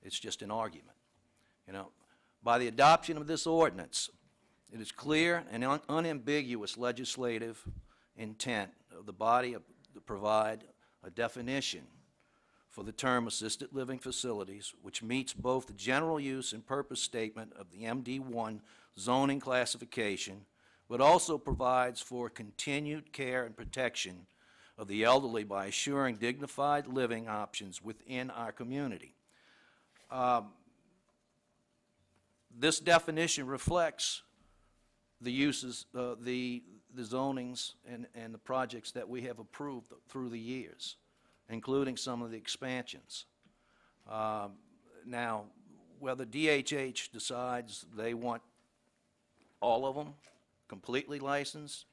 it's just an argument. You know, by the adoption of this ordinance, it is clear and unambiguous legislative intent of the body to provide a definition for the term assisted living facilities, which meets both the general use and purpose statement of the MD1 zoning classification, but also provides for continued care and protection of the elderly by assuring dignified living options within our community. This definition reflects the uses, the zonings and the projects that we have approved through the years, including some of the expansions. Now, whether DHH decides they want all of them completely licensed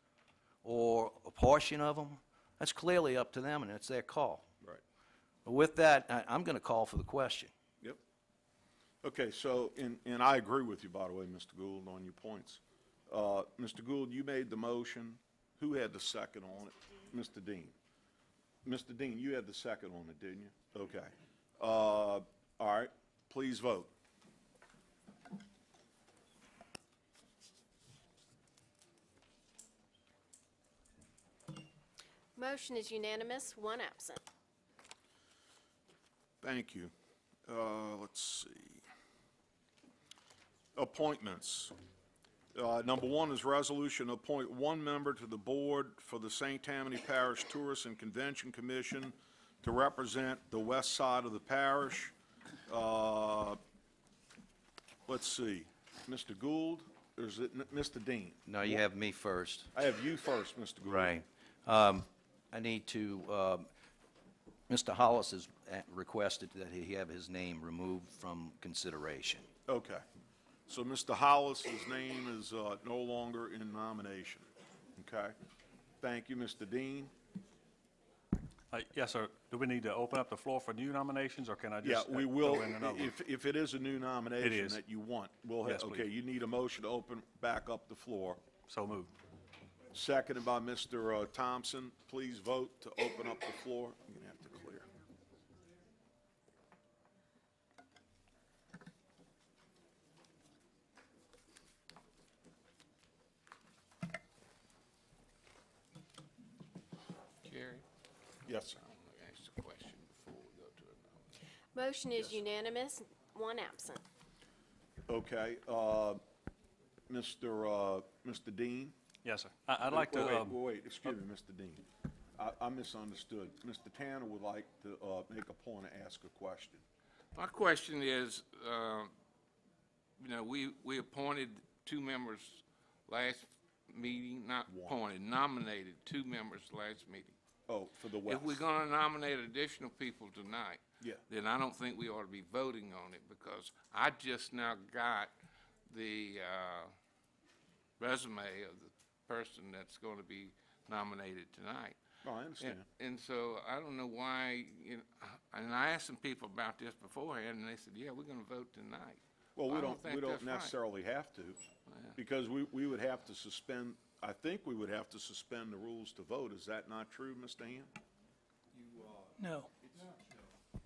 or a portion of them, that's clearly up to them, and it's their call. Right. But with that, I'm going to call for the question. Okay, so, and I agree with you, by the way, Mr. Gould, on your points. Mr. Gould, you made the motion. Who had the second on it? Mr. Dean. Mr. Dean, you had the second on it, didn't you? Okay. All right, please vote. Motion is unanimous, one absent. Thank you. Let's see. Appointments. Number one is resolution to appoint one member to the board for the St. Tammany Parish Tourist and Convention Commission to represent the west side of the parish. Let's see. Mr. Gould, or is it Mr. Dean? No, you have me first. I have you first, Mr. Gould. Right. I need to, Mr. Hollis has requested that he have his name removed from consideration. Okay. So Mr. Hollis's name is no longer in nomination. Okay? Thank you, Mr. Dean. Yes, sir. Do we need to open up the floor for new nominations, or can I Yeah, just we will, throw in another one? if it is a new nomination is. that you want, we'll have, Yes, okay, please. you need a motion to open back up the floor. So moved. Seconded by Mr. Thompson. Please vote to open up the floor. You're gonna have to clear. Jerry? Yes, sir. I want to ask a question before we go to another. Motion is unanimous, one absent. Okay, Mr. Dean? Yes, sir. I'd like to, Wait, excuse me, Mr. Dean. I misunderstood. Mr. Tanner would like to make a point and ask a question. My question is, you know, we appointed two members last meeting, not appointed, nominated two members last meeting. Oh, for the West. If we're gonna nominate additional people tonight, Yeah. then I don't think we ought to be voting on it, because I just now got the resume of the person that's gonna be nominated tonight. Oh, I understand. And so I don't know why, you know, and I asked some people about this beforehand, and they said, yeah, we're gonna vote tonight. Well, we I don't think that's right. necessarily have to, because we would have to suspend, I think we would have to suspend the rules to vote. Is that not true, Ms. Dan? No.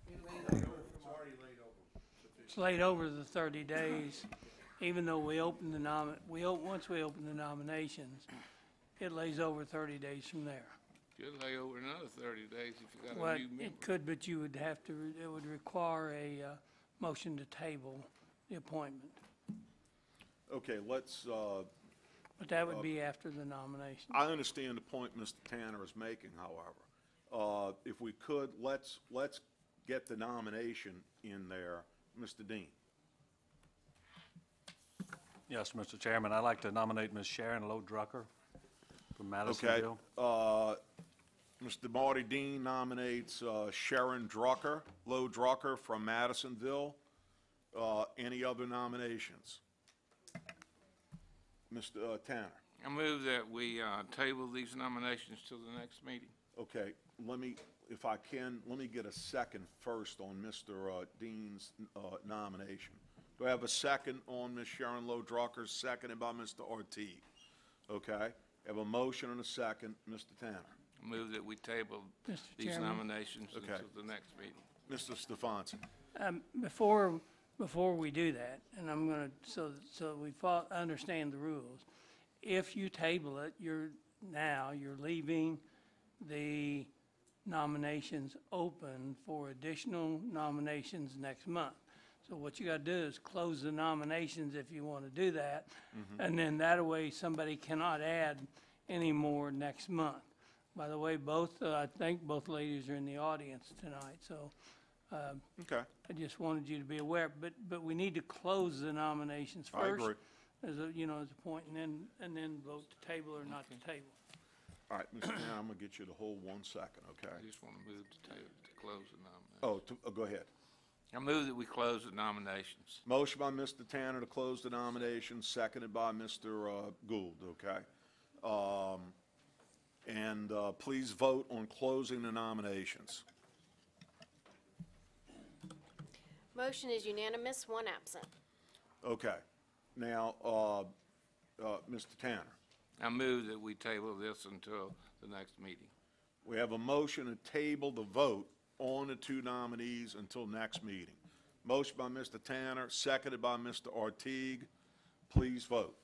It's already laid over. It's laid over the 30 days, even though we open the once we open the nominations, it lays over 30 days from there. Should lay over another 30 days if you got Well, a new member. it could, but you would have to, it would require a motion to table the appointment. Okay, let's, But that would be after the nomination. I understand the point Mr. Tanner is making, however. If we could, let's get the nomination in there. Mr. Dean? yes, Mr. Chairman, I'd like to nominate Ms. Sharon Lowe Drucker from Okay. Madisonville. Mr. Marty Dean nominates Sharon Drucker, Lowe Drucker from Madisonville. Any other nominations? Mr. Tanner? I move that we table these nominations till the next meeting. Okay, let me, if I can, let me get a second first on Mr. Dean's nomination. Do I have a second on Ms. Sharon Lowe Drucker, seconded by Mr. Ortiz? Okay, I have a motion and a second. Mr. Tanner? I move that we table Mr. these Chairman? nominations Okay. until the next meeting. Mr. Stefanski? Before we do that, and I'm gonna, so we understand the rules. If you table it, you're leaving the nominations open for additional nominations next month. So what you gotta do is close the nominations if you wanna do that, and then that way somebody cannot add any more next month. By the way, I think both ladies are in the audience tonight, so, Okay. I just wanted you to be aware, but we need to close the nominations I first. agree. As a, as a point, and then vote to table or not to table. All right, Mr. Tanner, I'm gonna get you to hold 1 second, okay? I just want to move to close the nominations. Oh, go ahead. I move that we close the nominations. Motion by Mr. Tanner to close the nomination, seconded by Mr. Gould, okay? And please vote on closing the nominations. Motion is unanimous, one absent. Okay. Now, Mr. Tanner, I move that we table this until the next meeting. we have a motion to table the vote on the two nominees until next meeting. Motion by Mr. Tanner, seconded by Mr. Artigue. Please vote.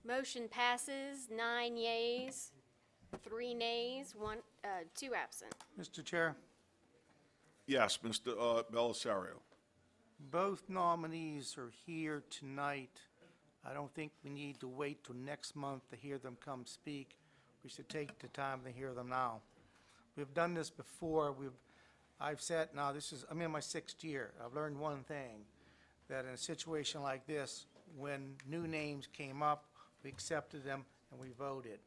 Motion passes, 9 yeas, 3 nays, 2 absent. Mr. Chair, Yes, Mr. Belisario. both nominees are here tonight. I don't think we need to wait till next month to hear them come speak. We should take the time to hear them now. We've done this before. I've said, now I'm in my 6th year. I've learned one thing, that in a situation like this, when new names came up, we accepted them and we voted.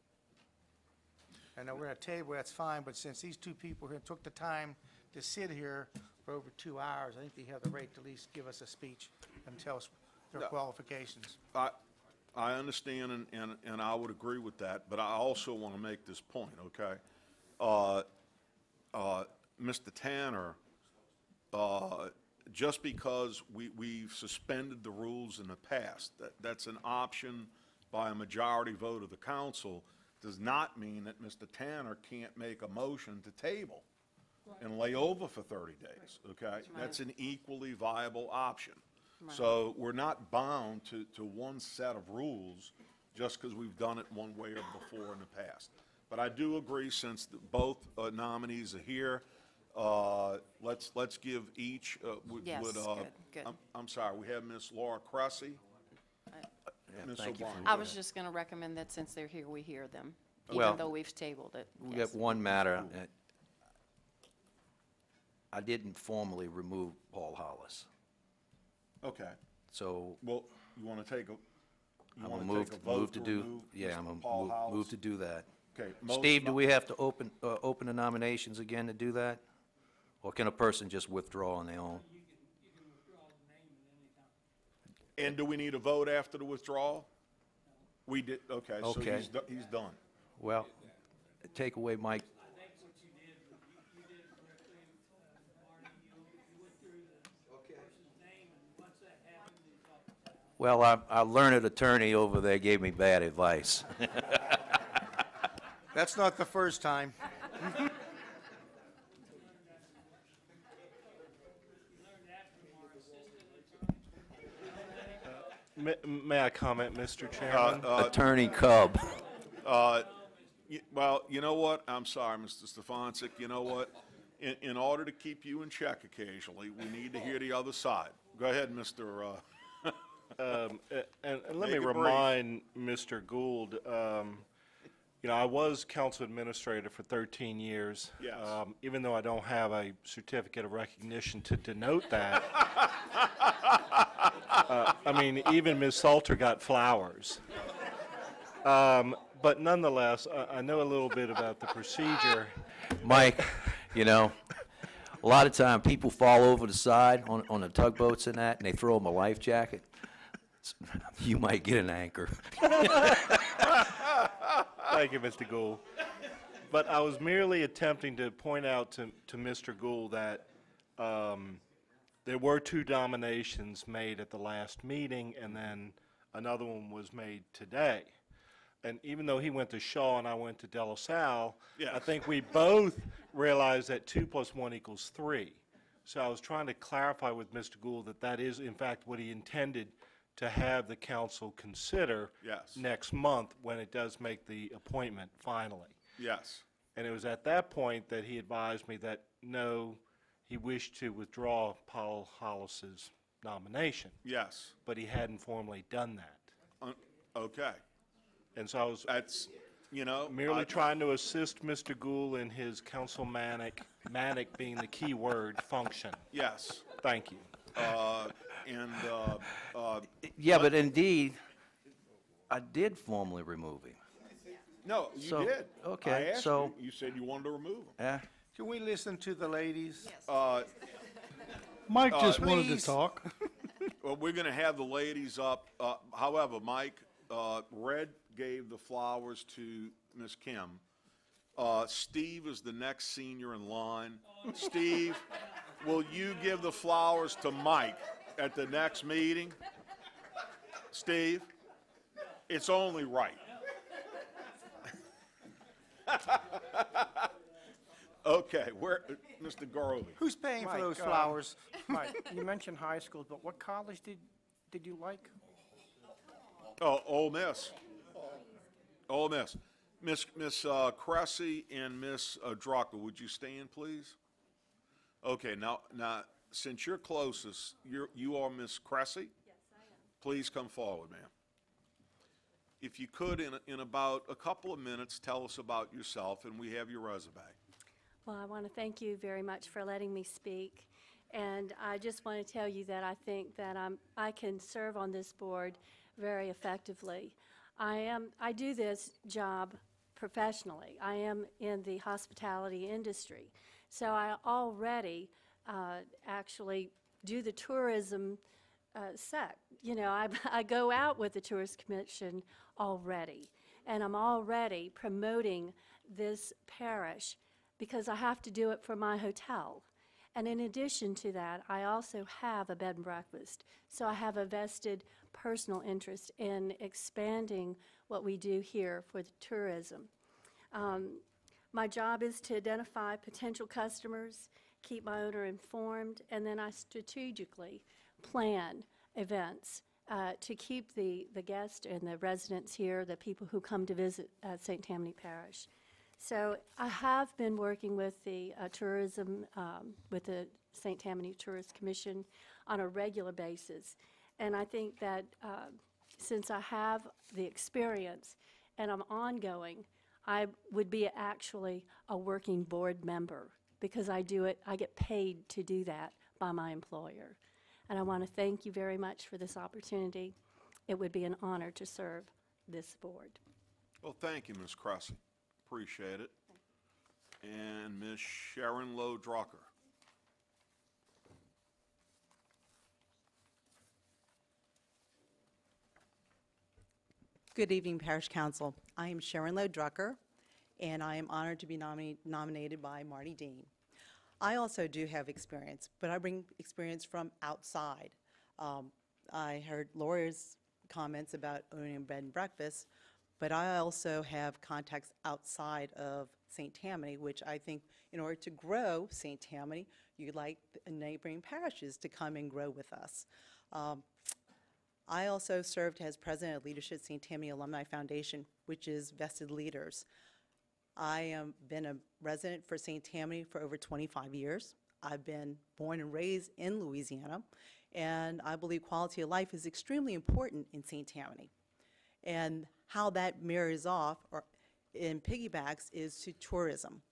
And we're going to table, that's fine, but since these two people here took the time to sit here for over 2 hours, I think they have the right to at least give us a speech and tell us their No. qualifications. I understand, and I would agree with that, but I also want to make this point, okay? Mr. Tanner, just because we've suspended the rules in the past, that's an option by a majority vote of the council, does not mean that Mr. Tanner can't make a motion to table and lay over for 30 days, okay? That's an equally viable option. So we're not bound to one set of rules just because we've done it one way or before in the past. But I do agree, since both nominees are here, let's give each, Yes, good. I'm sorry, we have Miss Laura Cressy. Ms. thank you for O'Brien. I was just going to recommend that since they're here, we hear them, Well, even though we've tabled it. We Yes. got one matter. I didn't formally remove Paul Hollis, Okay, so well, you want to take a, you I'm want gonna to take a vote to do, remove yeah, I'm Mr. gonna Paul Hollis? move to do that. Okay. Steve, do we have to open the nominations again to do that? Or can a person just withdraw on their own? And do we need a vote after the withdrawal? We did, okay, so Okay. he's done. Well, take away Mike. Well, our learned attorney over there gave me bad advice. That's not the first time. May I comment, Mr. Chairman? Attorney Cub. Well, you know what? I'm sorry, Mr. Stefanczyk. You know what? In order to keep you in check occasionally, we need to hear the other side. Go ahead, Mr. And let Make me it brief. remind Mr. Gould, you know, I was council administrator for 13 years. Yes. Even though I don't have a certificate of recognition to denote that. I mean, even Ms. Salter got flowers. But nonetheless, I know a little bit about the procedure. Mike, you know, a lot of time people fall over the side on the tugboats and that, and they throw them a life jacket. You might get an anchor. Thank you, Mr. Gould. But I was merely attempting to point out to Mr. Gould that there were 2 nominations made at the last meeting, and then another one was made today. And even though he went to Shaw and I went to De La Salle, I Yes. think we both realized that 2 + 1 = 3. So I was trying to clarify with Mr. Gould that that is, in fact, what he intended to have the council consider Yes. next month when it does make the appointment finally. Yes. And it was at that point that he advised me that, no, he wished to withdraw Paul Hollis's nomination, Yes. but he hadn't formally done that. Okay. And so I was That's, you know. merely trying to assist Mr. Gould in his council manic being the key word, function. Yes. Thank you. Yeah, but indeed, I did formally remove him. No, you So, did. okay, I asked so- you said you wanted to remove him. Yeah. Can we listen to the ladies? Mike Uh, just wanted to please. talk. Well, we're going to have the ladies up. However, Mike, Red gave the flowers to Miss Kim. Steve is the next senior in line. Steve, will you give the flowers to Mike at the next meeting? Steve, it's only right. Okay, Mr. Garvey. Who's paying for those Mike, flowers? Mike, you mentioned high schools, but what college did you like? Oh, Ole Miss. Ole Miss. Miss Cressy and Miss Drucker, would you stand, please? Okay, now, since you're closest, you are Miss Cressy? Yes, I am. Please come forward, ma'am. If you could, in about a couple of minutes, tell us about yourself, and we have your resume. Well, I want to thank you very much for letting me speak. And I just want to tell you that I think that I can serve on this board very effectively. I do this job professionally. I am in the hospitality industry. So I already actually do the tourism You know, I go out with the Tourist Commission already. And I'm already promoting this parish because I have to do it for my hotel. And in addition to that, I also have a bed and breakfast. So I have a vested personal interest in expanding what we do here for the tourism. My job is to identify potential customers, keep my owner informed, and then I strategically plan events to keep the guests and the residents here, the people who come to visit St. Tammany Parish. So I have been working with the tourism, with the St. Tammany Tourist Commission on a regular basis. And I think that since I have the experience and I'm ongoing, I would be actually a working board member because I do it, I get paid to do that by my employer. And I want to thank you very much for this opportunity. It would be an honor to serve this board. Well, thank you, Ms. Cressy. Appreciate it. And Ms. Sharon Lowe Drucker. Good evening, Parish Council. I am Sharon Lowe Drucker, and I am honored to be nominated by Marty Dean. I also do have experience, but I bring experience from outside. I heard Laura's comments about owning a bed and breakfast, but I also have contacts outside of St. Tammany, which I think in order to grow St. Tammany, you'd like the neighboring parishes to come and grow with us. I also served as president of Leadership St. Tammany Alumni Foundation, which is vested leaders. I have been a resident for St. Tammany for over 25 years. I've been born and raised in Louisiana, and I believe quality of life is extremely important in St. Tammany. And how that mirrors off or in piggybacks is to tourism.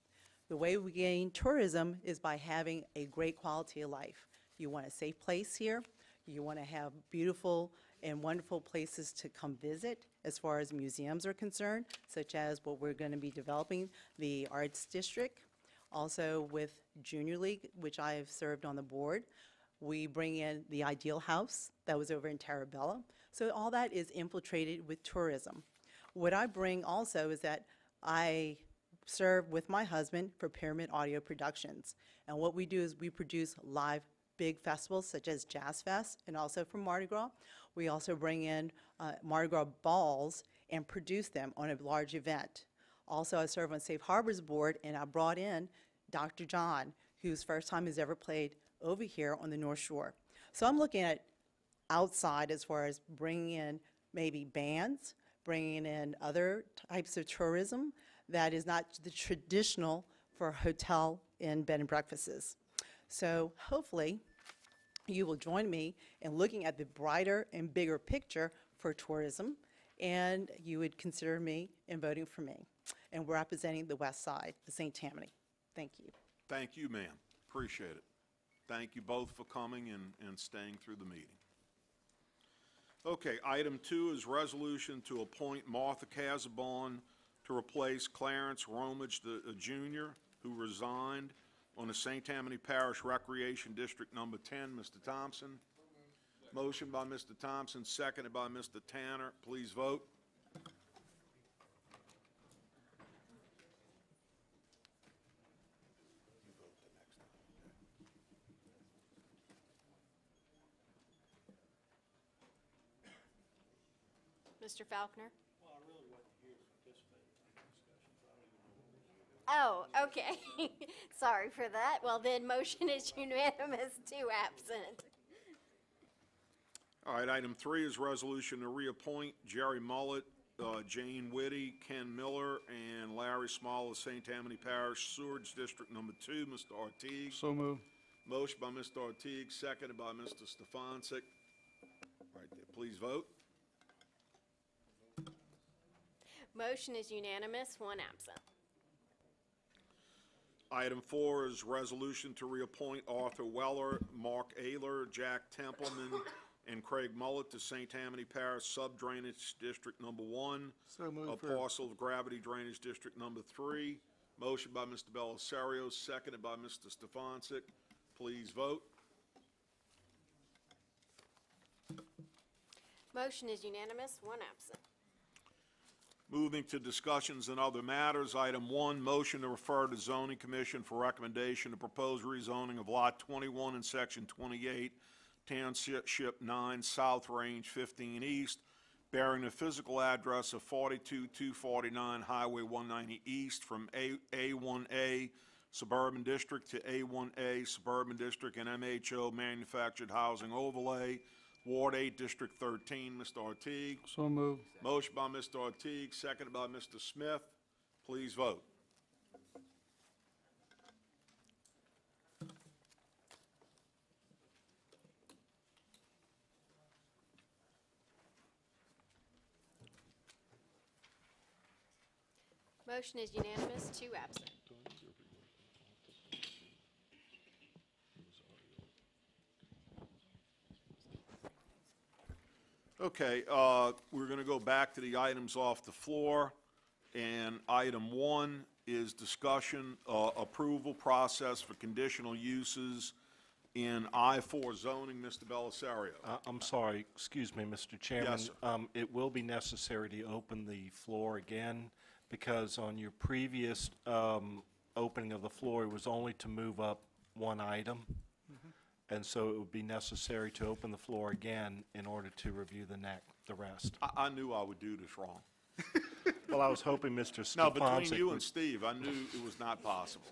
The way we gain tourism is by having a great quality of life. You want a safe place here. You want to have beautiful and wonderful places to come visit as far as museums are concerned, such as what we're going to be developing, the Arts District. Also with Junior League, which I have served on the board, we bring in the Ideal House that was over in Tarabella. So all that is infiltrated with tourism. What I bring also is that I serve with my husband for Pyramid Audio Productions. And what we do is we produce live big festivals such as Jazz Fest and also for Mardi Gras. We also bring in Mardi Gras balls and produce them on a large event. Also, I serve on Safe Harbors Board, and I brought in Dr. John, whose first time has ever played over here on the North Shore. So I'm looking at outside as far as bringing in maybe bands, bringing in other types of tourism that is not the traditional for hotel and bed and breakfasts. So hopefully you will join me in looking at the brighter and bigger picture for tourism, and you would consider me in voting for me. And we're representing the west side of St. Tammany. Thank you. Thank you, ma'am. Appreciate it. Thank you both for coming and staying through the meeting. Okay, item 2 is resolution to appoint Martha Casabon to replace Clarence Romage Jr., who resigned on the St. Tammany Parish Recreation District Number 10. Mr. Thompson. Motion by Mr. Thompson, seconded by Mr. Tanner. Please vote. Mr. Falconer? Oh, okay. Sorry for that. Well, then, motion is unanimous, 2 absent. All right, item 3 is resolution to reappoint Jerry Mullet, Jane Whitty, Ken Miller, and Larry Small of St. Tammany Parish Sewerage District Number 2. Mr. Artigue. So moved. Motion by Mr. Artigue, seconded by Mr. Stefanczyk. Right there, please vote. Motion is unanimous, 1 absent. Item 4 is resolution to reappoint Arthur Weller, Mark Ayler, Jack Templeman, and Craig Mullet to St. Tammany Parish Sub-Drainage District Number 1. So moved A parcel of Gravity Drainage District Number 3. Motion by Mr. Belisario, seconded by Mr. Stefanczyk. Please vote. Motion is unanimous, 1 absent. Moving to discussions and other matters, item 1, motion to refer to zoning commission for recommendation to propose rezoning of lot 21 in section 28, Township 9, South Range 15 East, bearing the physical address of 42249 Highway 190 East from A1A Suburban District to A1A Suburban District and MHO Manufactured Housing Overlay, Ward 8, District 13. Mr. Artigue. So moved. Motion by Mr. Artigue, seconded by Mr. Smith. Please vote. Motion is unanimous, 2 absent. Okay, we're going to go back to the items off the floor, and item 1 is discussion, approval process for conditional uses in I-4 zoning. Mr. Belisario. I'm sorry, excuse me, Mr. Chairman. Yes, sir. It will be necessary to open the floor again, because on your previous opening of the floor, it was only to move up one item. And so it would be necessary to open the floor again in order to review the rest. I knew I would do this wrong. Well, I was hoping Mr. Stefanczyk No, between you would- and Steve, I knew it was not possible.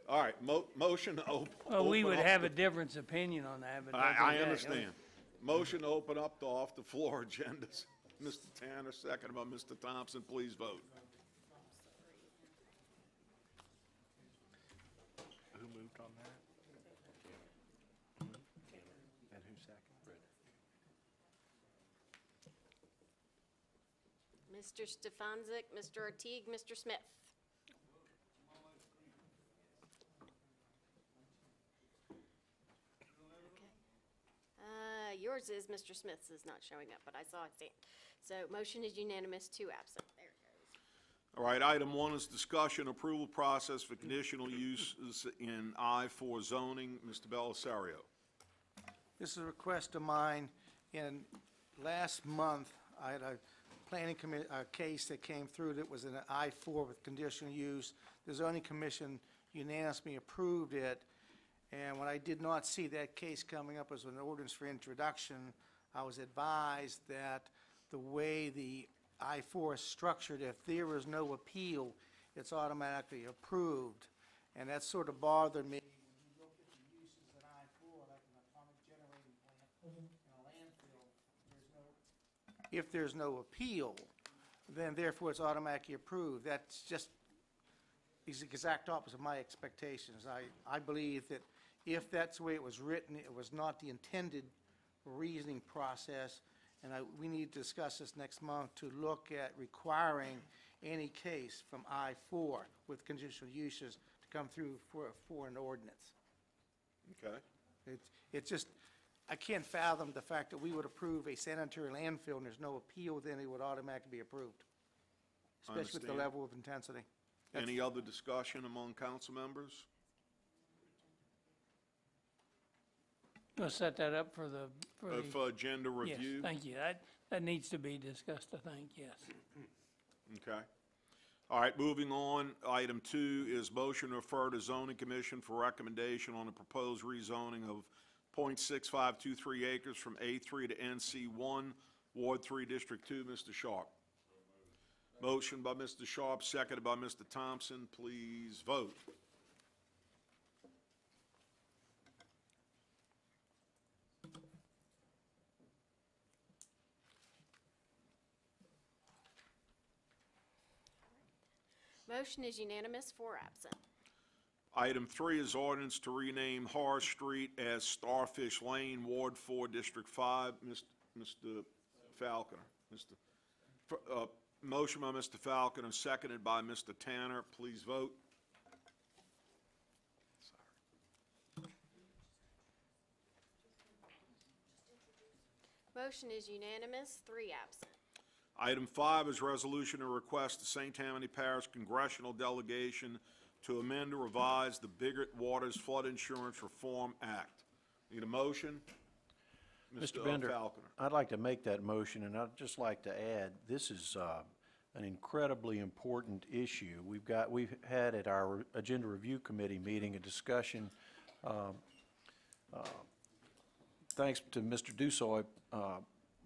All right, motion to open. Well, we would up have the- a difference opinion on that, but that's I okay. understand. Motion to open up the off-the-floor agendas. Mr. Tanner, seconded by Mr. Thompson. Please vote. Who moved on that? And who seconded? Mr. Stefanczyk, Mr. Artigue, Mr. Smith. Yours is, Mr. Smith's is not showing up, but I saw it. So motion is unanimous, 2 absent. There it goes. All right, item 1 is discussion approval process for conditional uses in I-4 zoning. Mr. Belisario. This is a request of mine. In last month, I had a planning case that came through that was in an I-4 with conditional use. The zoning commission unanimously approved it, and when I did not see that case coming up as an ordinance for introduction, I was advised that the way the I-4 is structured, if there is no appeal, it's automatically approved. And that sort of bothered me. When you look at the uses in I-4, like an atomic generating plant and a landfill, if there's no appeal, then therefore it's automatically approved. That's just is the exact opposite of my expectations. I believe that if that's the way it was written, it was not the intended reasoning process, and we need to discuss this next month to look at requiring any case from I-4 with conditional uses to come through for an ordinance. Okay. It's just, I can't fathom the fact that we would approve a sanitary landfill and there's no appeal, then it would automatically be approved, especially with the Understand. level of intensity. Any other discussion among council members? Gonna set that up for the, For agenda yes, review? thank you. That needs to be discussed, I think, yes. Okay. All right, moving on. Item 2 is motion to refer to zoning commission for recommendation on the proposed rezoning of .6523 acres from A3 to NC1, Ward 3, District 2. Mr. Sharp. Motion by Mr. Sharp, seconded by Mr. Thompson. Please vote. Motion is unanimous, 4 absent. Item 3 is ordinance to rename Horace Street as Starfish Lane, Ward 4, District 5. Mr. Falconer. Motion by Mr. Falconer, seconded by Mr. Tanner. Please vote. Motion is unanimous, 3 absent. Item 5 is resolution to request the St. Tammany Parish Congressional Delegation to amend or revise the Biggert Waters Flood Insurance Reform Act. Need a motion? Mr. Bender, Falconer. I'd like to make that motion, and I'd just like to add, this is an incredibly important issue. We've had at our Agenda Review Committee meeting a discussion, thanks to Mr. Dusoy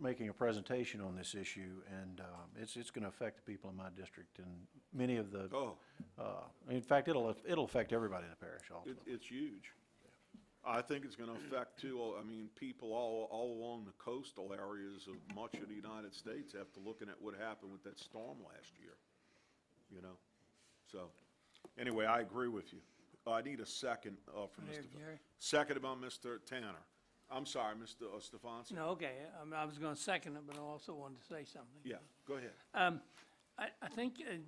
making a presentation on this issue, and it's going to affect the people in my district and many of the. In fact, it'll affect everybody in the parish. Also, It's huge. I think it's going to affect too. I mean, people all along the coastal areas of much of the United States after looking at what happened with that storm last year. You know, so anyway, I agree with you. I need a second from There, Mr. Jerry. Seconded by Mr. Tanner. I'm sorry, Mr. Stefanski. No, okay, I was gonna second it, but I also wanted to say something. Yeah, go ahead. I think it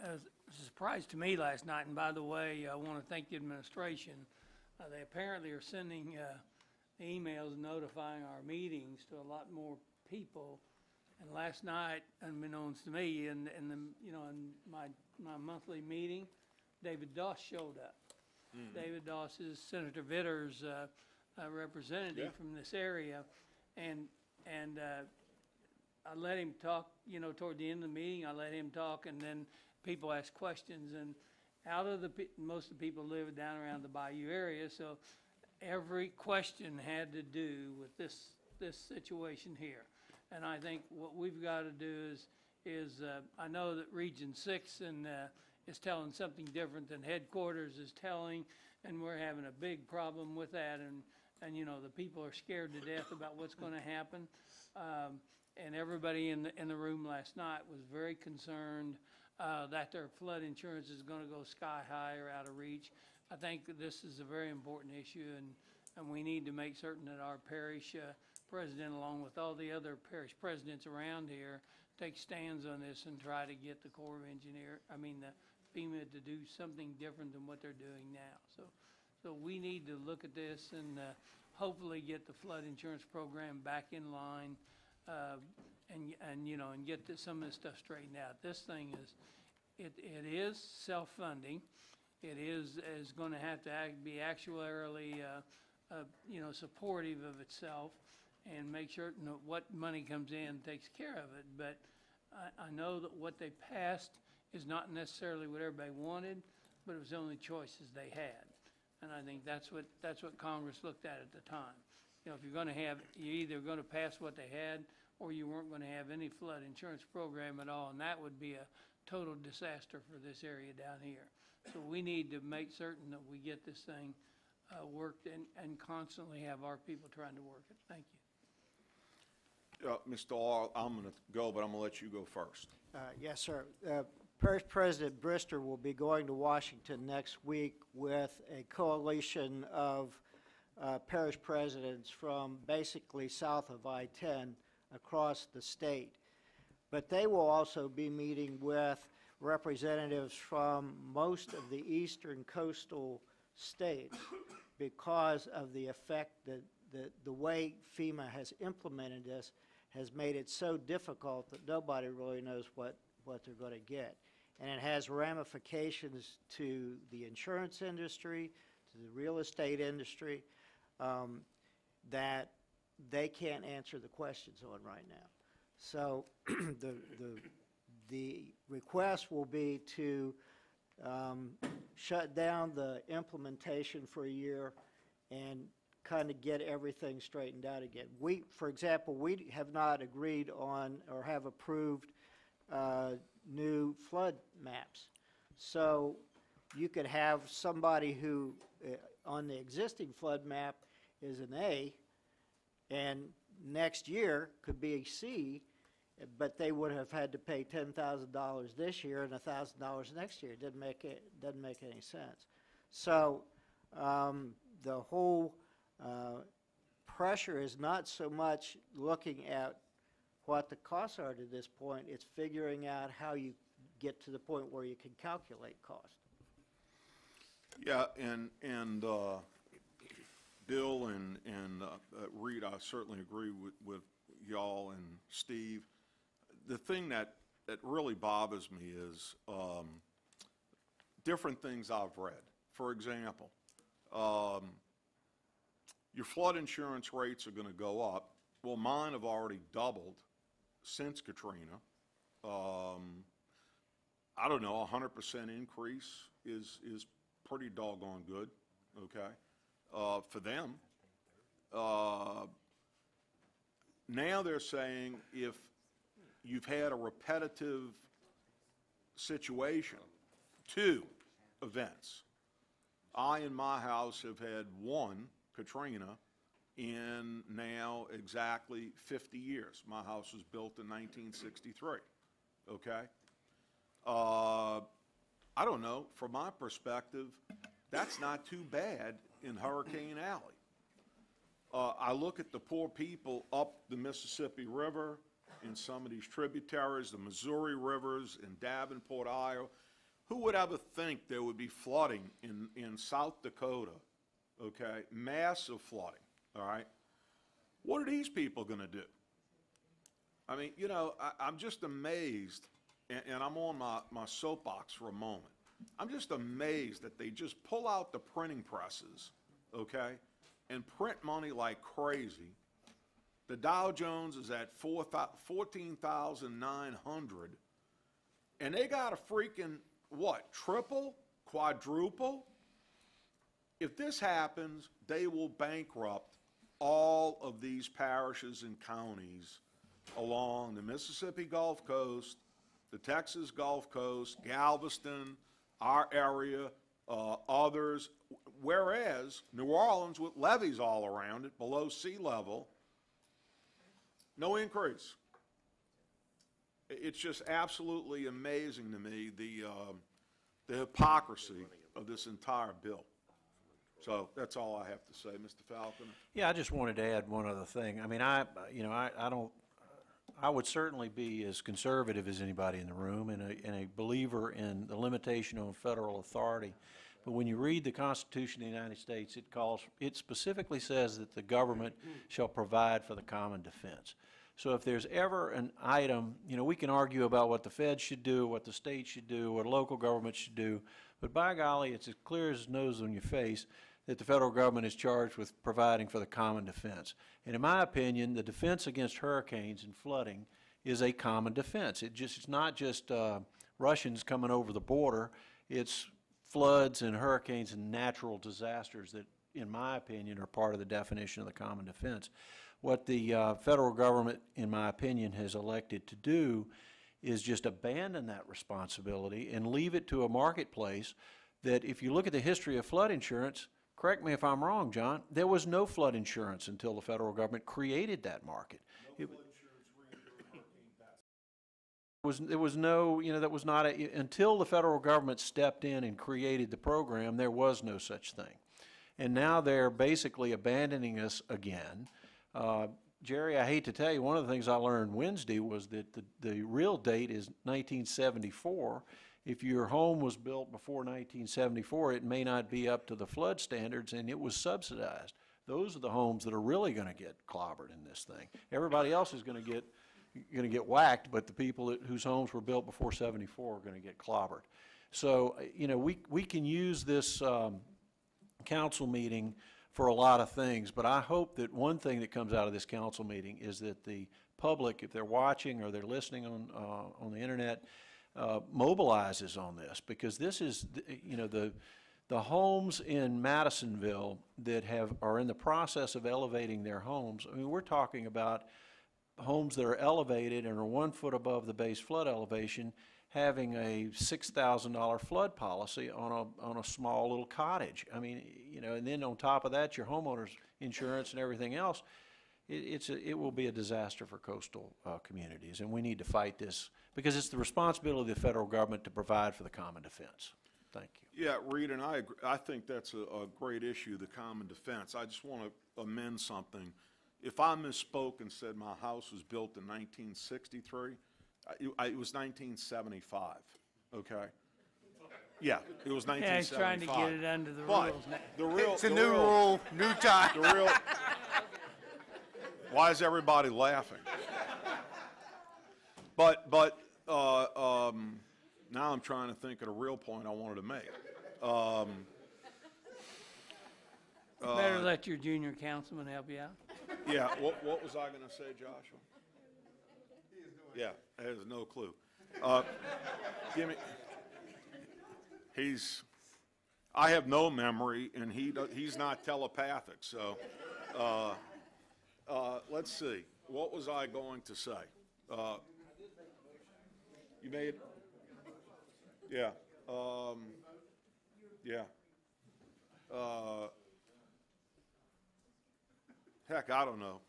was a surprise to me last night, and by the way, I want to thank the administration. They apparently are sending emails notifying our meetings to a lot more people. And last night, unbeknownst to me, in my monthly meeting, David Doss showed up. David Doss is Senator Vitter's representative from this area, and I let him talk, toward the end of the meeting, I let him talk, and then people ask questions, and most of the people live down around the Bayou area, so every question had to do with this situation here. And I think what we've got to do is I know that Region 6 is telling something different than headquarters is telling, and we're having a big problem with that, and the people are scared to death about what's going to happen. And everybody in the room last night was very concerned that their flood insurance is going to go sky high or out of reach. I think that this is a very important issue, and we need to make certain that our parish president, along with all the other parish presidents around here, take stands on this and try to get the Corps of the FEMA to do something different than what they're doing now. So we need to look at this and hopefully get the flood insurance program back in line, and get some of this stuff straightened out. This thing is self-funding. It is going to have to be actuarially supportive of itself, and make sure what money comes in takes care of it. But I know that what they passed is not necessarily what everybody wanted, but it was the only choices they had. And I think that's what Congress looked at the time. If you're either going to pass what they had, or you weren't going to have any flood insurance program at all, and that would be a total disaster for this area down here. So we need to make certain that we get this thing worked and constantly have our people trying to work it. Thank you. Mr. Law, I'm going to go, but I'm going to let you go first. Yes, sir. Parish President Brister will be going to Washington next week with a coalition of parish presidents from basically south of I-10 across the state. But they will also be meeting with representatives from most of the eastern coastal states because of the effect that the way FEMA has implemented this has made it so difficult that nobody really knows what they're going to get. And it has ramifications to the insurance industry, to the real estate industry. that they can't answer the questions on right now. So the request will be to shut down the implementation for a year and kind of get everything straightened out again. For example, we have not agreed on or have approved new flood maps. So you could have somebody who, on the existing flood map, is an A, and next year could be a C, but they would have had to pay $10,000 this year and $1,000 next year. It doesn't make any sense. So the whole pressure is not so much looking at what the costs are to this point, it's figuring out how you get to the point where you can calculate cost. Yeah, and Bill and Reed, I certainly agree with y'all and Steve. The thing that really bothers me is different things I've read. For example, your flood insurance rates are going to go up. Well, mine have already doubled since Katrina. I don't know, 100% increase is pretty doggone good, okay, for them. Now they're saying if you've had a repetitive situation, 2 events. I in my house have had 1, Katrina, in now exactly 50 years. My house was built in 1963, okay? I don't know, from my perspective, that's not too bad in Hurricane Alley. I look at the poor people up the Mississippi River, in some of these tributaries, the Missouri rivers, in Davenport, Iowa. Who would ever think there would be flooding in South Dakota, okay? Massive flooding, all right? What are these people going to do? I mean, you know, I'm just amazed, and I'm on my soapbox for a moment. I'm just amazed that they just pull out the printing presses, okay, and print money like crazy. The Dow Jones is at 14,900, and they got a freaking, what, triple, quadruple? If this happens, they will bankrupt all of these parishes and counties along the Mississippi Gulf Coast, the Texas Gulf Coast, Galveston, our area, others, whereas New Orleans, with levees all around it, below sea level, no increase. It's just absolutely amazing to me, the hypocrisy of this entire bill. So that's all I have to say, Mr. Falconer. Yeah, I just wanted to add one other thing. I mean, I would certainly be as conservative as anybody in the room and a believer in the limitation on federal authority. But when you read the Constitution of the United States, it specifically says that the government shall provide for the common defense. So if there's ever an item, you know, we can argue about what the Fed should do, what the state should do, what local government should do, but by golly, it's as clear as nose on your face that the federal government is charged with providing for the common defense. And in my opinion, the defense against hurricanes and flooding is a common defense. It's not just Russians coming over the border, it's floods and hurricanes and natural disasters that, in my opinion, are part of the definition of the common defense. What the federal government, in my opinion, has elected to do is just abandon that responsibility and leave it to a marketplace that, if you look at the history of flood insurance, correct me if I'm wrong, John, there was no flood insurance until the federal government created that market. There was no, you know, that was not until the federal government stepped in and created the program, there was no such thing. And now they're basically abandoning us again. Jerry, I hate to tell you, one of the things I learned Wednesday was that the real date is 1974. If your home was built before 1974, it may not be up to the flood standards, and it was subsidized. Those are the homes that are really going to get clobbered in this thing. Everybody else is going to get whacked, but the people whose homes were built before 74 are going to get clobbered. So, you know, we can use this council meeting for a lot of things, but I hope that one thing that comes out of this council meeting is that the public, if they're watching or they're listening on the internet, mobilizes on this, because this is, you know, the homes in Madisonville that are in the process of elevating their homes. I mean, we're talking about homes that are elevated and are 1 foot above the base flood elevation, having a $6,000 flood policy on a small little cottage. I mean, you know, and then on top of that, your homeowner's insurance and everything else. It will be a disaster for coastal communities, and we need to fight this because it's the responsibility of the federal government to provide for the common defense. Thank you. Yeah, Reed, and I agree. I think that's a great issue, the common defense. I just want to amend something. If I misspoke and said my house was built in 1963, it was 1975, okay? Yeah, it was 1975. Yeah, he's trying to get it under the rules now. The real, It's a new rule, new time. The real, why is everybody laughing? But now I'm trying to think of the real point I wanted to make. Better let your junior councilman help you out. Yeah, what was I going to say, Joshua? Yeah, he has no clue. Give me. I have no memory, and he's not telepathic. So, let's see. What was I going to say? You made. Yeah. Yeah. Heck, I don't know.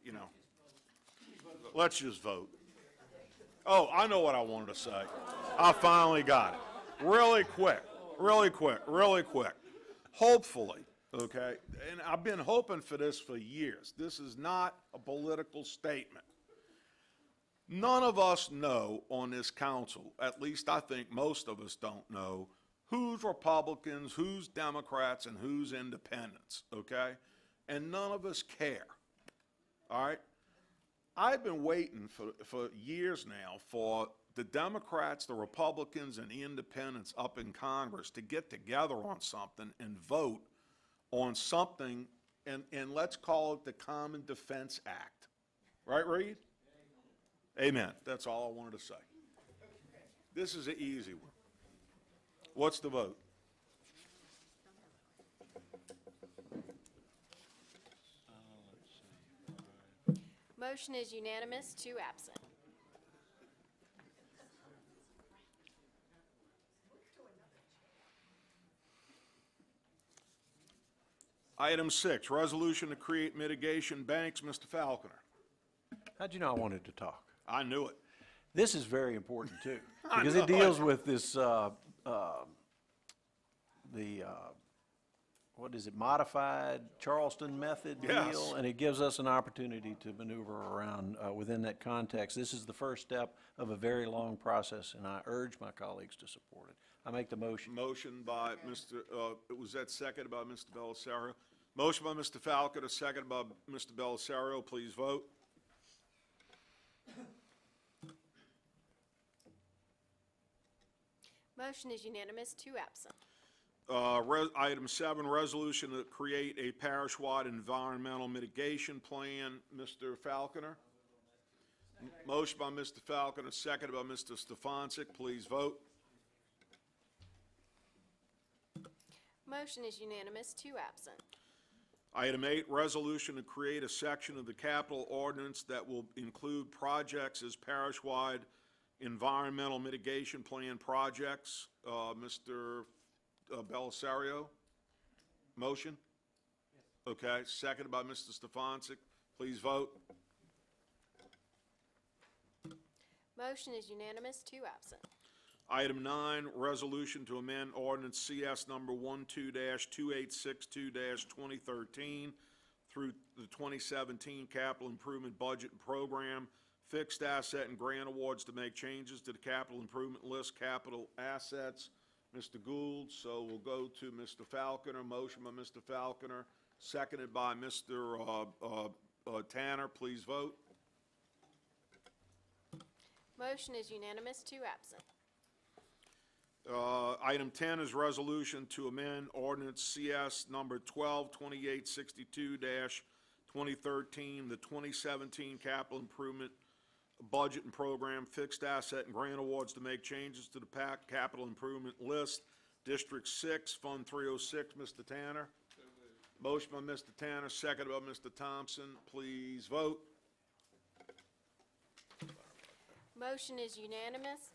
You know. Let's just vote. Oh, I know what I wanted to say. I finally got it. Really quick, really quick, really quick. Hopefully, okay, and I've been hoping for this for years. This is not a political statement. None of us know on this council, at least I think most of us don't know, who's Republicans, who's Democrats, and who's independents, okay? And none of us care, all right? I've been waiting for years now for the Democrats, the Republicans, and the independents up in Congress to get together on something and vote on something, and let's call it the Common Defense Act. Right, Reed? Amen. That's all I wanted to say. This is an easy one. What's the vote? Motion is unanimous, 2 absent. Item 6, resolution to create mitigation banks. Mr. Falconer. How'd you know I wanted to talk? I knew it. This is very important too, because it deals with this, what is it, modified Charleston method deal? And it gives us an opportunity to maneuver around within that context. This is the first step of a very long process, and I urge my colleagues to support it. I make the motion. Motion by Mr., was that seconded by Mr. Belisario? Motion by Mr. Falconer, seconded by Mr. Belisario. Please vote. Motion is unanimous, 2 absent. Item 7, resolution to create a parish-wide environmental mitigation plan. Mr. Falconer. Motion by Mr. Falconer, seconded by Mr. Stefancic. Please vote. Motion is unanimous, 2 absent. Item 8, resolution to create a section of the capital ordinance that will include projects as parish-wide environmental mitigation plan projects. Mr. Belisario, motion? Yes. Okay, seconded by Mr. Stefancic. Please vote. Motion is unanimous, 2 absent. Item 9, resolution to amend ordinance CS number 12-2862-2013 through the 2017 capital improvement budget and program, fixed asset and grant awards to make changes to the capital improvement list, capital assets. Mr. Gould, so we'll go to Mr. Falconer. Motion by Mr. Falconer, seconded by Mr. Tanner. Please vote. Motion is unanimous, 2 absent. Item 10 is resolution to amend ordinance CS number 122862-2013, the 2017 capital improvement budget and program fixed asset and grant awards to make changes to the PAC capital improvement list. District 6, Fund 306, Mr. Tanner. Motion by Mr. Tanner, second by Mr. Thompson. Please vote. Motion is unanimous,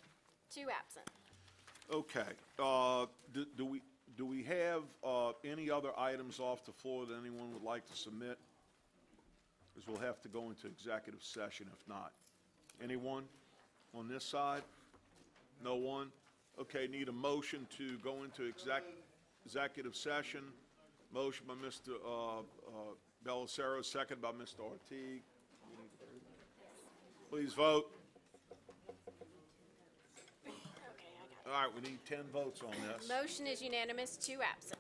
2 absent. Okay, do we have, any other items off the floor that anyone would like to submit? Because we'll have to go into executive session if not. Anyone on this side? No one? Okay, need a motion to go into executive session. Motion by Mr. Bellicero, second by Mr. Ortiz. Please vote. All right, we need 10 votes on this. Motion is unanimous, 2 absent.